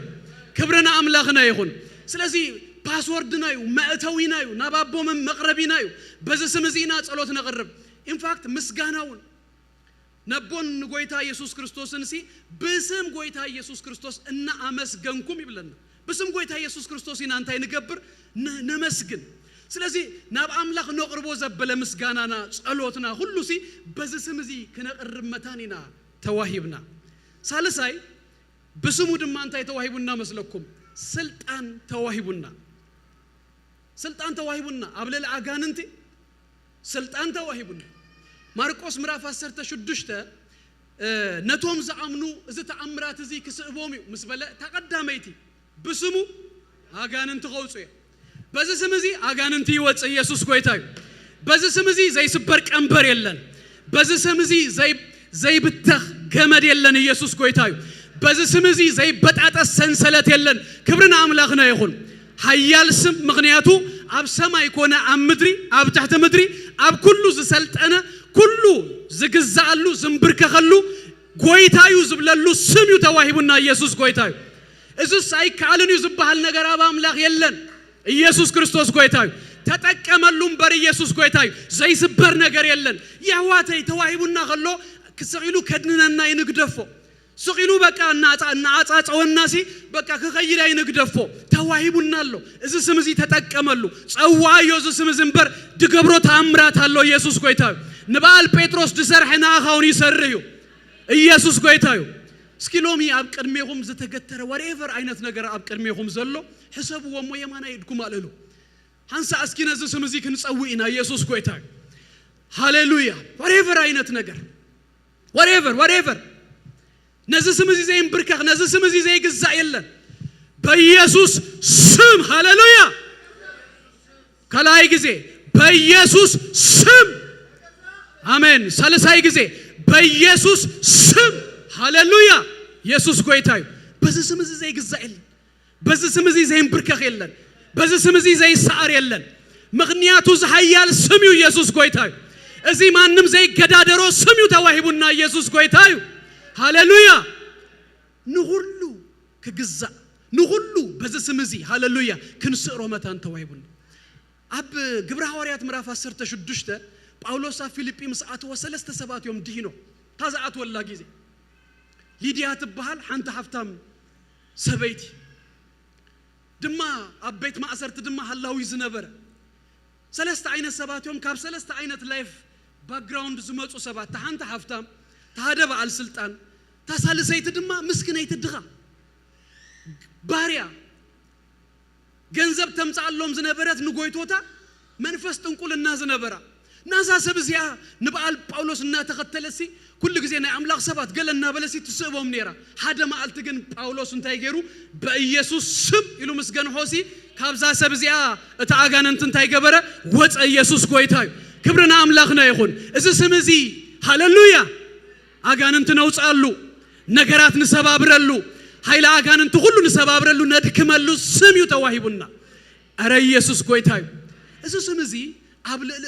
كبرنا املاخنا يكون سلازي باسورد نايو مأتوي نايو نابابو من مقربي نايو بز سمزينا صلوت نقرب ان فاكت مسغاناون نبون غويتا يسوع كريستوس نسي بسم غويتا يسوع كريستوس ان امسغنكم يبلنا بسم غويتا يسوع كريستوس ان انتي نغبر نمسغن سلازي ناب املاخ نقربو زبل مسغانانا صلوتنا كله سي بز سمزي كنقرب متانينا تواهبنا سالساي بسمو دم انتي تواهبنا مسلكم سلطان تواهبنا سلطان تواهبنا قبل العجاننتي سلطان تواهبنا ماركوس مراف 16 نتوم زعمنو اذا تأمرات زي كسبومي مسبله تقدميتي بسمو عجاننت غوصي بز سمزي عجاننتي يوص يسوع كويتاي بز سمزي زي سبر قنبر يلن بز سمزي زي بتخ ገመድ የለን ኢየሱስ ጎይታዩ በዚህ ስምዚ ዘይ በጣጣ ሰንሰለት የለን ክብርና አምላክና ይሁን ኃያል ስም ምክንያቱ አብ ሰማይ ኮነ አብ ምድሪ አብ ታሕተ ምድሪ አብ ኩሉ ዝሰልጠነ ኩሉ ዝግዛሉ ዝምብርከኸሉ ጎይታዩ ዝብለሉ ስም ዩ ተዋሂቡና ኢየሱስ ጎይታዩ እዚህ ሳይካልን ይዝባሃል ነገር አብ አምላክ የለን ኢየሱስ ክርስቶስ ጎይታዩ ተጠቀመሉም በር ኢየሱስ ጎይታዩ ዘይስበር ነገር የለን ያዋተይ ተዋሂቡና ከሎ كسقيلو كدننا ينقدفو سقيلو بقى ناصاصوناسي بقى كخيلا ينقدفو تواهيبنا له اذ سمزي تتقملو صوايو ز سمزنبر دغبرو تامرات الله يسوع كويتاو نبال بيتروس دسرحنا خاون يسريو يسوع كويتاو سكيلومي اب قدميهم زتگتره whatever አይነት ነገር اب قدميهم زلو حسابو ወሞ የማና ይድኩም አለሉ ሃንሳ እስኪነ ዝ ስምዚ ክንጸውይና ኢየሱስ ኮይታው ሃሌሉያ whatever አይነት ነገር whatever نزل سمزي زي مبركخ نزل سمزي زي جزاء يلا بيسوس سم هاللويا كلاي جزء بيسوس سم آمين سالساي جزء بيسوس سم هاللويا يسوس كويتاي بس سمزي زي جزاء يلا بس سمزي زي مبركخ يلا بس سمزي زي سعر يلا مغنياتو زحيال سميو يسوس كويتاي ازي مانم زي ገዳደሮ ስሚው ተዋሂቡና ኢየሱስ ጎይታዩ ሃሌሉያ ንሁሉ ከግዛ ንሁሉ በዘስምዚ ሃሌሉያ ክንስሮ መታን ተዋሂቡና አብ ግብረ ሐዋርያት ምዕራፍ 16 ጳውሎስ ፊልጵ መስዓት ወሰለስተ ሰባት ዮም ዲሂኖ ታዛአት ወላ ጊዜ ሊዲያ ትባሃል ሓንተ ሀፍታም ሰበይቲ ድማ አቤት ማእሰርት ድማ ሃላዊ ዝነበረ ሰለስተ አይነት ሰባት ዮም ካብ ሰለስተ አይነት ላይፍ باكجراوند زمصو سبات تحنت حفتام تهدب على السلطان تسالسيت دما مسكنيت دغا باريا ገንዘብ ተምጻሎም ዝነበረት ንጎይቶታ መንፈስ ጥንቁልና ዝነበራ ናዛ ሰብዚያ ንባል ጳውሎስ እና ተከተለሲ ኩሉ ጊዜ ናይ አምላክ ሰባት ገለና በለሲ ትስቦም ነራ ሓደ ማልት ግን ጳውሎስ እንታይ ገሩ በኢየሱስ ስም ኢሉ መስገን ሆሲ ካብዛ ሰብዚያ እታ አጋንንት እንታይ ገበረ ወፀ ኢየሱስ ጎይታዩ ክብርና አምላክና ይሁን እዚ ስምዚ ሃሌሉያ አጋንንት ነውጻሉ ነገራት ንሰባብረሉ ኃይለ አጋንንት ሁሉ ንሰባብረሉ ነድክመሉ ስም ዩ ተዋሂቡና አረ ኢየሱስ ጎይታዩ እዚ ስምዚ አብለለ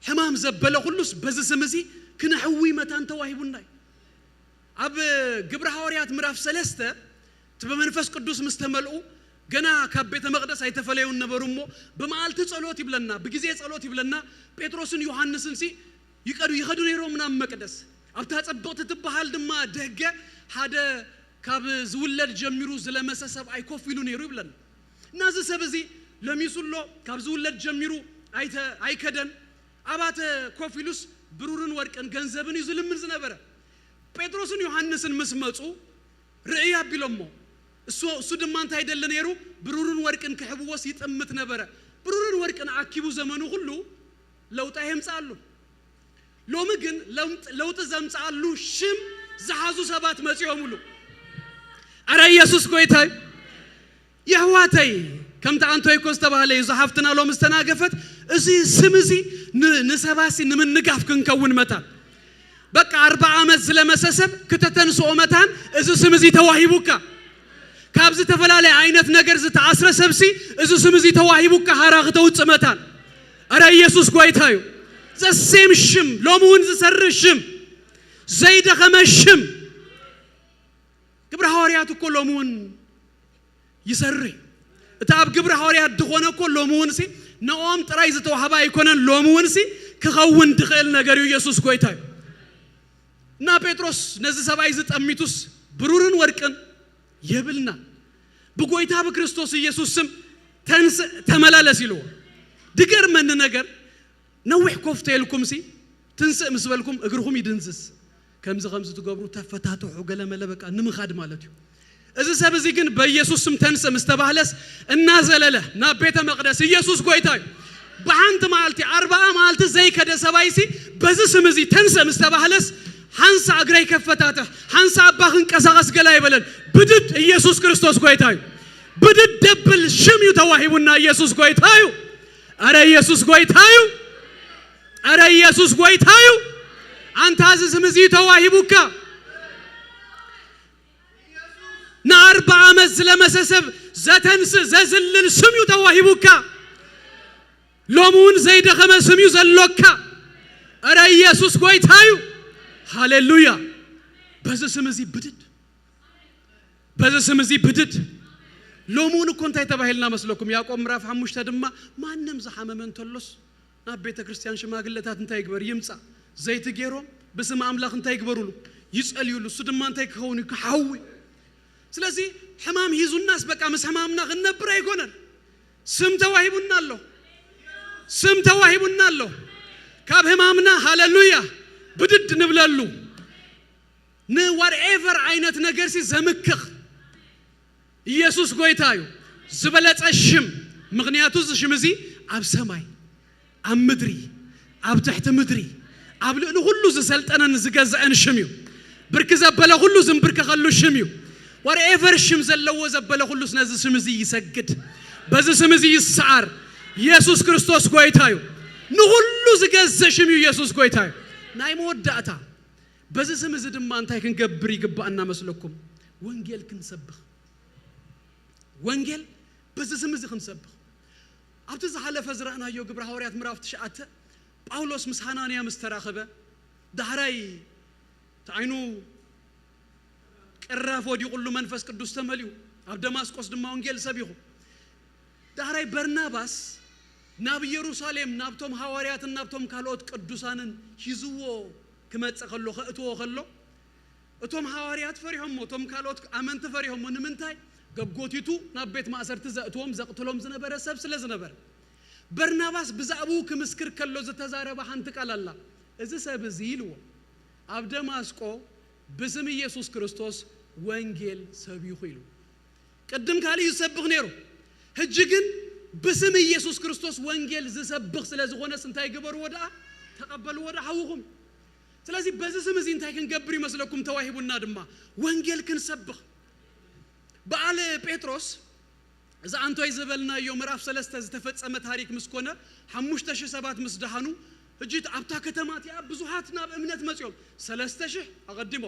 ሕማም ዘበለ ሁሉስ በዚ ስምዚ ክንሕዊ መታን ተዋሂቡና አብ ግብረ ሐዋርያት ምዕራፍ 3 በመንፈስ ቅዱስ ምስተመልኡ ገና ከቤተ መቅደስ አይተፈለዩን ነበሩሞ በመዓልት ጸሎት ይብለና በጊዜ ጸሎት ይብለና ጴጥሮስን ዮሐንስን ይቀዱ ነይሮምና መቅደስ አብታ ጸብቅት ትበሃል ድማ ደገ ሓደ ካብ ዝውለድ ጀሚሩ ዝለመሰሰብ አይኮፍሉ ነይሩ ይብለና ናዝ ሰብዚ ለሚሱሎ ካብ ዝውለድ ጀሚሩ አይከደን አባተ ኮፊሉስ ብሩርን ወርቅን ገንዘብን ይዝልምን ዝነበረ ጴጥሮስን ዮሐንስን መስመጹ ርእያ ቢሎሞ እሱ ድማ እንታይ አይደለ ነይሩ ብሩርን ወርቅን ከሕብወስ ይጥምት ነበረ ብሩርን ወርቅን አኪቡ ዘመኑ ሁሉ ለውጣ ይምጻሉ ሎሚ ግን ለውጥ ዘምጻሉ ሽም ዘሐዙ ሰባት መጽዮሙሉ አረ ኢየሱስ ጎይታይ የህዋታይ ከምታ አንተ ይኮስ ተባለ ይዛሐፍትና ሎምስተናገፈት እዚ ስምዚ ንሰባሲ ንምንጋፍ ክንከውን መታ በቃ 40 ዓመት ስለመሰሰብ ከተተንሶ መታን እዚ ስምዚ ተዋሂቡካ ካብዝ ተፈላለየ አይነት ነገር ዝተአስረ ሰብሲ እዚ ስምዚ ተዋሂቡካ ሃራኽ ተውጽ መታን አረ ኢየሱስ ጎይታዩ ዘሴም ሽም ሎሙን ዝሰርሽም ዘይደኸመሽም ግብረ ሐዋርያት እኮ ሎሙን ይሰሪ እታብ ግብረ ሐዋርያት ድኾነ እኮ ሎሙን ነኦም ጥራይ ዝተዋሃባ ይኮነን ሎሙን ክኸውን ድኽእል ነገር ኢየሱስ ጎይታዩ እና ጴጥሮስ ነዚ ሰባይ ዝጠሚቱስ ብሩርን ወርቅን የብልና በጎይታ በክርስቶስ ኢየሱስ ስም ተመላለስ ይሉ ድገርመን ነገር ነውሕ ኮፍቴልኩም ትንስእ ምስበልኩም እግርኩም ይድንዝስ ከምዚ ትገብሩ ተፈታተሑ ገለመለ በቃ ንምኻድ ማለት እዩ እዚ ሰብዚ ግን በኢየሱስ ስም ተንስእ ምስተባህለስ እናዘለለ ና ቤተ መቅደስ ኢየሱስ ጎይታዩ በአንተ ማልቲ 40 ማልቲ ዘይከደ ሰባይሲ በዚ ስምዚ ተንስእ ምስተባህለስ ሃንሳ እግረይ ከፈታተህ ሃንሳ አባኽን ቀሳቀስ ገላ ይበለን ብድድ ኢየሱስ ክርስቶስ ጎይታዩ ብድድ ደብል ሽም ይተዋሂቡና ኢየሱስ ጎይታዩ አረ ኢየሱስ ጎይታዩ አረ ኢየሱስ ጎይታዩ አንተ አዝ ስምዚ ተዋሂቡካ ና40 ዓመት ስለመሰሰብ ዘተንስ ዘዝልል ስም ይተዋሂቡካ ሎሙን ዘይደኸመ ስም ይዘሎካ አረ ኢየሱስ ጎይታዩ ሃሌሉያ በዚህ ስምዚ ብድድ ሎሙን እኮ እንታይ ተባሂልና መስለኩም ያዕቆብ ምዕራፍ 5 ድማ ማንም ዘሐመመን ተሎስ ናብ ቤተ ክርስቲያን ሽማግለታት እንታይ ይግበር ይምጻ ዘይት ገይሮም በስም አምላክ እንታይ ይግበሩሉ ይጸልዩሉ እሱ ድማ እንታይ ከሆኑ ከሐዊ ስለዚህ ሕማም ይዙናስ በቃ መስሐማምና ግነብር አይኮነን ስም ተዋሂቡናለሁ ካብ ሕማምና ሃሌሉያ ብድድ ንብለሉ whatever አይነት ነገር ዘምክኽ ኢየሱስ ጎይታዩ ዝበለጸሽም ምክንያቱ ዝሽምዚ አብ ሰማይ አብ ምድሪ አብ ተሕተ ምድሪ አብ ልዕሉ ሁሉ ዝሰልጠነን ዝገዛን ሽምዩ ብርክ ዘበለ ሁሉ ዝምብርከኸሉ ሽምዩ whatever ሽም ዘለዎ ዘበለ ሁሉ ነዚ ስምዚ ይሰግድ በዚ ስምዚ ይስዓር ኢየሱስ ክርስቶስ ጎይታዩ ንሁሉ ዝገዘ ሽምዩ ኢየሱስ ጎይታዩ ናይ መወዳእታ በዚ ስምዚ ድማ እንታይ ክንገብር ይግባአና መስለኩም ወንጌል ክንሰብኽ ወንጌል በዚ ስምዚ ክንሰብኽ ኣብቲ ዝሓለፈ ዝራእናዮ ግብረ ሐዋርያት ምዕራፍ 9 ጳውሎስ ምስ ሐናንያ ምስተራኸበ ዳህራይ ታይኑ ቅራፍ ወዲቁሉ መንፈስ ቅዱስ ተመልዩ ኣብ ደማስቆስ ድማ ወንጌል ሰቢኹ ዳህራይ በርናባስ ናብ ኢየሩሳሌም ናብቶም ሐዋርያትን ናብቶም ካልኦት ቅዱሳንን ሂዝዎ ክመጽኸሎ ከእትዎ ከሎ እቶም ሐዋርያት ፈሪሖም ሞቶም ካልኦት አመንት ፈሪሖም ንምንታይ ገብጎቲቱ ናብ ቤት ማእሰርት ዘእትዎም ዘቅትሎም ዝነበረ ሰብ ስለ ዝነበረ በርናባስ ብዛዕቡ ክምስክር ከሎ ዝተዛረበ ሓንቲ ቃል አላ እዚ ሰብ እዚ ኢልዎ ኣብ ደማስቆ ብስም ኢየሱስ ክርስቶስ ወንጌል ሰቢኹ ኢሉ ቅድም ካሊ ይሰብኽ ነይሩ ሕጂ ግን بسم ኢየሱስ ክርስቶስ ወንጌል ዝሰብኽ ስለዝኾነስ እንታይ ገበሩ ወዳ ተቀበሉ ወዳ ሐውኹም ስለዚህ በዚህ ስም እዚ እንታይ ክንገብር ይመስለኩም ተዋሂቡና ድማ ወንጌል ክንሰብኽ በአለ ጴጥሮስ እዛ አንቶይ ዘበልናዮ ምዕራፍ 3 ዝተፈጸመ ታሪክ ምስኮነ 5007 ምስደሃኑ እጅት አብታ ከተማት ያ ብዙሃት ናብ እምነት መጽዮም 3000 አቀድሞ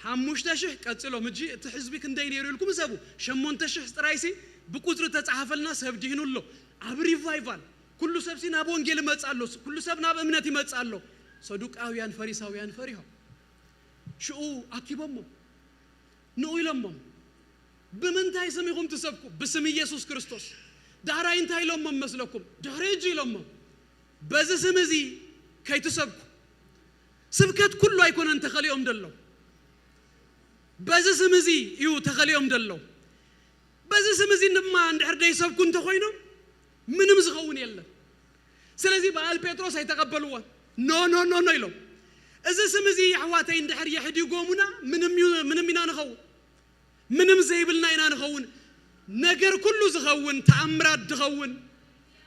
5000 ቀጽሎም እጂ እቲ ህዝቢ ክንደይ ነይሩ ኢልኩም ሰቡ 8000 ጥራይሲ بقدر تتعافلنا سب دينولو اب ريفايفال كل سب سي ناب ወንጌል መጻለው كل سب ناب እምነት ይመጻለው ሰዱቃውያን ፈሪሳውያን ፈሪሆ شو أكيبهم نويلهم بمنتهي سميهم تسبكوا بسم يسوع كريستوس دهرا ينتهي لهم مسلكم دهرا يجي لهم بز سمزي كي تسبكوا سبكات كله يكون أنت خليهم دلوا بز سمزي يو تخليهم دلوا بز سمزي نما عند حرد يسبكوا أنت خوينهم من مزغون يلا سلزي بقى البتروس هيتقبلوه نو نو نو نو يلهم إذا سمزي حواتي عند حر يحد يقومنا من منا نخون منم زي بلنا إنا نخون نجر كله زخون تأمرات دخون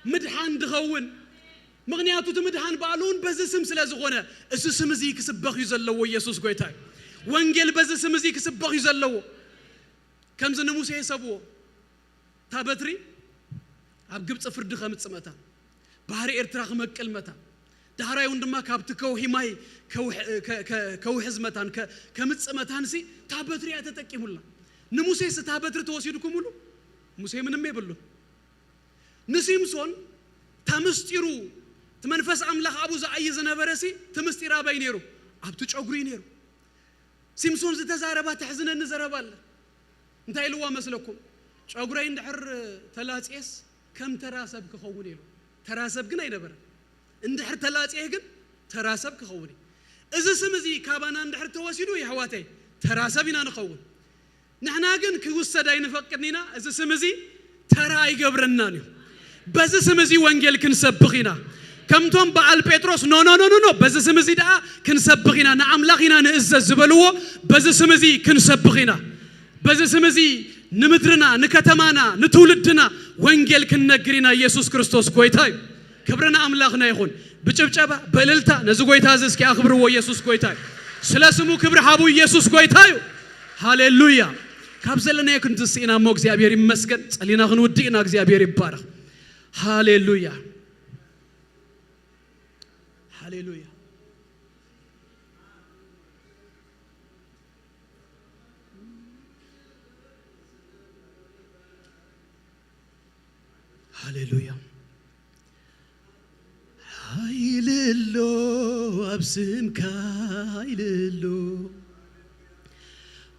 مدحان دخون مغنياتو تمدحان بالون بز اسم سلازخونه اس اسم زي كسبخ يزلو يسوع قويتاي وانجيل بز اسم زي كسبخ يزلو كم زن موسى يسبو تابتري اب ግብጽ ፍርድ ከመጽመታ ባህር ኤርትራ ከመቀልመታ ዳራይ ወንድማ ካብትከው ሂማይ ከው ህዝመታን ከመጽመታን ሲ ታበትሪ ያተጠቂሙላ ንሙሴ ስታበትር ተወሲድኩ ሙሉ ሙሴ ምንም ይብሉ ንሲምሶን ተምስጢሩ ተመንፈስ አምላክ አቡ ዘአይ ዘነበረሲ ተምስጢራ ባይኔሩ አብቱ ጨጉሪ ኔሩ ሲምሶን ዝተዛረባ ተሕዝነን ዘረባለ እንታይ ልዋ መስለኩም ጨጉራይ እንድሕር ተላጽስ ከም ተራሰብ ከኸውን ይሉ ተራሰብ ግን አይነበረ እንድሕር ተላጽህ ግን ተራሰብ ከኸውን እዚ ስምዚ ካባና እንድሕር ተወሲዱ ይሕዋተይ ተራሰብ ኢና ንኸውን نحنا جن كوسدا ينفقدنا إذا سمزي ترى يجبرنا نيو بس سمزي وانجيل كنسبخينا كم توم بعال بيتروس نو نو نو نو بس سمزي دا كنسبخينا نعم لغينا نئز الزبلوه بس سمزي كنسبخينا بس سمزي نمدرنا نكتمانا نتولدنا وانجيل كننجرينا يسوع كريستوس كويتاي كبرنا أملاخنا يخون بجبجبة بللتا نزوجيتها زسكي أخبره يسوع كويتاي سلاسمو كبر حابو يسوع كويتاي هاليلويا كابزلنا يكون تسينا موك زيابير مسكت علينا غنودينا زيابير يبارك هاليلويا هاليلويا هاليلويا هايللو أبسمك هايللو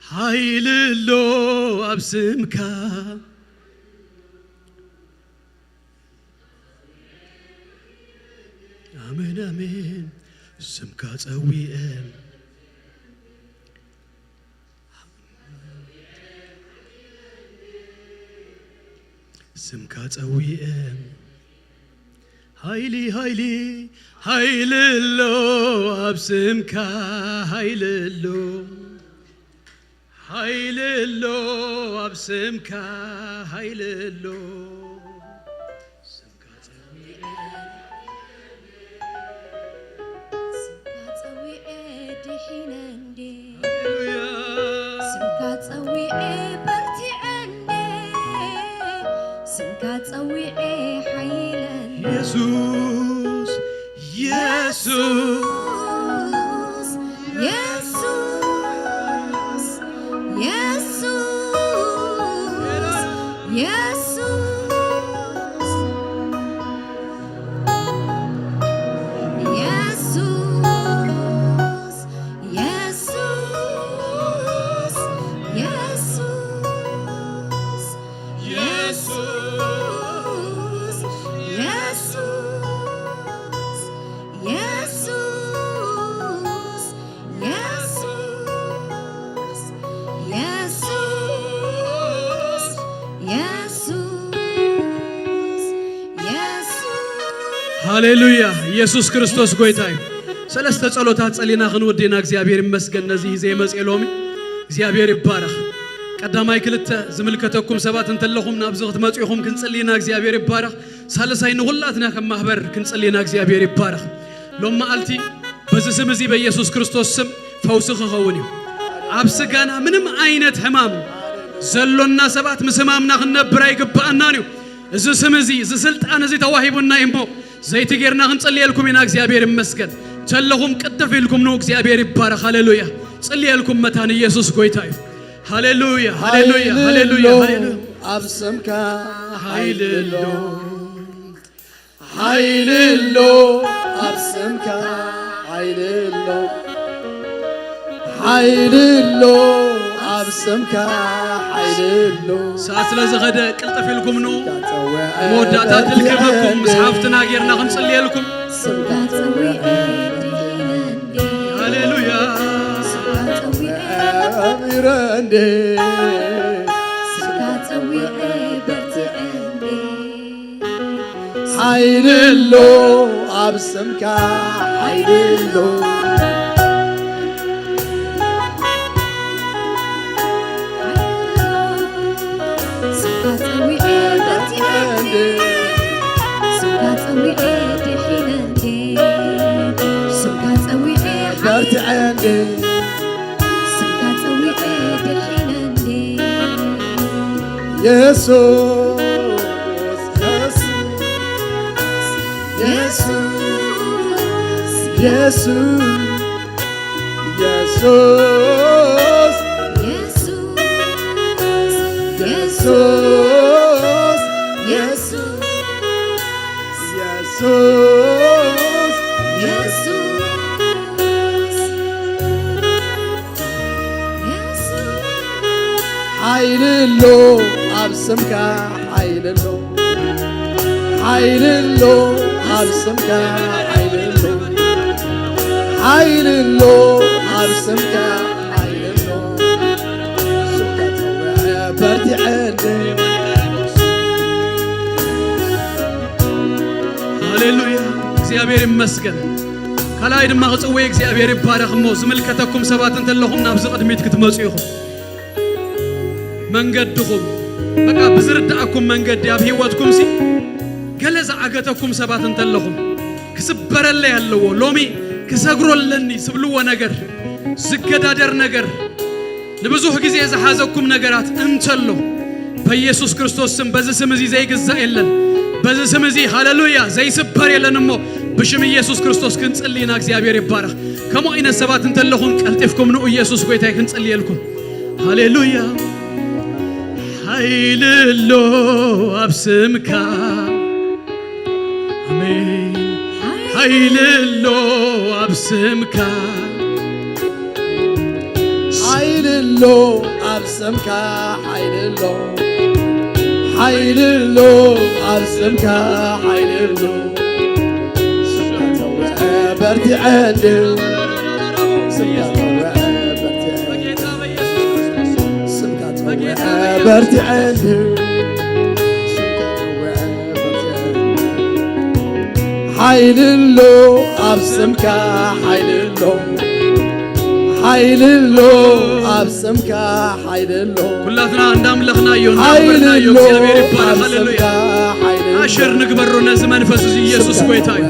هايللو أبسمك آمين آمين سمك تسويم سمك تسويم هايلي هايلي هايللو أبسمك هايللو هايللو أبسمك هايللو سمك
تسوي دحينندي
هاليلويا
سمك تسوي برتي عندي سمك تسوي حيلندي
يسوس يسوس هاليلويا يسوع كريستوس قويتاي سلسة صلوات صلينا خنودينا እግዚአብሔር ይመስገን ነዚህ ጊዜ መጽሎሚ እግዚአብሔር ይባረክ ቀዳማይ ክልተ ዝምልከተኩም ሰባት እንተለኹም ናብዝኽት መጽኹም ክንጽሊና እግዚአብሔር ይባረክ ሳልሳይን ሁላትና ከማህበር ክንጽሊና እግዚአብሔር ይባረክ ሎማ አልቲ በዚህ ስም እዚ በኢየሱስ ክርስቶስ ስም ፈውስ ኸኸውን አብስጋና ምንም አይነት ህማም ዘሎና ሰባት ምስማምና ክንነብር አይገባና ነው እዚ ስም እዚ ስልጣን እዚ ተዋሂቡና ይሞ زيت غيرنا نصلي لكم هنا እግዚአብሔር ይመስገን ተለኹም ቅጥፍ ይልኩም ነው እግዚአብሔር ይባረክ ሃሌሉያ ጸልይ ለኩም መታን ኢየሱስ ጎይታዩ ሃሌሉያ ሃሌሉያ ሃሌሉያ ሃሌሉያ
አብሰምካ
ሃይልሎ
ሃይልሎ አብሰምካ ሃይልሎ حيللو أبسمك حيللو
ساعة لزغدا قلت في لكم نو موداتات الكبكم مسحافتنا غيرنا غنصلي لكم هاليلويا
أميراندي حيللو أبسمك حيللو برت عندي يسوع يسوع حيللو أبسمك حيللو حيللو أبسمك حيللو حيللو أبسمك حيللو سكت برتي عندي
هاليلويا እግዚአብሔር ይመስገን ከላይ ድማ ጽዌ እግዚአብሔር ይባረክ ሞ ዝምልከተኩም ሰባት እንተለኹም ናብዚ ቅድሚት ክትመጹ ይኹም መንገድኩም በቃ ብዝርዳእኩም መንገድ ያብ ህይወትኩም ሲ ገለዛ አገተኩም ሰባት እንተለኹም ክስበረለ ያለው ሎሚ ክሰግሮለኒ ስብልዎ ነገር ዝገዳደር ነገር ለብዙህ ጊዜ ዘሐዘኩም ነገራት እንተሎ በኢየሱስ ክርስቶስ ስም በዚህ ስም እዚ ዘይግዛ የለን በዚህ ስም እዚ ሃሌሉያ ዘይስበር የለንሞ በሽም ኢየሱስ ክርስቶስ ክንጽልይና እግዚአብሔር ይባረክ ከሞ አይነት ሰባት እንተለኹም ቀልጥፍኩም ነው ኢየሱስ ጎይታ ክንጽልይልኩም ሃሌሉያ حيللو أبسمك آمين حيللو أبسمك
حيللو أبسمك حيللو حيللو أبسمك حيللو برتي عندي برتي عندي حيللو أبسمك حيللو حيللو أبسمك حيللو
كلاتنا عندام لخنا يون حيللو هاليلويا عشر نكبرنا زمان فسوس يسوع كويتاي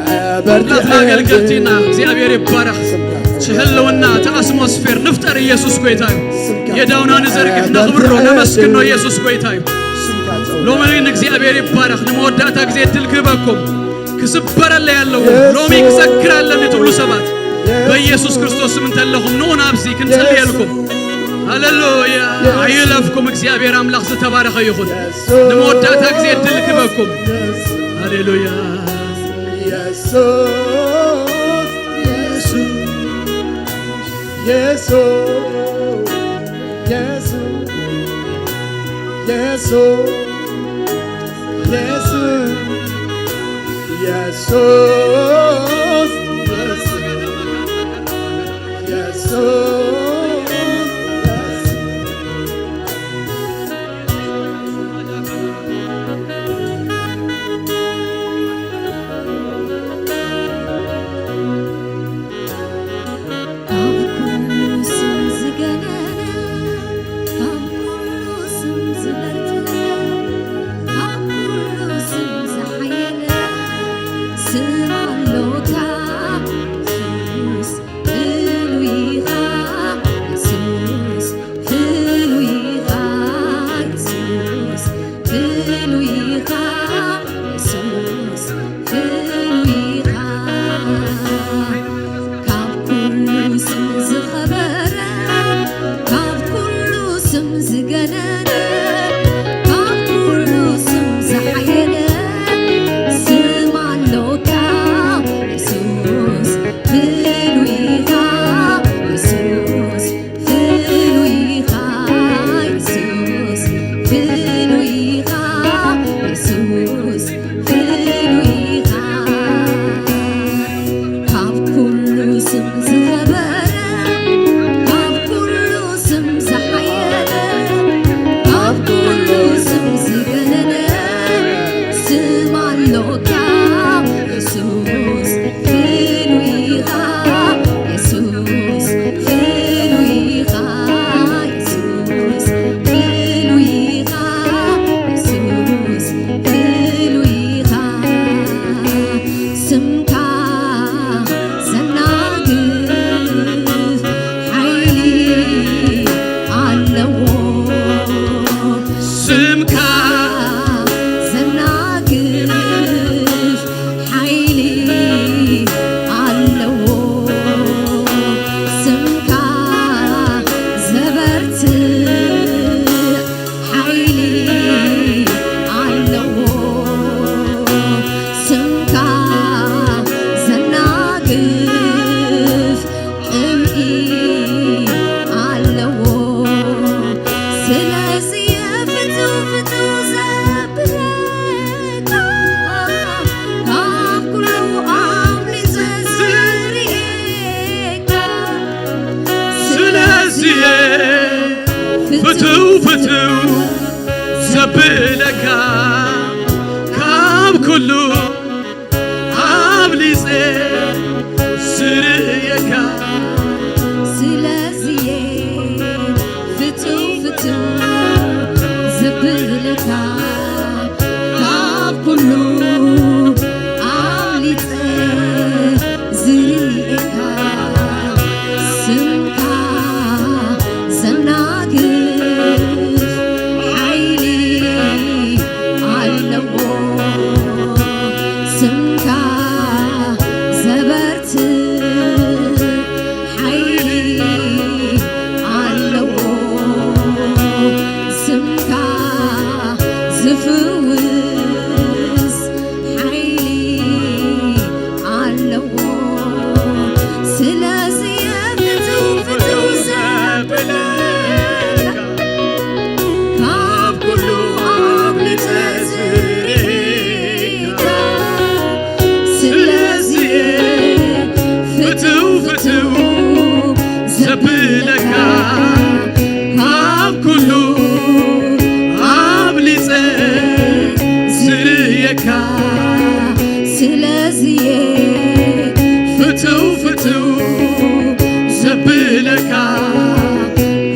كلاتنا قلقلتينا እግዚአብሔር ይባረክ شهلونا تأسموسفير نفتر يسوع كويتاي يداونا نزرقح نخبره نمسكنه يسوع كويتاي لو من እግዚአብሔር ይባረክ نموداتا ጊዜ ድልክበኩም كسبر اللي ያለው ሎሚ ክሰክራለን ትብሉ ሰባት በኢየሱስ ክርስቶስ ስም እንተለኹም ነው ናብዚ ክንጸልየልኩም ሃሌሉያ አይለፍኩም እግዚአብሔር አምላክ ዝተባረከ ይሁን ንመወዳታ ጊዜ ድልክበኩም ሃሌሉያ
سمع لوكا
ፍትው ፍትው ዘብለካ ካብ ኩሉ አብሊጼ ስርየካ
ስለዚህ ፍትው ፍትው ዘብለካ ካብ ኩሉ አብሊጼ ዝርየካ ስምካ ዘናግፍ ሓይሊ ኣለዎ ስምካ ዘበርት ሓይሊ ኣለዎ ስምካ ዝፍውስ ሓይሊ ኣለዎ ስለዚ ፍትው ፍትው ዘብለካ ካብ ኩሉ አብሊጸ ዝርየካ ስለዚ
ፍትው ፍትው ዘብለካ ካብ ኩሉ አብሊጸ ዝርየካ
ስለዚ
ፍትው ፍትው ዘብለካ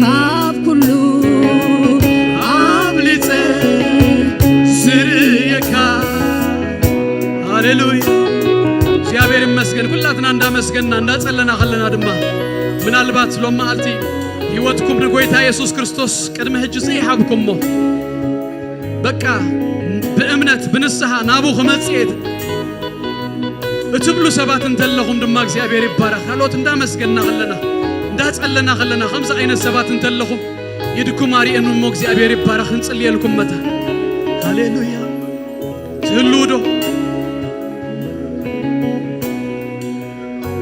ካብ ኩሉ
አብሊጸ ዝርየካ ሃሌሉያ እግዚአብሔር ይመስገን ኩላትና እንዳመስገንና እንዳጸለና ከለና ድማ ምናልባት ሎም መዓልቲ ህይወትኩም ንጎይታ ኢየሱስ ክርስቶስ ቅድመ ሕጂ ዘይሃብኩምሞ በቃ በእምነት ብንስሐ ናቡ ኸመጽየት እትብሉ ሰባት እንተለኹም ድማ እግዚአብሔር ይባረክ ካልኦት እንዳመስገንና ከለና እንዳጸለና ከለና ከምዚ ዓይነት ሰባት እንተለኹም ይድኩም አርየንሞ እግዚአብሔር ይባረክ እንጽልየልኩም መታ ሃሌሉያ ትህልውዶ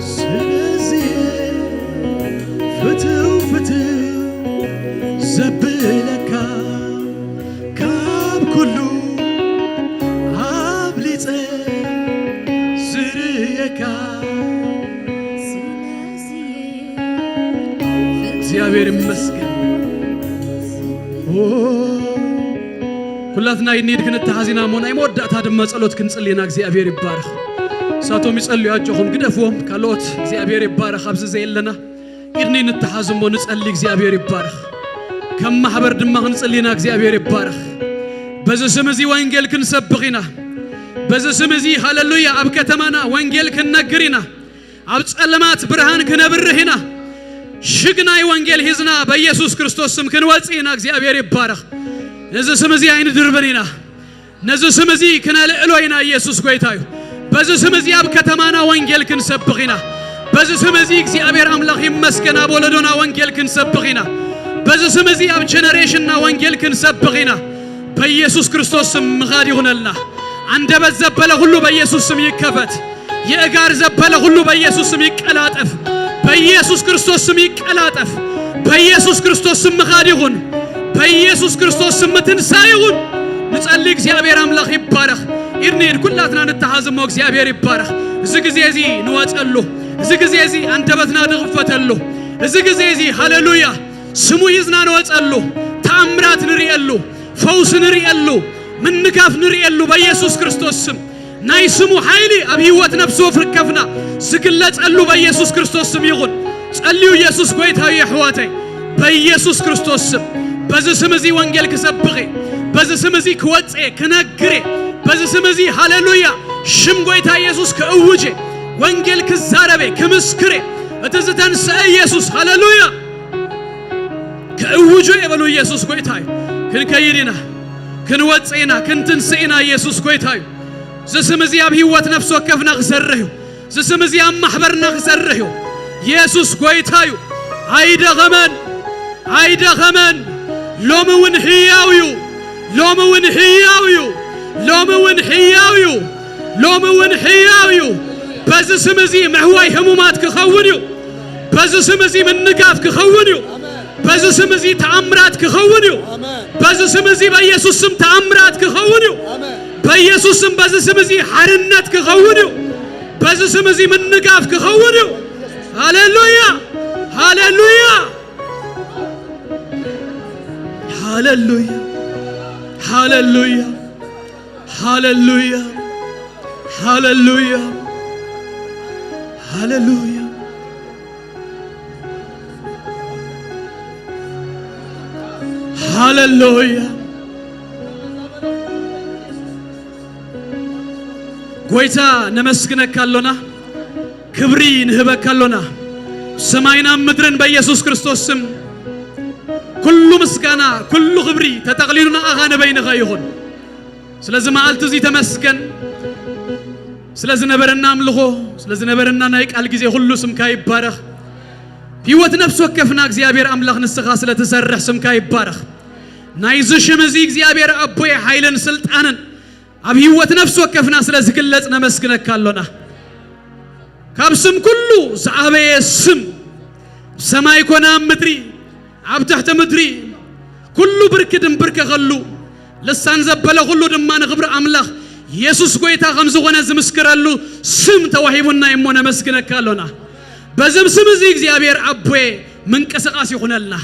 ስለዚህ ፍትው ፍትው ዘብለካ ካብ ኩሉ አብሊጸ ዝርየካ እግዚአብሔር ይመስገን ኩላትና ይንድ ክንተሐዚና ሞናይ መወዳእታ ድማ ጸሎት ክንጽልይና እግዚአብሔር ይባረክ ሳቶም ይጸልዩ ያጆኹም ግደፍዎም ካልኦት እግዚአብሔር ይባረክ ኣብዚ ዘየለና ኢድኒ ንተሐዝሞ ንጸልይ እግዚአብሔር ይባረክ ከም ማሕበር ድማ ክንጽልይና እግዚአብሔር ይባረክ በዚ ስም እዚ ወንጌል ክንሰብኺና በዚ ስም እዚ ሃሌሉያ ኣብ ከተማና ወንጌል ክንነግሪና ኣብ ጸለማት ብርሃን ክነብርህና ሽግናይ ወንጌል ሂዝና በኢየሱስ ክርስቶስ ስም ክንወጽኢና እግዚአብሔር ይባረክ ነዚ ስም እዚ ኣይንድርብኒና ነዚ ስም እዚ ክነልዕሎይና ኢየሱስ ጎይታዩ በዚ ስም እዚ ኣብ ከተማና ወንጌል ክንሰብኺና በዚ ስም እዚ እግዚአብሔር አምላኽ ይመስገን ኣብ ወለዶና ወንጌል ክንሰብኺና በዚ ስም እዚ ኣብ ጀነሬሽንና ወንጌል ክንሰብኺና በኢየሱስ ክርስቶስ ስም ምኻድ ይሁነልና አንደበት ዘበለ ሁሉ በኢየሱስ ስም ይከፈት የእጋር ዘበለ ሁሉ በኢየሱስ ስም ይቀላጠፍ በኢየሱስ ክርስቶስ ስም ይቀላጠፍ በኢየሱስ ክርስቶስ ስም ምኻድ ይሁን በኢየሱስ ክርስቶስ ስም ትንሣኤ ይሁን ንጸልይ እግዚአብሔር አምላኽ ይባረክ ኢድኒድ ኩላትና ንተሐዝሞ እግዚአብሔር ይባረክ እዚ ግዜ እዚ ንወጸሉ እዚ ግዜ እዚ አንደበትና ንኽፈተሉ እዚ ግዜ እዚ ሃሌሉያ ስሙ ይዝና ንወጸሉ ተአምራት ንሪኤሉ ፈውስ ንሪኤሉ ምንጋፍ ንሪኤሉ በኢየሱስ ክርስቶስ ስም ናይ ስሙ ኃይሊ ኣብ ህይወት ነፍሱ ፍርከፍና ዝግለጸሉ በኢየሱስ ክርስቶስ ስም ይሁን ጸልዩ ኢየሱስ ጎይታዬ አሕዋተይ በኢየሱስ ክርስቶስ ስም በዚ ስም እዚ ወንጌል ክሰብኺ በዚ ስም እዚ ክወጽ ክነግሬ በዚ ስም እዚ ሃሌሉያ ሽም ጎይታ ኢየሱስ ከእውጄ ወንጌል ክዛረቤ ክምስክሬ እትዝተንስአ ኢየሱስ ሃሌሉያ ከእውጄ የበሉ ኢየሱስ ጎይታዬ ክንከይድና ክንወጽኢና ክንትንስኢና ኢየሱስ ጎይታዬ ዝስም እዚ ኣብ ህይወት ነፍስ ወከፍና ክሰርሕ ዝስም እዚ ኣብ ማሕበርና ክሰርሕ ኢየሱስ ጎይታዩ ኣይደኸመን ኣይደኸመን ሎሚ እውን ሕያው እዩ ሎሚ እውን ሕያው እዩ ሎሚ እውን ሕያው እዩ ሎሚ እውን ሕያው እዩ በዚ ስም እዚ ምሕዋይ ህሙማት ክኸውን እዩ በዚ ስም እዚ ምንጋፍ ክኸውን እዩ በዚ ስም እዚ ተአምራት ክኸውን እዩ በዚ ስም እዚ በኢየሱስ ስም ተአምራት ክኸውን እዩ በኢየሱስ ስም በዚ ስም እዚ ሓርነት ክኸውን እዩ በዚ ስም እዚ ምንጋፍ ክኸውን እዩ ሃሌሉያ ሃሌሉያ هاللويا هاللويا هاللويا هاللويا هاللويا هاللويا ጎይታ ነመስግነካለና ክብሪ ንህበካለና ሰማይና ምድርን በኢየሱስ ክርስቶስ ስም ኩሉ ምስጋና ኩሉ ክብሪ ተጠቅሊሉና አኻነ በይንኻ ይኹን ስለዚህ መዓልቲ እዚ ተመስገን ስለዚህ ነበረና አምልኾ ስለዚህ ነበረና ናይ ቃል ጊዜ ሁሉ ስምካ ይባረኽ ህይወት ነፍስ ወከፍና እግዚአብሔር አምላክ ንስኻ ስለተሰርሕ ስምካ ይባረኽ ናይዚ ሽም እዚ እግዚአብሔር አቦይ ኃይልን ስልጣንን ኣብ ህይወት ነፍስ ወከፍና ስለዚህ ግለጽ ነመስግነካለና ካብ ስም ኩሉ ዝዓበየ ስም ሰማይ ኮና ምድሪ ኣብ ትሕቲ ምድሪ ኩሉ ብርክ ድንብርከ ኸሉ ልሳን ዘበለ ሁሉ ድማ ንኽብሪ አምላኽ ኢየሱስ ጎይታ ከም ዝኾነ ዝምስክረሉ ስም ተዋሂቡና እሞ ነመስግነካለና በዚህ ስም እዚ እግዚአብሔር አቦይ ምንቅስቃስ ይኹነልና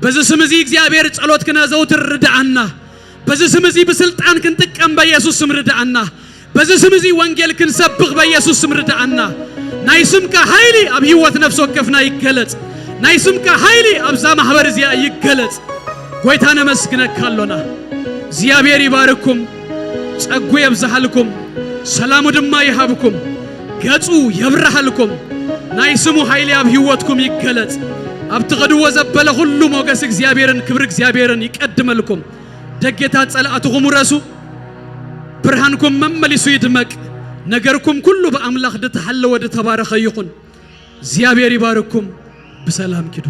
በዚህ ስም እዚ እግዚአብሔር ጸሎት ክነዘውትር ርዳአና በዚህ ስም እዚ በስልጣን ክንጥቀም በኢየሱስ ስም ርዳአና በዚህ ስም እዚ ወንጌል ክንሰብኽ በኢየሱስ ስም ርዳአና ናይ ስምካ ኃይሊ ኣብ ህይወት ነፍስ ወከፍና ይገለጽ ናይ ስምካ ኃይሊ ኣብዛ ማህበር እዚያ ይገለጽ ጎይታ ነመስግነካለና እግዚአብሔር ይባርኩም ጸጉ ይብዛልኩም ሰላሙ ድማ ይሃብኩም ገጹ ይብራሃልኩም ናይ ስሙ ኃይሊ ኣብ ህይወትኩም ይገለጽ ኣብ ትኸድዎ ዘበለ ሁሉ ሞገስ እግዚአብሔርን ክብር እግዚአብሔርን ይቀድመልኩም ደጌታት ጸላእትኩም ረሱ ብርሃንኩም መመሊሱ ይድመቅ ነገርኩም ኩሉ በአምላክ ድተሐለ ወደ ተባረኸ ይኹን እግዚአብሔር ይባርኩም በሰላም ኪዱ